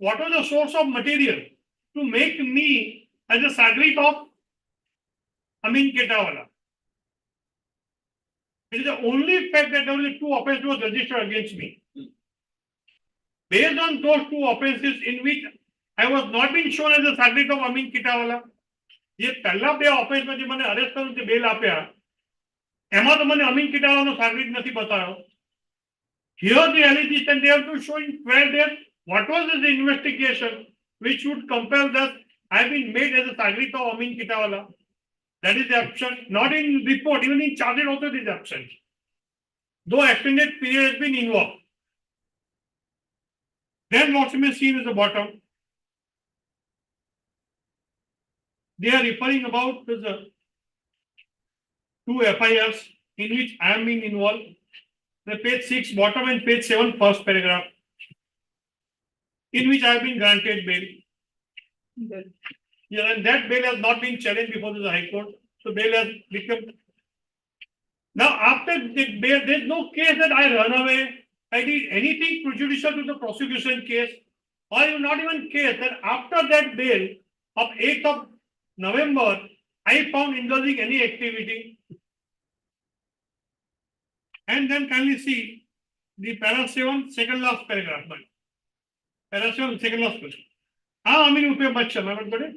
What was the source of material to make me as a sagrit of Amin Ketawala? It is the only fact that only 2 offenses was registered against me. Based on those 2 offenses in which I was not being shown as a sagrit of Amin Ketawala, ये पहला 2 offense में जो मैंने arrest करने से bell आप्या, एमा तो मैंने अमीन किटावाला नो सागरित नहीं बताया. Here the allegation they have to show in 12 days what was the investigation which would compel that I have been made as a sagrit of Amin Kitawala. That is the absent, not in report, even in charge also it is absent. Though extended period has been invoked. Then what you may see is the bottom. They are referring about the 2 FIRs in which I am being involved. The page 6 bottom and page 7 first paragraph, in which I have been granted bail. Yeah, and that bail has not been challenged before the High Court. So bail has become. Now after the bail, there is no case that I run away. I did anything prejudicial to the prosecution case, or not even case that after that bail of 8th of November, I found indulging any activity. And then kindly see the para 7, second last paragraph. Para 7, second last paragraph. Amin upe machhar, my brother.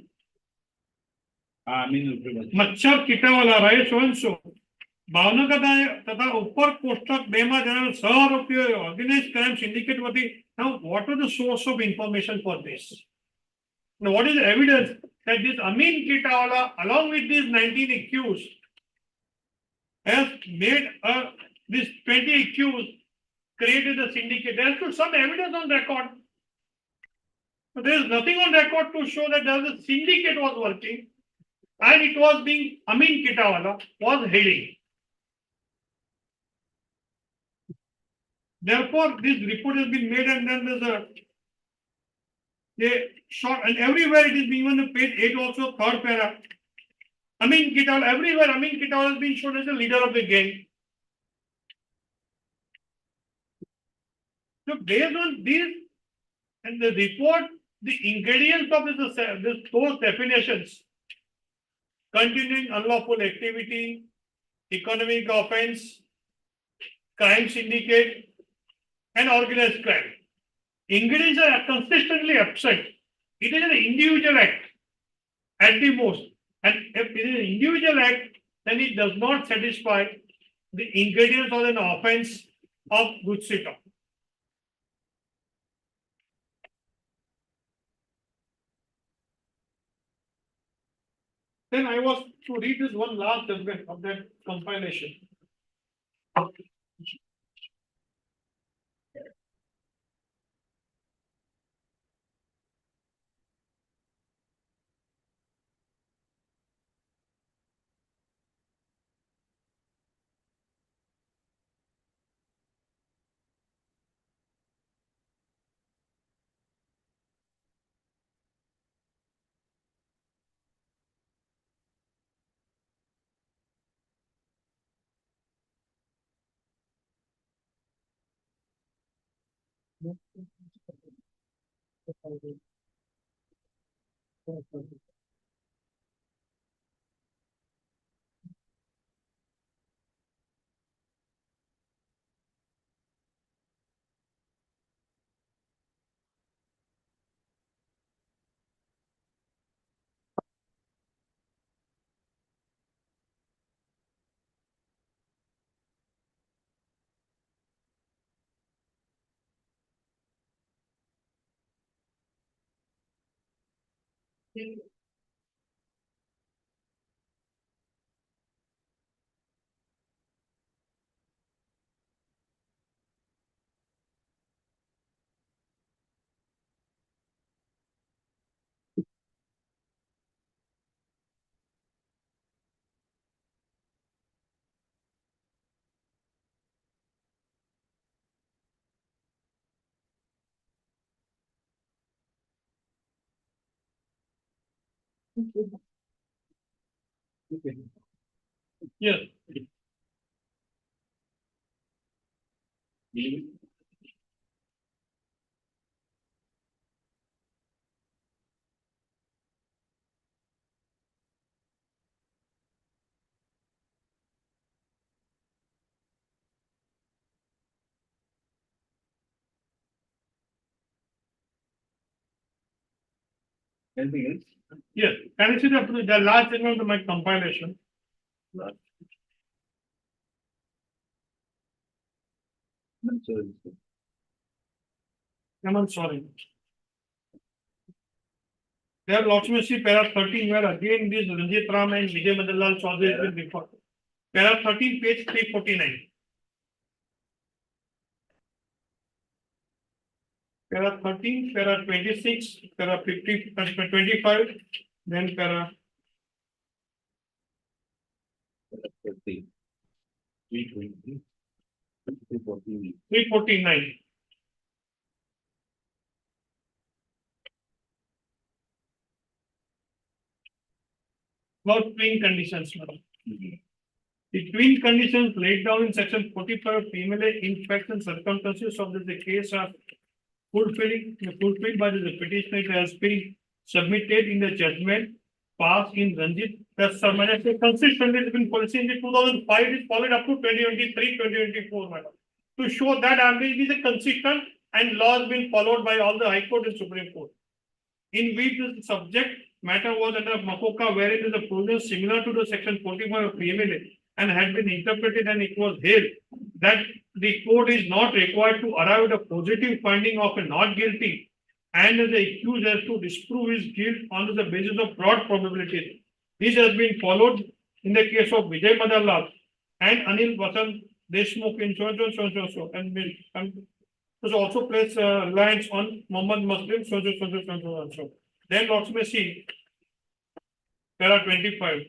આમીન ઉપર મચ્છર કીટાવાલા રહે so and so. Bhavnagar તથા ઉપર કોષ્ટક 2 માં જણાવેલ સહઆરોપીઓ organise crime syndicate વતી. Now, what was the source of information for this? Now, what is the evidence that this Amin Kitawala, along with these 19 accused, has made this 20 accused created a syndicate? There is some evidence on record. So there is nothing on record to show that there was a syndicate was working and it was being Amin Kitawala was heading. Therefore, this report has been made and then there's a they short and everywhere it is being on the page 8 also, third para. Amin Kitawala, everywhere Amin Kitawala has been shown as the leader of the gang. So based on this and the report, the ingredients of those definitions, continuing unlawful activity, economic offense, crime syndicate, and organized crime. Ingredients are consistently absent. It is an individual act at the most. And if it is an individual act, then it does not satisfy the ingredients of an offense of good sit off. Then I was to read this one last judgment of that compilation. Yes. Anything else? Yes. Can you see the last segment of my compilation? I'm sorry. There Lakshmi para 13 where again this Ranjit Ram and Vijay Madallal Chaudhary has been referred. Para 13 page 349. Para 13, para 26, para 50, para 25, then para 349. About twin conditions. The twin conditions laid down in section 45 of female in facts and circumstances of the case are fulfilled by the petitioner has been submitted in the judgment passed in Ranjit. That's consistently has been policy in the 2005 is followed up to 2023, 2024. Madam. To show that average is a consistent and law has been followed by all the High Court and Supreme Court. In which the subject matter was under Makoka, wherein is a provision similar to the section 45 of PMLA and had been interpreted, and it was held that the court is not required to arrive at a positive finding of a not guilty and the accused has to disprove his guilt on the basis of broad probabilities. This has been followed in the case of Vijay Madallal and Anil Vasant Deshmukh in so and So also place reliance on Muhammad Muslim, so also. Then lots may see, there are 25.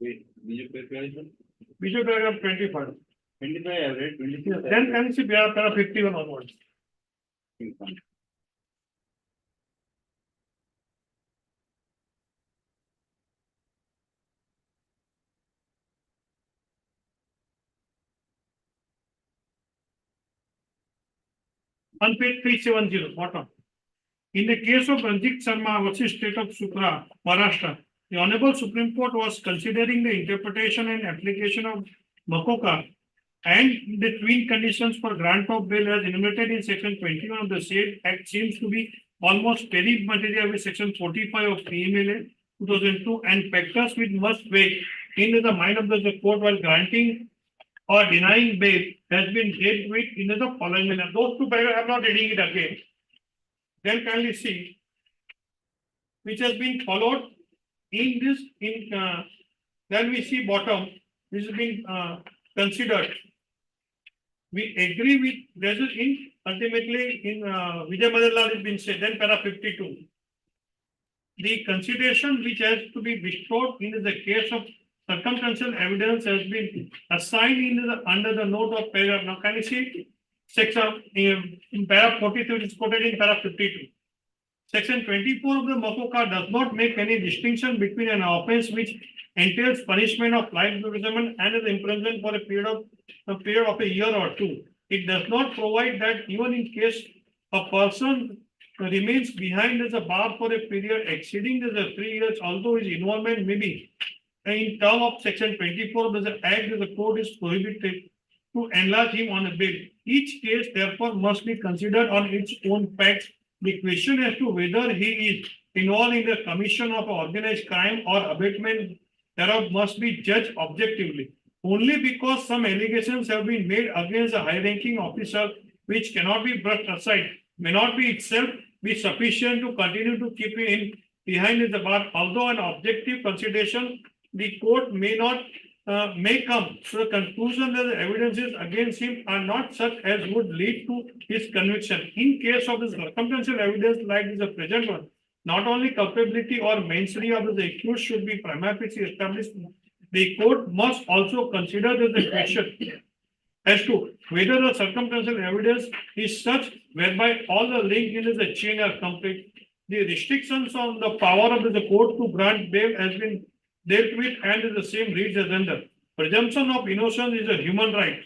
Wait, બીજું કોઈ question? Visual paragraph 25. 25 I have read, 26 I have Then read. can see para 51 onwards. On page 370, bottom. In the case of Ranjit Sharma versus State of Supra, Maharashtra, the Honorable Supreme Court was considering the interpretation and application of Makoka and the twin conditions for grant of bail as enumerated in section 21 of the same act seems to be almost very material with section 45 of PMLA 2002 and factors which must weigh into the mind of the court while granting or denying bail has been dealt with in the following manner. Those two paragraphs, I'm not reading it again. Then kindly see, which has been followed in this, then we see bottom, this has been considered. We agree with, this is in, ultimately in Vijay Madanlal has been said, then para 52. The consideration which has to be bestowed in the case of circumstantial evidence has been assigned in the, under the note of paragraph. Now can you see section in paragraph 43 which is quoted in paragraph 52. Section 24 of the Makoka does not make any distinction between an offense which entails punishment of life imprisonment and is imprisoned for a period of a year or two. It does not provide that even in case a person remains behind as a bar for a period exceeding the 3 years, although his involvement may be in term of section 24 of the act, the court is prohibited to enlarge him on a bail. Each case therefore must be considered on its own facts. The question as to whether he is involved in the commission of organized crime or abatement thereof must be judged objectively. Only because some allegations have been made against a high-ranking officer which cannot be brushed aside may not be itself be sufficient to continue to keep him behind the bar. Although an objective consideration, the court may not may come to the conclusion that the evidences against him are not such as would lead to his conviction. In case of the circumstantial evidence like the present one, not only culpability or mensity of the accused should be prima facie established, the court must also consider the question as to whether the circumstantial evidence is such whereby all the link in the chain are complete. The restrictions on the power of the court to grant bail has been dealt with and is the same reads as under. Presumption of innocence is a human right.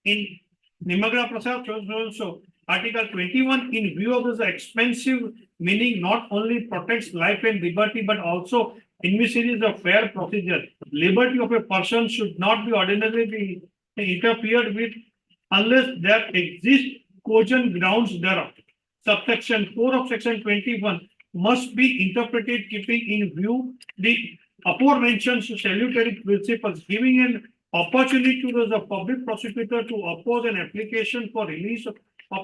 In Nimagra Prasad, so Article 21, in view of this expensive meaning, not only protects life and liberty, but also envisages a fair procedure. Liberty of a person should not be ordinarily be interfered with unless there exist cogent grounds thereof. Subsection 4 of section 21 must be interpreted keeping in view the aforementioned salutary principles, giving an opportunity to the public prosecutor to oppose an application for release of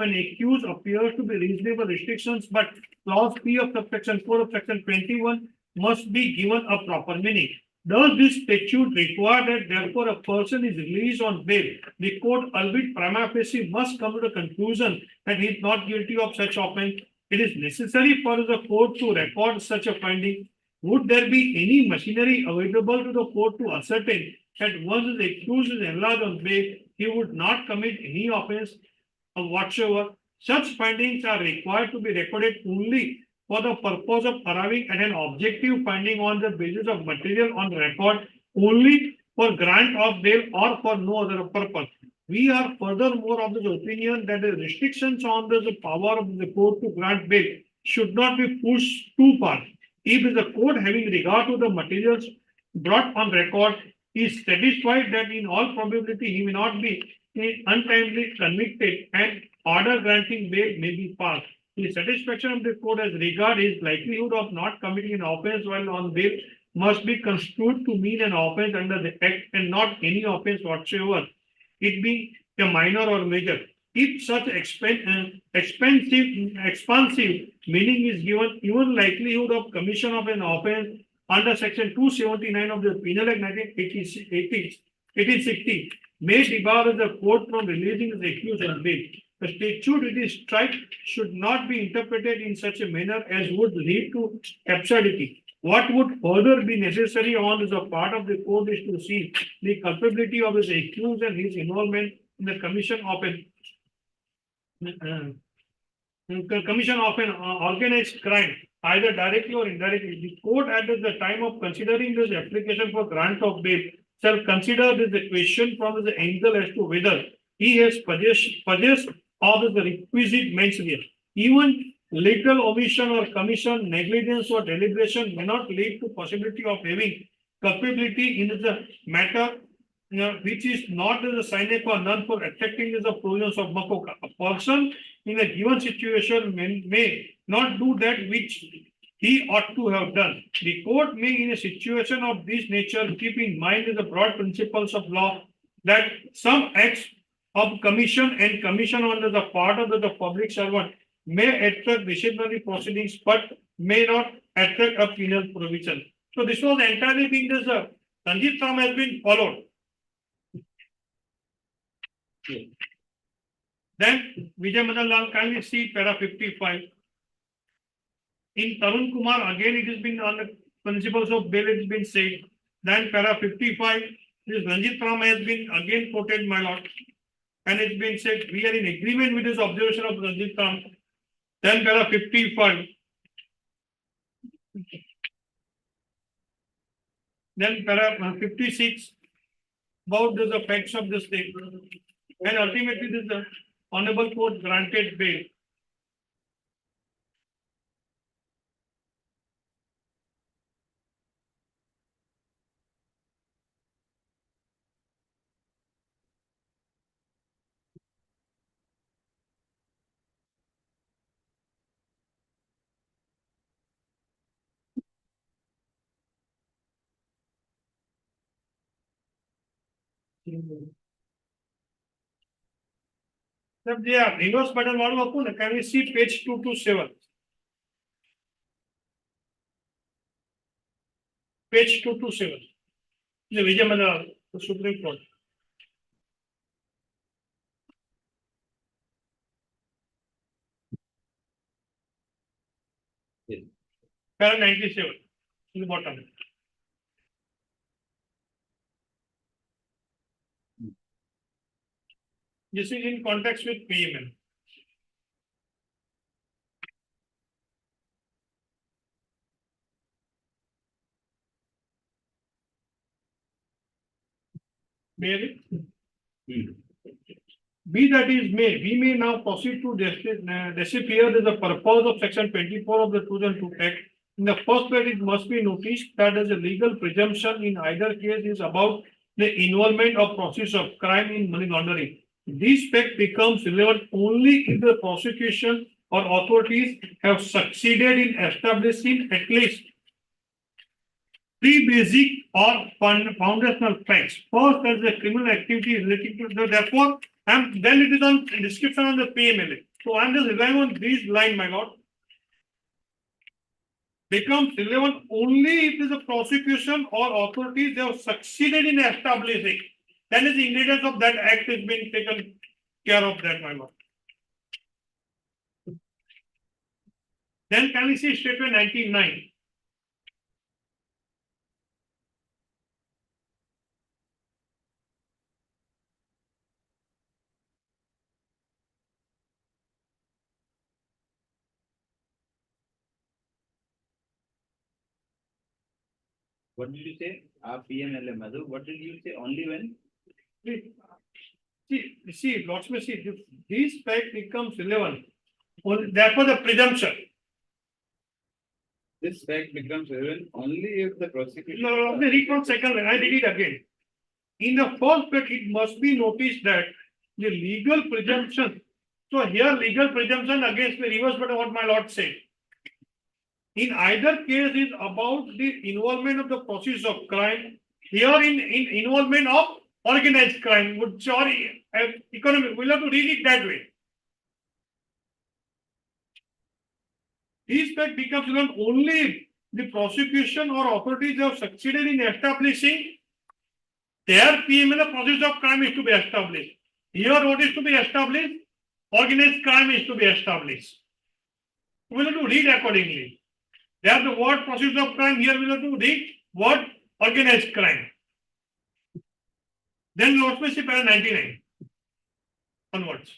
an accused appears to be reasonable restrictions, but clause P of subsection 4 of section 21 must be given a proper meaning. Does this statute require that therefore a person is released on bail? The court, albeit prima facie, must come to the conclusion that he is not guilty of such offence. It is necessary for the court to record such a finding. Would there be any machinery available to the court to ascertain that once the accused is enlarged on bail, he would not commit any offence of whatsoever? Such findings are required to be recorded only for the purpose of arriving at an objective finding on the basis of material on record, only for grant of bail or for no other purpose. We are furthermore of the opinion that the restrictions on the power of the court to grant bail should not be pushed too far. If the court, having regard to the materials brought on record, is satisfied that in all probability he may not be untimely convicted and order granting bail may be passed. The satisfaction of the court as regard his likelihood of not committing an offence while on bail must be construed to mean an offence under the act and not any offence whatsoever, it being a minor or major. If such expansive meaning is given, even likelihood of commission of an offence under section 279 of the Penal Act 1860 may debar the court from releasing the accused on bail. The statute it is strike should not be interpreted in such a manner as would lead to absurdity. What would further be necessary on the part of the court is to see the culpability of his accused and his involvement in the commission of an organized crime, either directly or indirectly. The court at the time of considering this application for grant of bail shall consider this question from the angle as to whether he has possessed of the requisite mens rea. Even little omission or commission, negligence or deliberation may not lead to possibility of having culpability in the matter, which is not the sine qua non for attracting the provisions of Makoka. A person in a given situation may not do that which he ought to have done. The court may, in a situation of this nature, keep in mind the broad principles of law that some acts of commission and commission under the part of the public servant may attract disciplinary proceedings but may not attract a penal provision. So this was entirely being this Sanjit Ram has been followed. Then Vijay Madan Lal, kindly see para 55. In Tarun Kumar, again it has been on the principles of bail, it has been said. Then para 55, this Ranjit Ram has been again quoted, my lord. And it's been said, we are in agreement with this observation of Ranjit Ram. Then para 55. Then para 56, about the facts of the state. And ultimately, this the Honorable Court granted bail. Sir, they are reverse button model of can we see page 227? Page 227. The Vijay Mandal, the Supreme Court. Para 97 in the bottom. This is in context with PML. May be that is may, we may now proceed to decipher the purpose of section 24 of the 2002 Act. In the first place, it must be noticed that as a legal presumption in either case is about the involvement of process of crime in money laundering. This fact becomes relevant only if the prosecution or authorities have succeeded in establishing at least three basic or foundational facts. First, there is a criminal activity related to the, therefore, and then it is on description on the PMLA. So I am just relying on this line, my lord. becomes relevant only if the prosecution or authorities have succeeded in establishing. That is, the ingredients of that act is being taken care of, that, my lord. Then can we see statement 99? What did you say? PMLA Madhu. What did you say? Only when? See, lots may see, this fact becomes relevant. Therefore, the presumption. This fact becomes relevant only if the prosecution. No, let me read from second line. I read it again. In the first fact, it must be noticed that the legal presumption. So here, legal presumption against the reverse, but what my lord said. In either case, is about the involvement of the process of crime. Here, in involvement of organized crime, would sorry, economic. We'll have to read it that way. This fact becomes relevant only if the prosecution or authorities have succeeded in establishing their PMLA process of crime is to be established. Here, what is to be established? Organized crime is to be established. We will have to read accordingly. There the word process of crime, here we will have to read word organized crime. Then what we see para 99 onwards.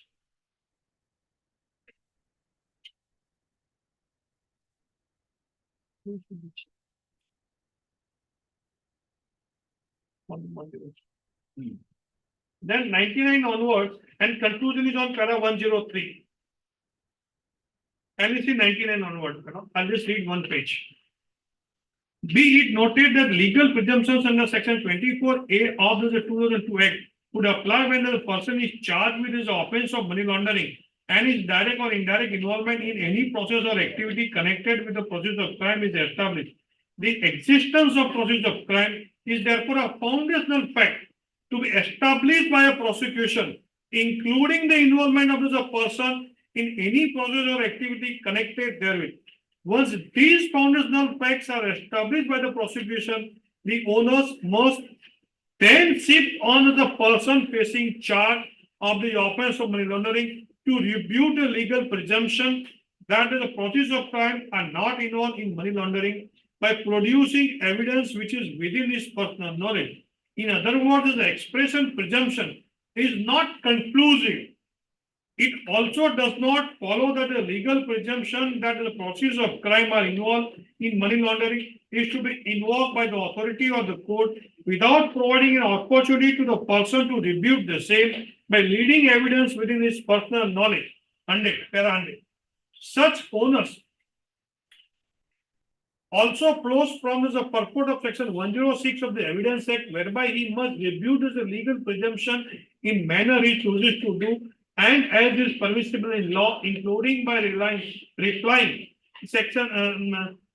Then 99 onwards and conclusion is on para 103. And we see 99 onwards. I'll just read one page. Be it noted that legal presumptions under section 24A of the 2002 Act would apply when the person is charged with his offense of money laundering and his direct or indirect involvement in any process or activity connected with the process of crime is established. The existence of process of crime is therefore a foundational fact to be established by a prosecution, including the involvement of the person in any process or activity connected therewith. Once these foundational facts are established by the prosecution, the owners must then shift on the person facing charge of the offense of money laundering to rebut the legal presumption that the process of crime are not involved in money laundering by producing evidence which is within his personal knowledge. In other words, the expression presumption is not conclusive. It also does not follow that the legal presumption that the process of crime are involved in money laundering is to be invoked by the authority or the court without providing an opportunity to the person to rebut the same by leading evidence within his personal knowledge. 100, para 100. Such onus also flows from the purport of section 106 of the Evidence Act, whereby he must rebut the legal presumption in manner he chooses to do and as is permissible in law, including by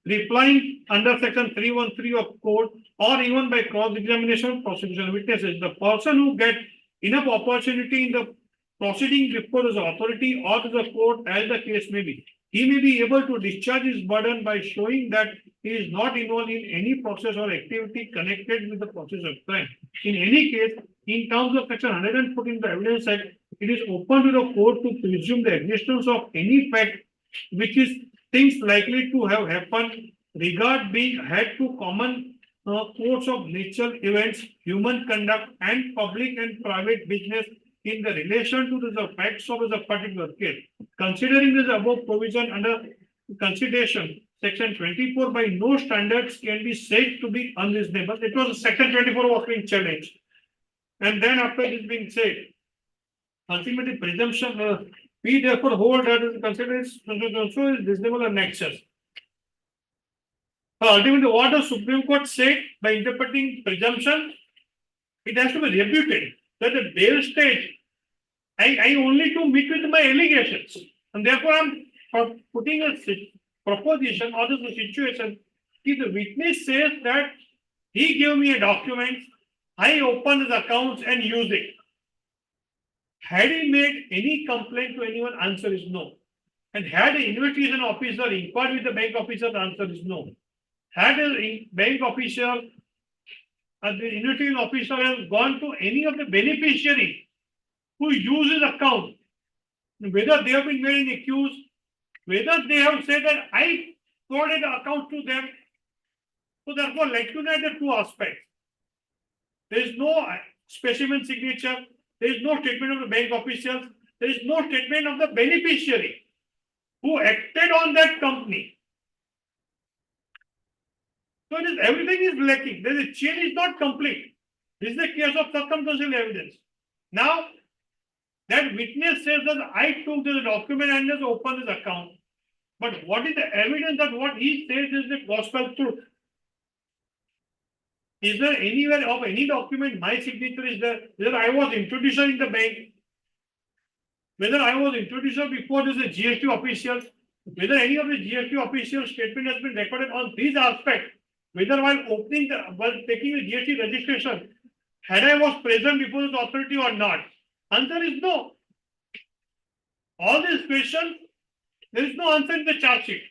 replying under section 313 of code, or even by cross-examination of prosecution witnesses. The person who gets enough opportunity in the proceeding before the authority or the court, as the case may be, he may be able to discharge his burden by showing that he is not involved in any process or activity connected with the process of crime. In any case, in terms of section 114 of the Evidence Act, it is open to the court to presume the existence of any fact which is things likely to have happened, regard being had to common course of natural events, human conduct, and public and private business in the relation to the facts of the particular case. Considering this above provision under consideration, section 24 by no standards can be said to be unreasonable. It was section 24 was being challenged. And then after it is being said, ultimately presumption, we therefore hold that the consideration also is reasonable and nexus. Ultimately, what the Supreme Court said by interpreting presumption, it has to be refuted. That the bail stage, I only to meet with my allegations, and therefore I'm putting a proposition or the situation. If the witness says that he gave me a document, I opened his accounts and used it. Had he made any complaint to anyone? Answer is no. And had the investigation officer inquired with the bank officer, the answer is no. Had a bank officer, the investigation officer has gone to any of the beneficiary who uses account, whether they have been made an accused, whether they have said that I forwarded the account to them. So therefore, let you know the two aspects. There is no specimen signature, there is no statement of the bank officials, there is no statement of the beneficiary who acted on that company. So it is, everything is lacking. The chain is not complete. This is the case of circumstantial evidence. Now, that witness says that I took this document and just opened this account. But what is the evidence that what he says is the gospel truth? Is there anywhere of any document my signature is there? Whether I was introducer in the bank, whether I was introducer before this GST officials, whether any of the GST officials statement has been recorded on these aspects, whether while taking the GST registration, had I was present before this authority or not? Answer is no. All these questions, there is no answer in the charge sheet.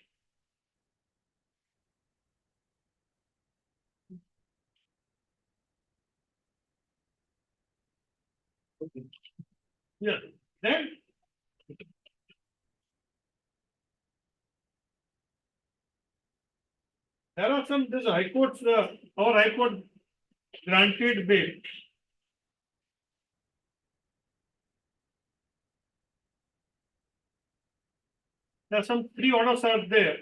Yeah. Then there are some this High Court's our High Court granted bail. There are some 3 orders are there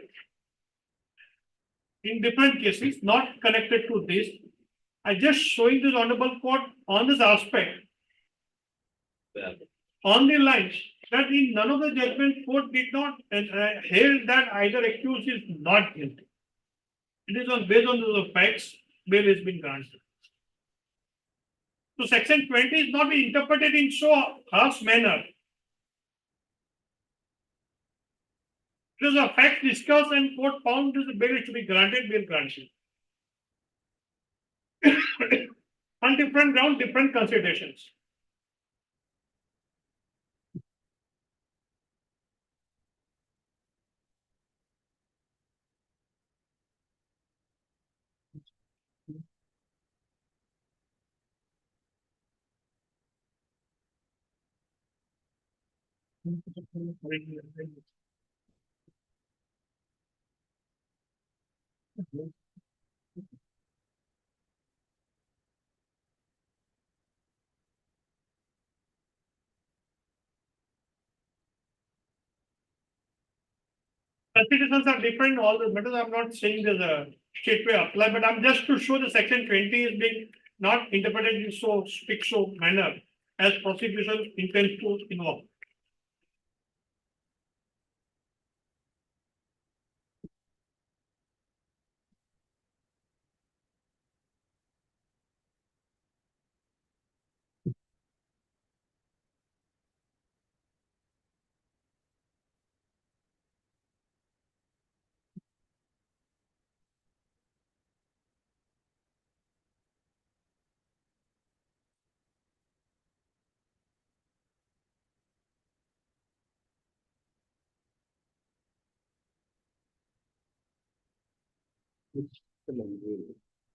in different cases, not connected to this. I just showing this honorable court on this aspect. On the lines that in none of the judgment court did not held that either accused is not guilty. It is on based on the facts, bail has been granted. So section 20 is not interpreted in so harsh manner. It is a fact discussed and court found that the bail is to be granted, bail granted. On different ground, different considerations. Considerations are different, all the matters. I'm not saying there's a straightway apply, but I'm just to show the section 20 is being not interpreted in so strict so manner as prosecution intends to involve.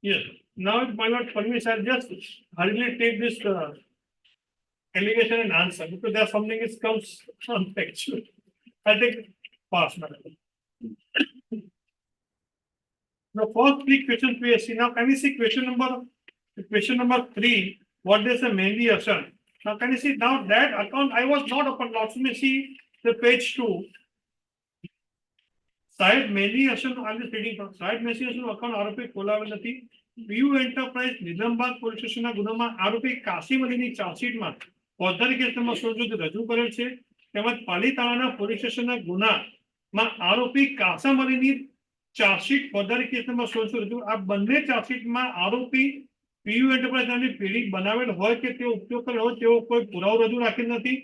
Yes. Now, my lord, permits, I'll just hurriedly take this allegation and answer because there's something that comes from factual. I think pass, madam. The first 3 questions we have seen. Now, can you see question number 3? What is the mainly assertion? Now, can you see now that account I was not open. Now, let me see the page 2. Side mainly assertion. I'm just reading from side mainly assertion account આરોપી ખોલાવેલ નથી. PU enterprise નિઝામબાદ police સ્ટેશનના ગુનામાં આરોપી Qasem અલીની ચાર્જશીટમાં ફોજદારી case number 16 રજૂ કરેલ છે. તેમજ પાલીતાણાના પોલીસ સ્ટેશનના ગુનામાં આરોપી કાસિમ અલીની ચાર્જશીટ ફોજદારી કેસ નંબર 16 રજૂ. આ બંને ચાર્જશીટમાં આરોપી PU એન્ટરપ્રાઇઝ નામની પીડિત બનાવેલ હોય કે તેઓ ઉપયોગ કરેલ હોય તેવો કોઈ પુરાવો રજૂ રાખેલ નથી.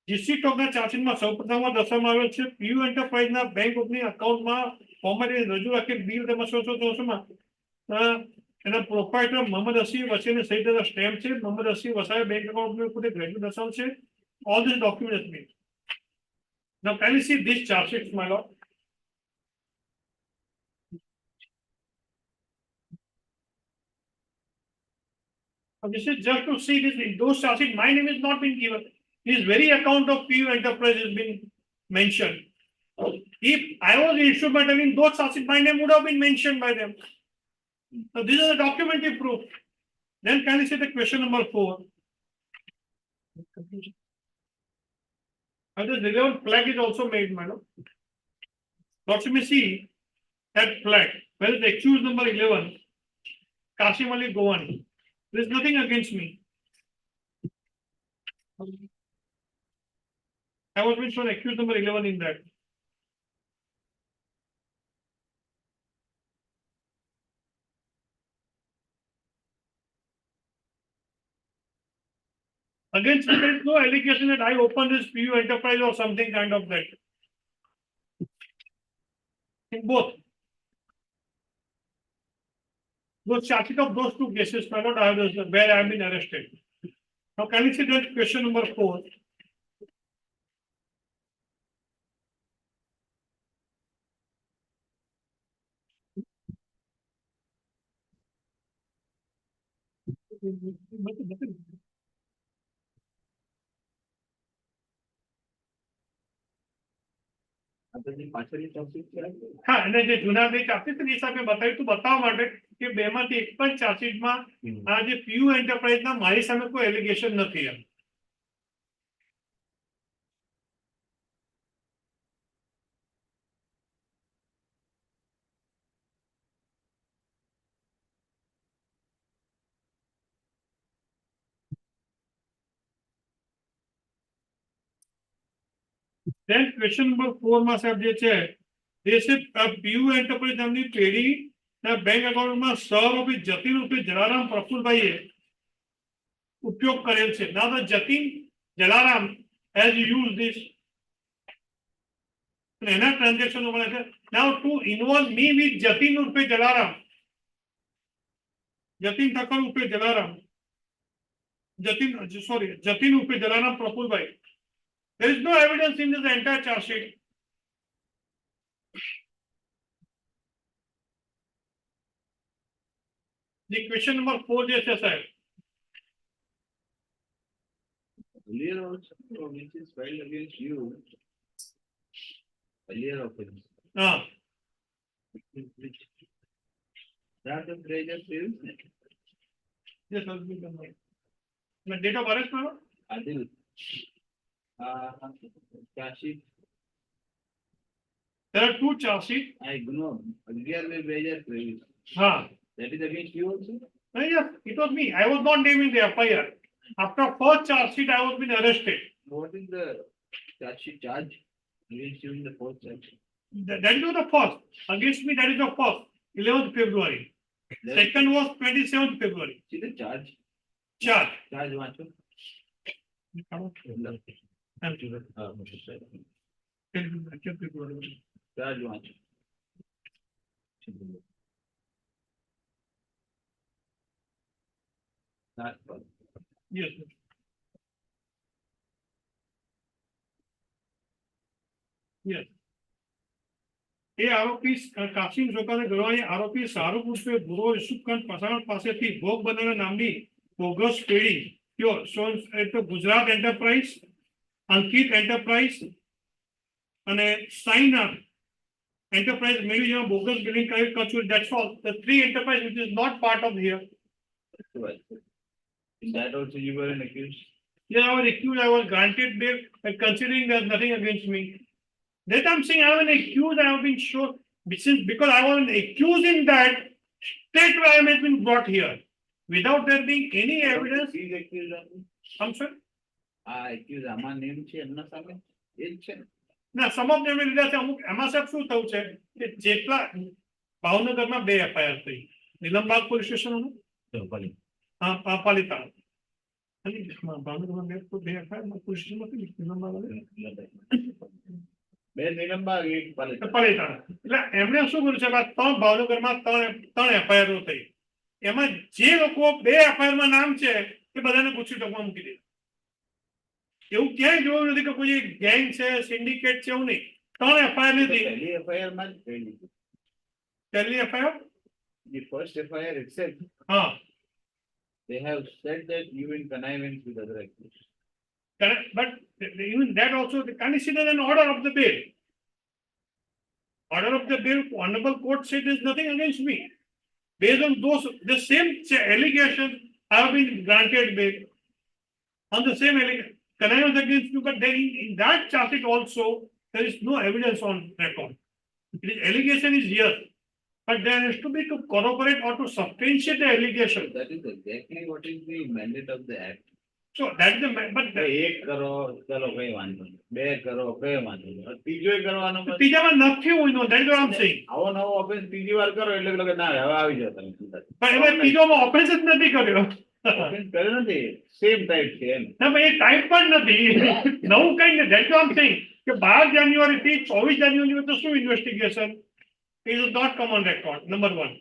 જીસી ટોકના ચાર્જશીટમાં સૌપ્રથમવાર દર્શાવવામાં આવેલ છે PU એન્ટરપ્રાઇઝના બેંક ઓપનિંગ અકાઉન્ટમાં ફોર્મેટ રજૂ રાખેલ બિલ તેમજ 1664માં એના પ્રોપ્રાઇટર મોહમ્મદ અસીર વચ્ચેની સહિત સ્ટેમ્પ છે. મોહમ્મદ અસીર વસાવે બેંક એકાઉન્ટ ગ્રેજ્યુએટ દર્શાવ છે. All this document Now can you see these charge sheets, my lord? Now this is just to see this, those charge sheets, my name is not been given. This very account of PU enterprise has been mentioned. If I was the instrumental in those charge sheets, my name would have been mentioned by them. So this is a documentary proof. Then can you see the question number 4? And the relevant flag is also made, madam. What you may see that flag, where is the accused number 11, Kasim Ali Gohil. There is nothing against me. I was being shown accused number 11 in that. Against me, there is no allegation that I opened this PU enterprise or something kind of that. In both. Those charges of those 2 cases, my lord, where I have been arrested. Now can you see that question number 4? હા અને જે જૂના બે chargesheet એ હિસાબે બતાવ્યું તું બતાવવા માટે કે બેમાંથી એક પણ ચાર્જશીટમાં આ જે પીયુ એન્ટરપ્રાઇઝના મારી સામે કોઈ એલિગેશન નથી. Then question number 4 માં સાહેબ જે છે એ છે પીયુ એન્ટરપ્રાઇઝ નામની પેઢી બેંક એકાઉન્ટમાં સહરૂપી જતીન રૂપી જલારામ પ્રફુલભાઈએ ઉપયોગ કરેલ છે. Now the Jatin Jalaram has used this એના ટ્રાન્ઝેક્શન મળે છે. Now to involve me with Jatin રૂપે જલારામ, Jatin ઠક્કર રૂપે જલારામ, Jatin રૂપે Jalaram Prafulbhai. There is no evidence in this entire charge sheet. The question number 4 is sir. Earlier also, which is filed against you. Earlier offense. That the treasure is. Yes, sir. The date of arrest, madam? Adil. Charge sheet. There are 2 charge sheets. I ignore. Again, the treasure previous. That is against you also. Yes, it was me. I was not named in the FIR. After first charge sheet, I was been arrested. What is the charge sheet charge against you in the fourth charge? That is not the first. Against me, that is the first. 11th February. Second was 27th February. See the charge. Charge. Charge वाचो. Charge वाचो. Yes, sir. Yes. એ આરોપી Qasem જોકાને ગણવાની આરોપી શાહરૂખ ઉર્ફે ગુરુ યુસુફખાન પસાણ પાસેથી ભોગ બનાવના નામની બોગસ પેઢી તો ગુજરાત એન્ટરપ્રાઇઝ, અંકિત એન્ટરપ્રાઇઝ અને સાઈનાથ એન્ટરપ્રાઇઝ મેળવી જેમાં bogus billing Kutch. That's all. The 3 enterprise which is not part of here. In that also you were an accused. Yeah, I was accused. I was granted bail, considering there's nothing against me. That I'm saying I was an accused. I have been shown because I was accused in that state where I have been brought here without there being any evidence. He is accused of. I'm sorry. Accused આમાં name છે એમના સામે એ જ છે. ના, સમ of them લીધા છે. અમુક એમાં સાહેબ શું થયું છે કે જેટલા ભાવનગરમાં 2 FIR થઈ, નીલમબાગ પોલીસ સ્ટેશન, પાલિતાણા. ભાવનગરમાં 2 FIR પોલીસ સ્ટેશન નીલમબાગ એક પાલિતાણા. એટલે એમણે શું કર્યું છે, 3 ભાવનગરમાં 3 FIR થઈ. એમાં જે લોકો 2 FIR માં નામ છે એ બધાને પૂછી ટકમાં મૂકી દીધા. એવું ક્યાંય જોયું નથી કે કોઈ ગેંગ છે સિન્ડિકેટ છે એવું નહીં 3 FIR લીધી પહેલી FIR માં જ જોઈ લીધું. પહેલી FIR The first FIR itself, હા they have said that you in connivance with other accused. correct but even that also they consider an order of the bail. Order of the bail, honorable court said there is nothing against me. Based on those, the same allegations, I have been granted bail. On the same allegation, connivance against you, but then in that charge sheet also, there is no evidence on record. It is allegation is here, but there has to be to corroborate or to substantiate the allegation. That is exactly what is the mandate of the act. So that is the, but એક કરો ચલો કઈ વાંધો નહીં, બે કરો કઈ વાંધો નહીં, ત્રીજો કરવાનો ત્રીજામાં નથી હોય નો, that is what I am saying. આવો નવો ઓફેન્સ ત્રીજી વાર કરો એટલે લોકો ના હવે આવી જાવ તમે. પણ એમાં ત્રીજોમાં offence જ નથી કર્યો. ઓફેન્સ કર્યો નથી, સેમ ટાઈપ છે એમ. ના પણ એ ટાઈપ પણ નથી, નવું કઈ નથી. That's what I am saying. કે 12 જાન્યુઆરી થી 24 જાન્યુઆરી તો શું investigation? It will not come on record. Number 1.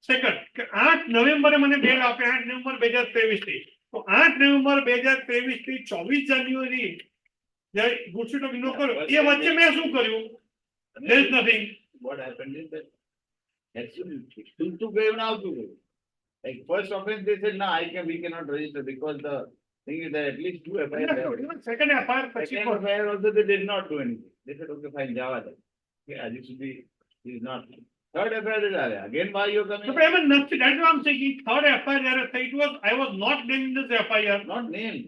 Second, કે 8 નવેમ્બરે મને બેલ આપે 8 નવેમ્બર 2023 થી. તો 8 નવેમ્બર 2023 થી 24 જાન્યુઆરી જ્યારે ગુડશીટ ઓફ ઇનો કર્યો એ વચ્ચે મેં શું કર્યું? There is nothing. What happened is that absolutely તું ગયું ના આવતું ગયું. Like first offense they said no, we cannot register because the thing is that at least 2 FIR. Even second FIR પછી Second FIR also they did not do anything. They said okay fine java they. Okay, as it should be, is not. Third FIR is આવે. Again why you coming? તો એમાં નથી. That's what I'm saying. Third FIR જ્યારે થઈ, it was I was not named in this FIR. Not named.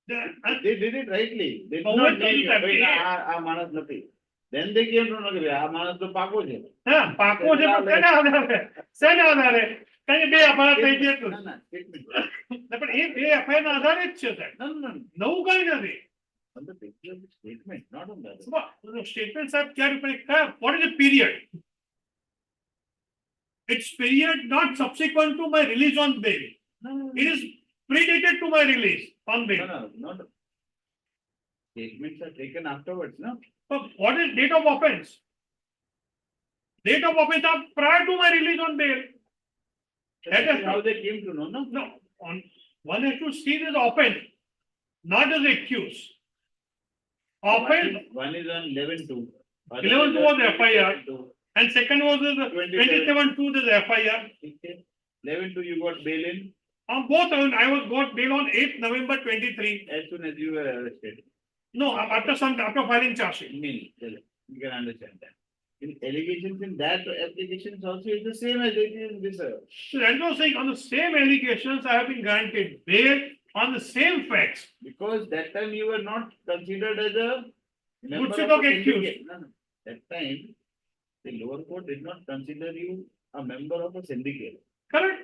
The- They did it rightly. They did Oh, not wait, name you. wait, ભાઈ, wait. આ માણસ નથી. Then they came to know કે આ માણસ તો પાકો છે. હા પાકો છે પણ શેના આધારે? કારણ કે 2 FIR થઈ ગયા એટલું. ના, ના, statement. ના, પણ એ 2 FIR ના આધારે જ છે સાહેબ. No, no, no. નવું કઈ નથી. On the basis of the statement, not on the other. Statement સાહેબ ક્યારે પણ what is the period? It's period not subsequent to my release on bail. It is predated to my release on No, bail. no, not. Statements are taken afterwards, no? So what is date of offense? Date of offense are prior to my release on bail. That That is is how they came to know, no? No, on one has to see this offense, not as accused. Offense, One is on 11/2. 11/2 was FIR. and second was the 27. 27/2 this FIR. 11/2 you got bail in On both, I was got bail on 8th November 23. as soon as you were arrested. No, after filing charge sheet. You can understand that. In allegations in that applications also is the same as it is in this. So that's what I'm saying, on the same allegations, I have been granted bail on the same facts. Because that time you were not considered as a member Good of set a of accused. syndicate. No, no. That time, the lower court did not consider you a member of a syndicate. Correct?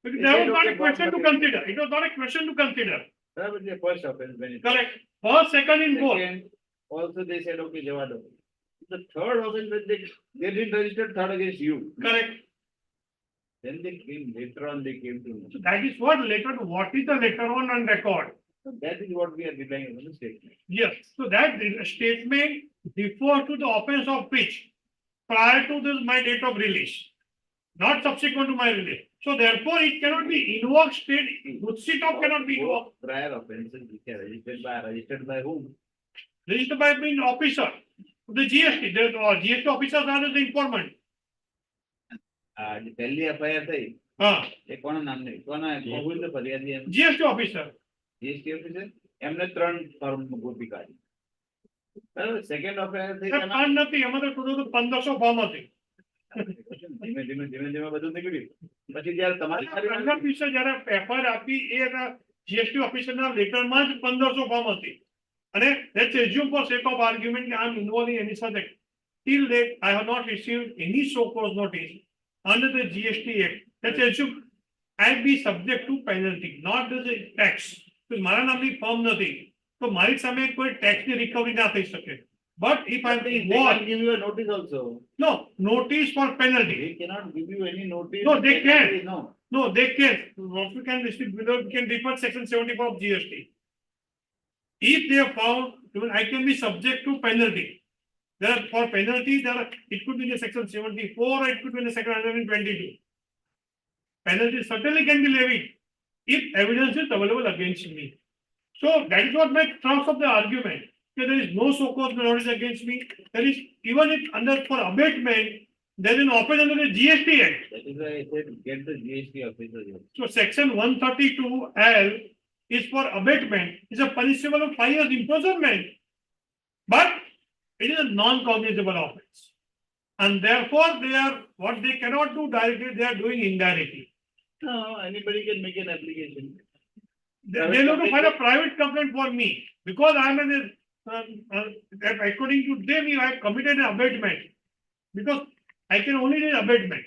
Because They that said, was not okay, a question to but- consider. It was not a question to consider. That was the first offense when it. Correct. First, second in both. Second, also they said, okay, Javado. The third offense, when they didn't register third against you. Correct. Then they came, later on they came to know. So that is what later, what is the later on record? So that is what we are relying on the statement. Yes, so that statement refers to the offense of which prior to this my date of release, not subsequent to my release. So therefore, it cannot be invoked state, Gutsitop top cannot be invoked. Prior offenses which are registered by whom? Registered by being officer, the GST, the GST officers are the informant. જે પહેલી FIR થઈ એ કોના નામની કોના ગોહિલ ફરિયાદી એમ GST officer. GST officer એમને 3 form ગોપી કાઢી બરાબર સેકન્ડ FIR થઈ Sir, fund નથી, એમાં તો total 1500 ફોર્મ હતી. ધીમે ધીમે બધું નીકળ્યું પછી જ્યારે તમારી પંદર દિવસે જ્યારે FIR આપી એ GST ઓફિસરના લેટરમાં જ 1500 ફોર્મ હતી. અને let's assume for sake of argument that I am involved in any subject. Till date, I have not received any so cause notice under the GST Act. Let's assume I be subject to penalty, not the tax. તો મારા નામની form નથી તો મારી સામે કોઈ ટેક્સની recovery ના થઈ શકે. But if I they was can give you a notice also. no notice for penalty. They cannot give you any notice. No, they can. No. No, they can. What we can restrict below, we can refer section 74 of GST. If they have found, even I can be subject to penalty. There are, for penalty, it could be in the section 74 or it could be in the section 122. Penalty certainly can be levied if evidence is available against me. So that is what my trumps of the argument. That there is no so-called notice against me. There is, even if under for abatement, there is an offence under the GST Act. That is why I said get the GST officer here. So section 132L is for abatement, is a punishable of 5 years imprisonment. But it is a non-cognizable offence. And therefore, they are, what they cannot do directly, they are doing indirectly. No, anybody can make an application. They have to file a private complaint for me, because I am according to them, I have committed an abatement. Because I can only do abatement.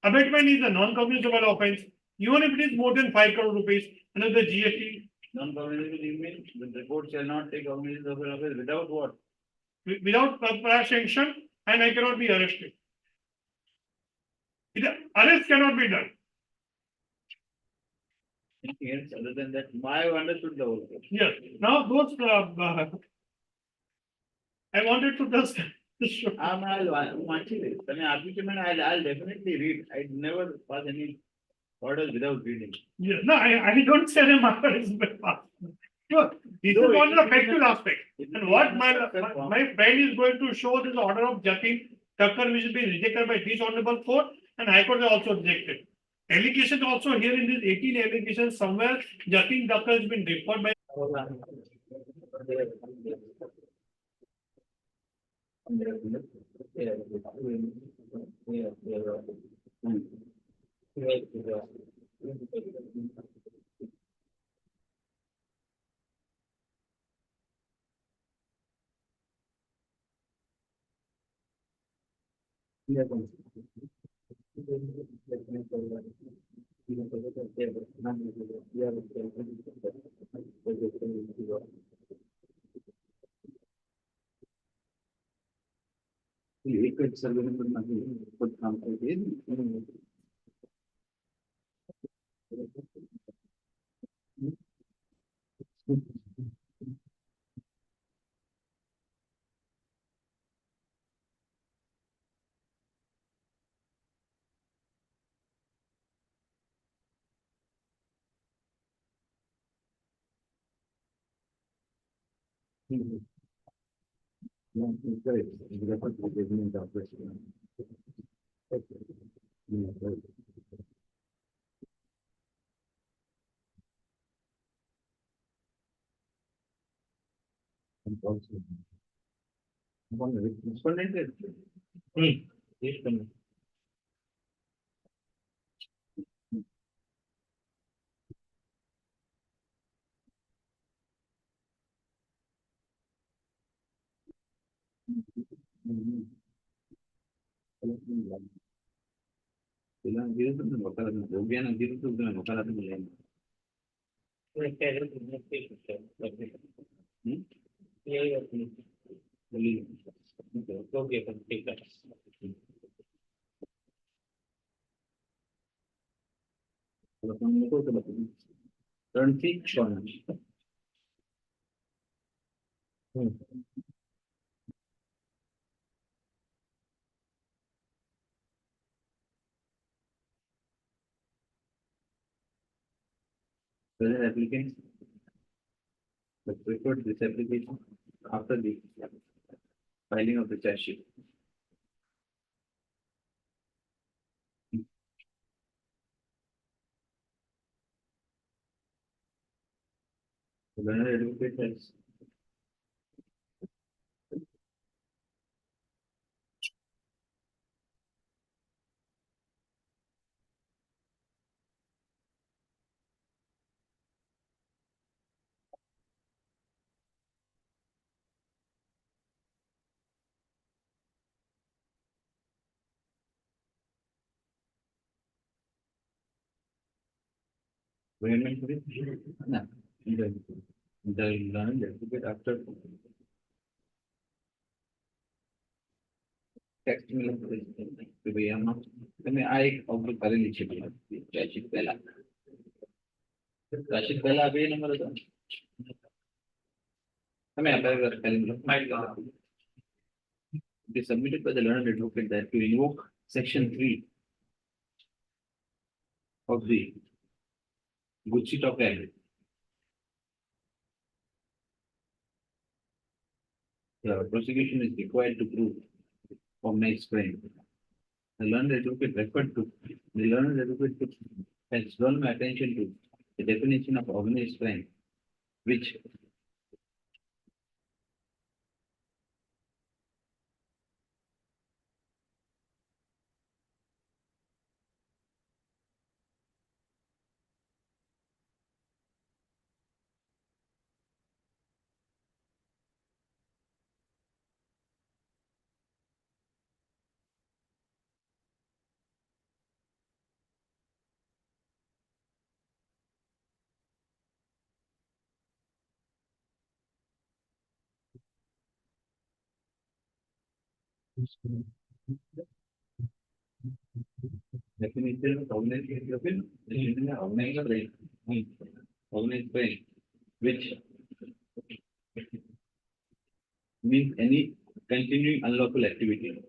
Abatement is a non-cognizable offence, even if it is more than 5 crore rupees under the GST. Non-cognizable, you mean the report shall not take cognizance of an offence without what? Without prior sanction, and I cannot be arrested. Arrest cannot be done. Anything else other than that? I have understood the whole thing. Yes, now those, I wanted to just. I'll watch it. I mean, application, I'll definitely read. I never pass any orders without reading. Yeah, no, I don't say them after it's been passed. Sure, this is one of the factual aspect. And what my friend is going to show this order of Jatin Thakkar, which has been rejected by this honorable court, and High Court has also rejected. Allegation also here in this 18 allegations, somewhere Jatin Thakkar has been referred by. एक survey number नहीं खुद काम करके Whether applicants preferred this application after the filing of the charge sheet. The learned advocate has agreement with the learned advocate after text કે ભાઈ આમાં તમે આ એક અવલોક કરેલી છે ચાર્જશીટ પહેલા બે નંબર હતો તમે આ પેરેગ્રાફ પહેલા it is submitted by the learned advocate that to invoke section 3 of the good sheet of Act the prosecution is required to prove organized crime. The learned advocate referred to, the learned advocate has drawn my attention to the definition of organized crime, which definition of organized crime, definition of organized crime, organized crime, which means any continuing unlawful activity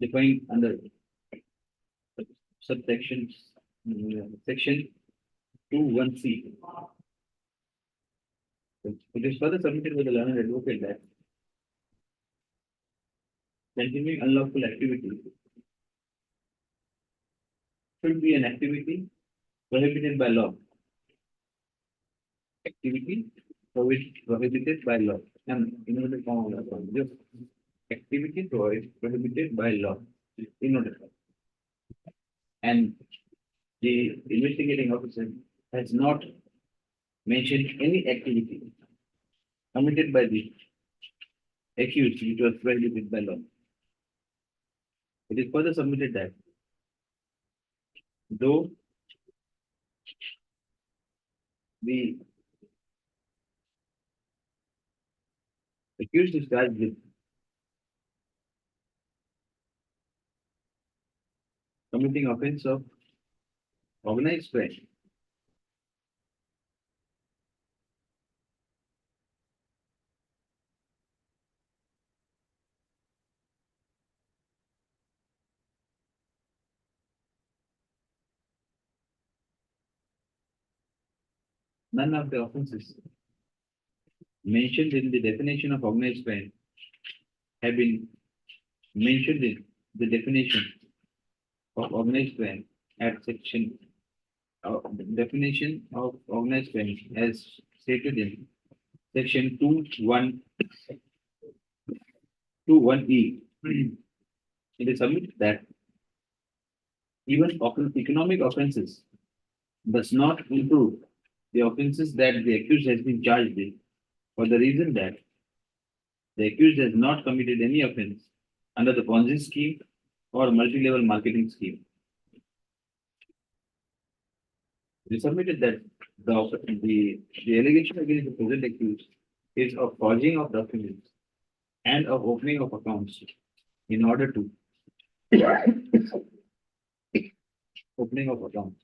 defined under subsection section 2(1)(c). It is further submitted by the learned advocate that continuing unlawful activity should be an activity prohibited by law. Activity prohibited by law. And in order to just activity prohibited by law. In order. And the investigating officer has not mentioned any activity committed by the accused which was prohibited by law. It is further submitted that though the accused is charged with committing offense of organized crime, none of the offenses mentioned in the definition of organized crime have been mentioned in the definition of organized crime at section definition of organized crime as stated in section 2(1)(e). It is submitted that even economic offenses does not include the offenses that the accused has been charged with, for the reason that the accused has not committed any offense under the Ponzi scheme or multi-level marketing scheme. We submitted that the allegation against the present accused is of forging of documents and of opening of accounts in order to opening of accounts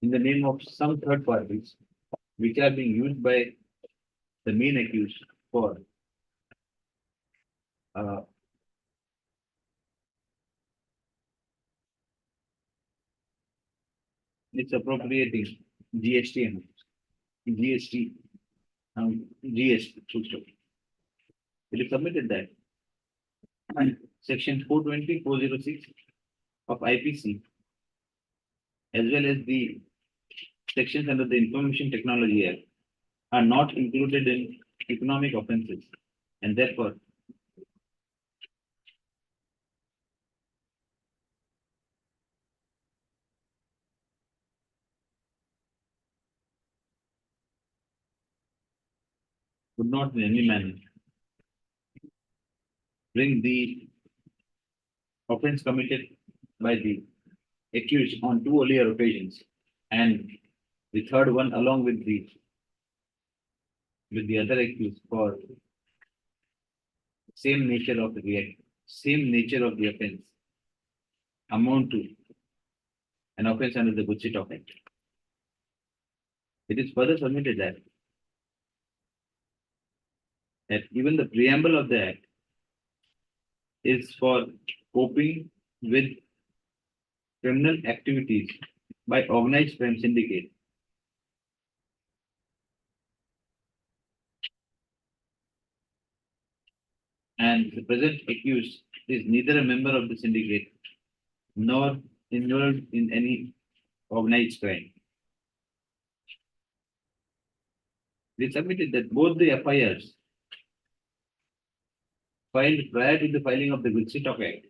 in the name of some third parties which are being used by the main accused for it's appropriating GST and GST full stop. It is submitted that section 420(406) of IPC as well as the sections under the Information Technology Act are not included in economic offenses and therefore would not in any manner bring the offense committed by the accused on two earlier occasions and the third one along with the other accused for same nature of the offense amount to an offense under the Good Sit-Off Act. It is further submitted that even the preamble of the Act is for coping with criminal activities by organized crime syndicate and the present accused is neither a member of the syndicate nor involved in any organized crime. They submitted that both the FIRs filed prior to the filing of the Stock Act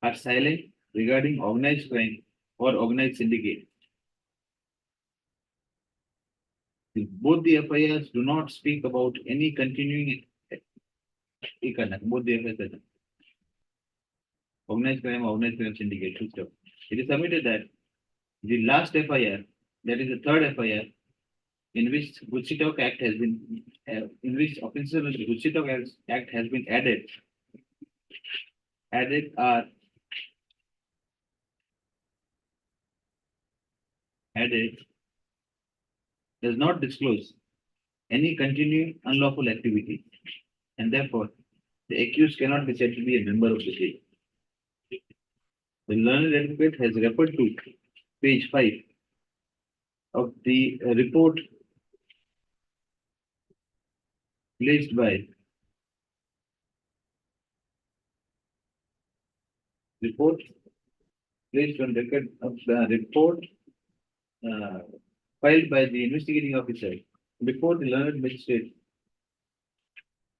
are silent regarding organized crime or organized syndicate. Both the FIRs do not speak about any continuing both the FIRs are organized crime syndicate. Full stop. It is submitted that the last FIR, that is the third FIR, in which Stock Act has been, in which offenses under the Stock Act has been added are added does not disclose any continuing unlawful activity, and therefore the accused cannot be said to be a member of the state. The learned advocate has referred to page 5 of the report placed by placed on record of the report filed by the investigating officer before the learned magistrate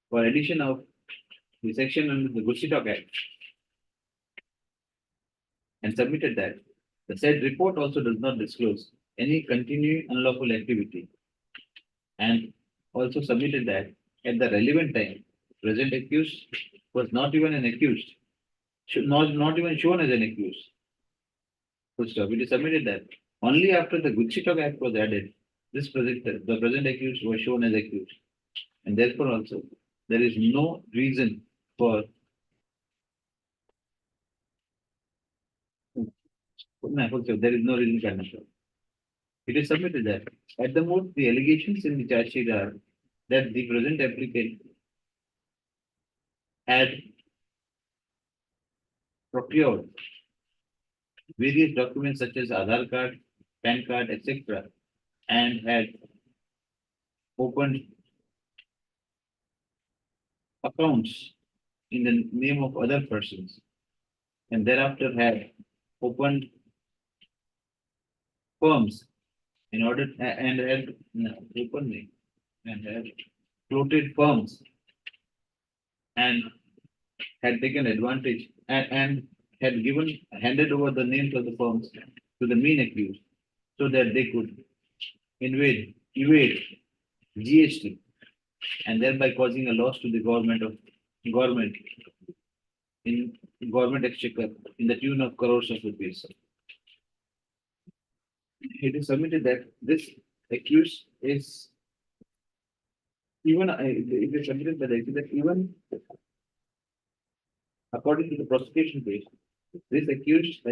for addition of the section under the Stock Act, and submitted that the said report also does not disclose any continuing unlawful activity, and also submitted that at the relevant time, present accused was not even an accused, not even shown as an accused. Full stop. It is submitted that only after the Stock Act was added, the present accused was shown as accused, and therefore also there is no reason for there is no reason for it is submitted that at the most the allegations in the charge sheet are that the present applicant had procured various documents such as Aadhaar card, PAN card, etc., and had opened accounts in the name of other persons, and thereafter had opened firms in order and had opened and had floated firms and had taken advantage and had handed over the names of the firms to the main accused so that they could evade GST and thereby causing a loss to the government in government exchequer in the tune of crores of rupees. It is submitted that this accused is it is submitted by the accused that even according to the prosecution case, this accused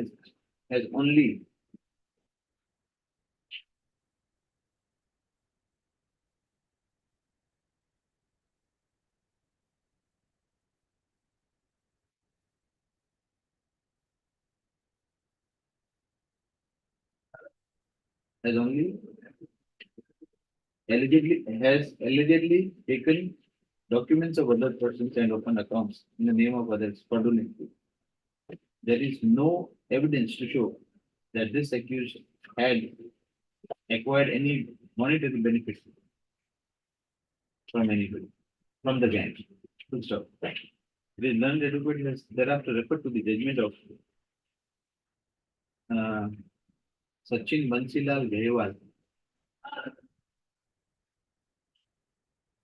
has only allegedly taken documents of other persons and opened accounts in the name of others fraudulently. There is no evidence to show that this accused had acquired any monetary benefit from anybody, from the gang. Full stop. The learned advocate has thereafter referred to the judgment of Sachin Bansilal Gohil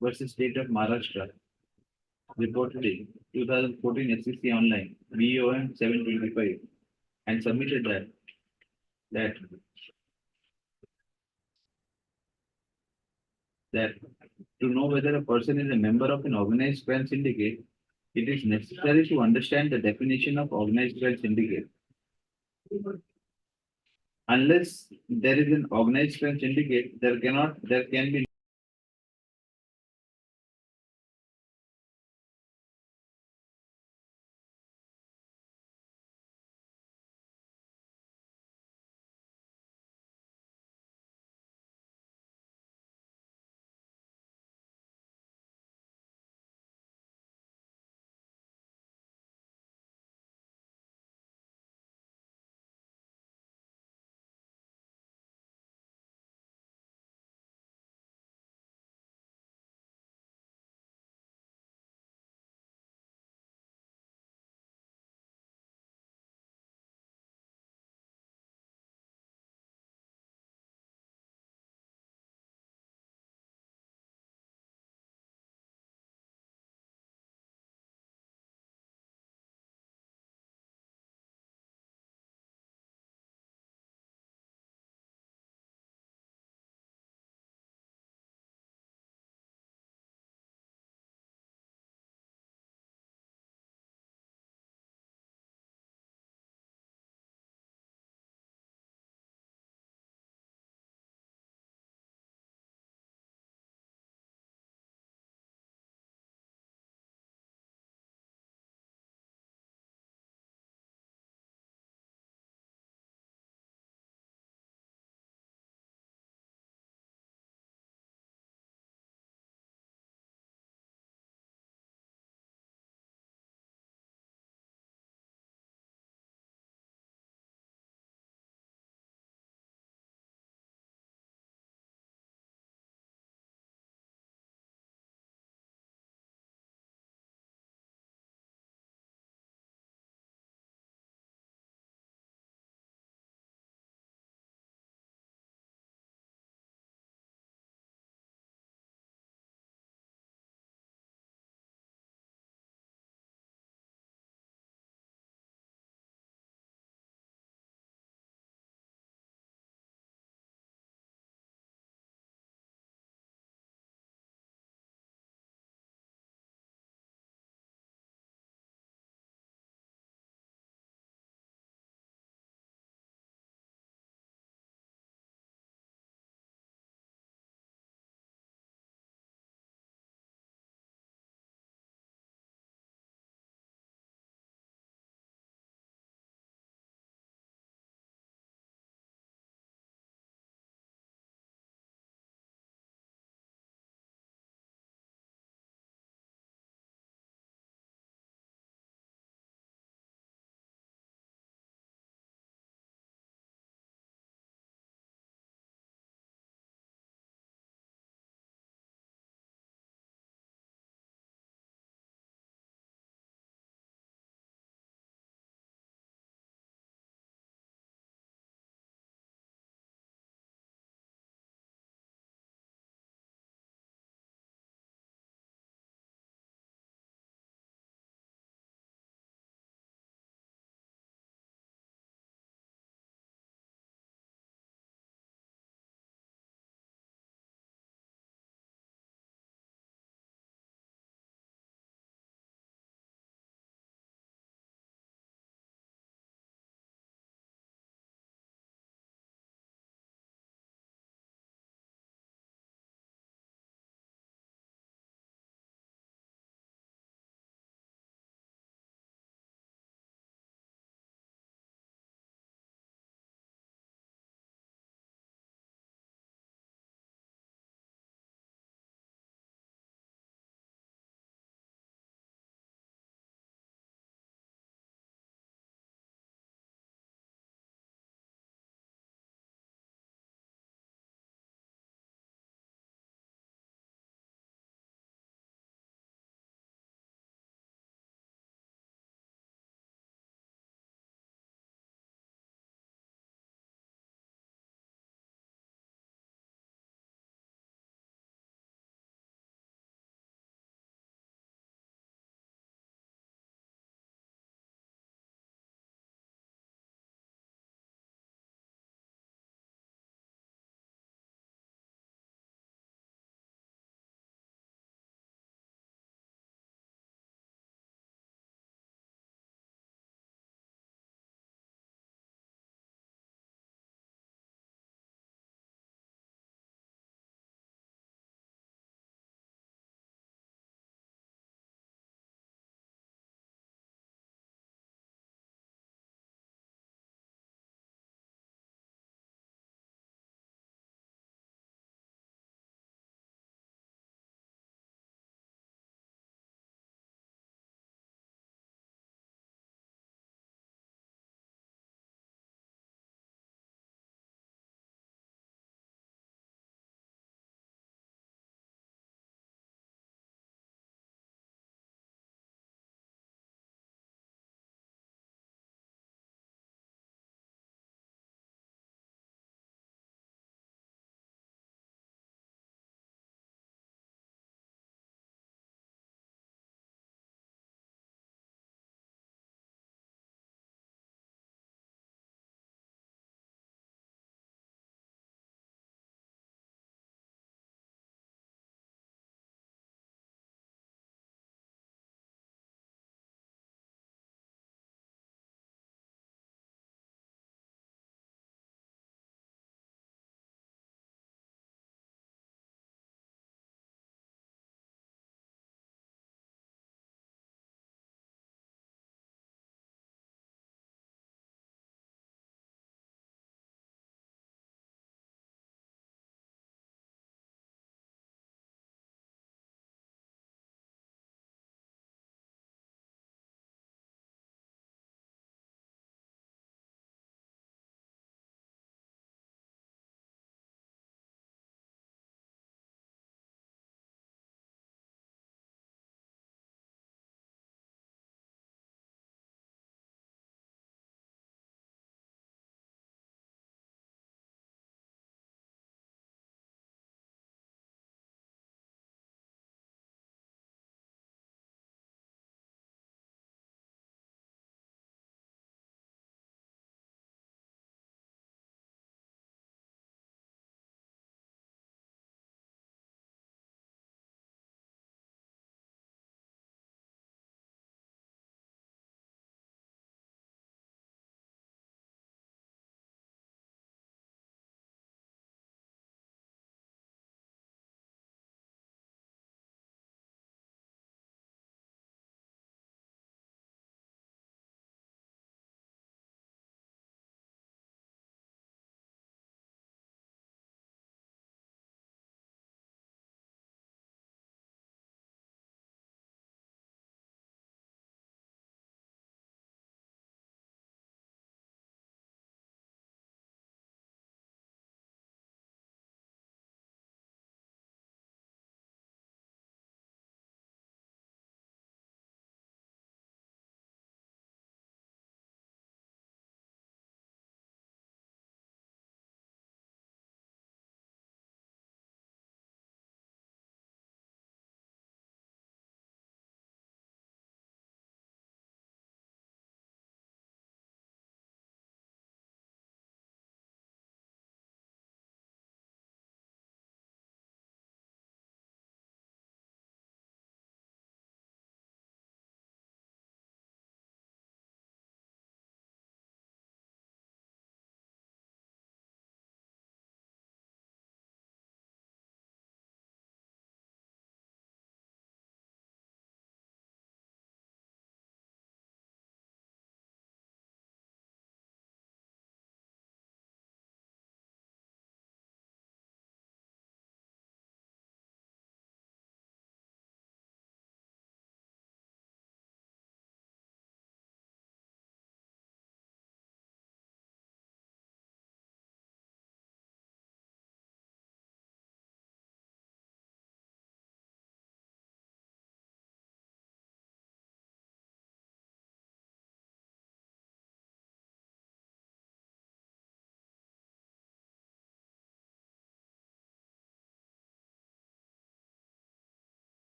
versus State of Maharashtra, reported in 2014 SEC Online, BOM 725, and submitted that to know whether a person is a member of an organized crime syndicate, it is necessary to understand the definition of organized crime syndicate. Unless there is an organized crime syndicate, there can be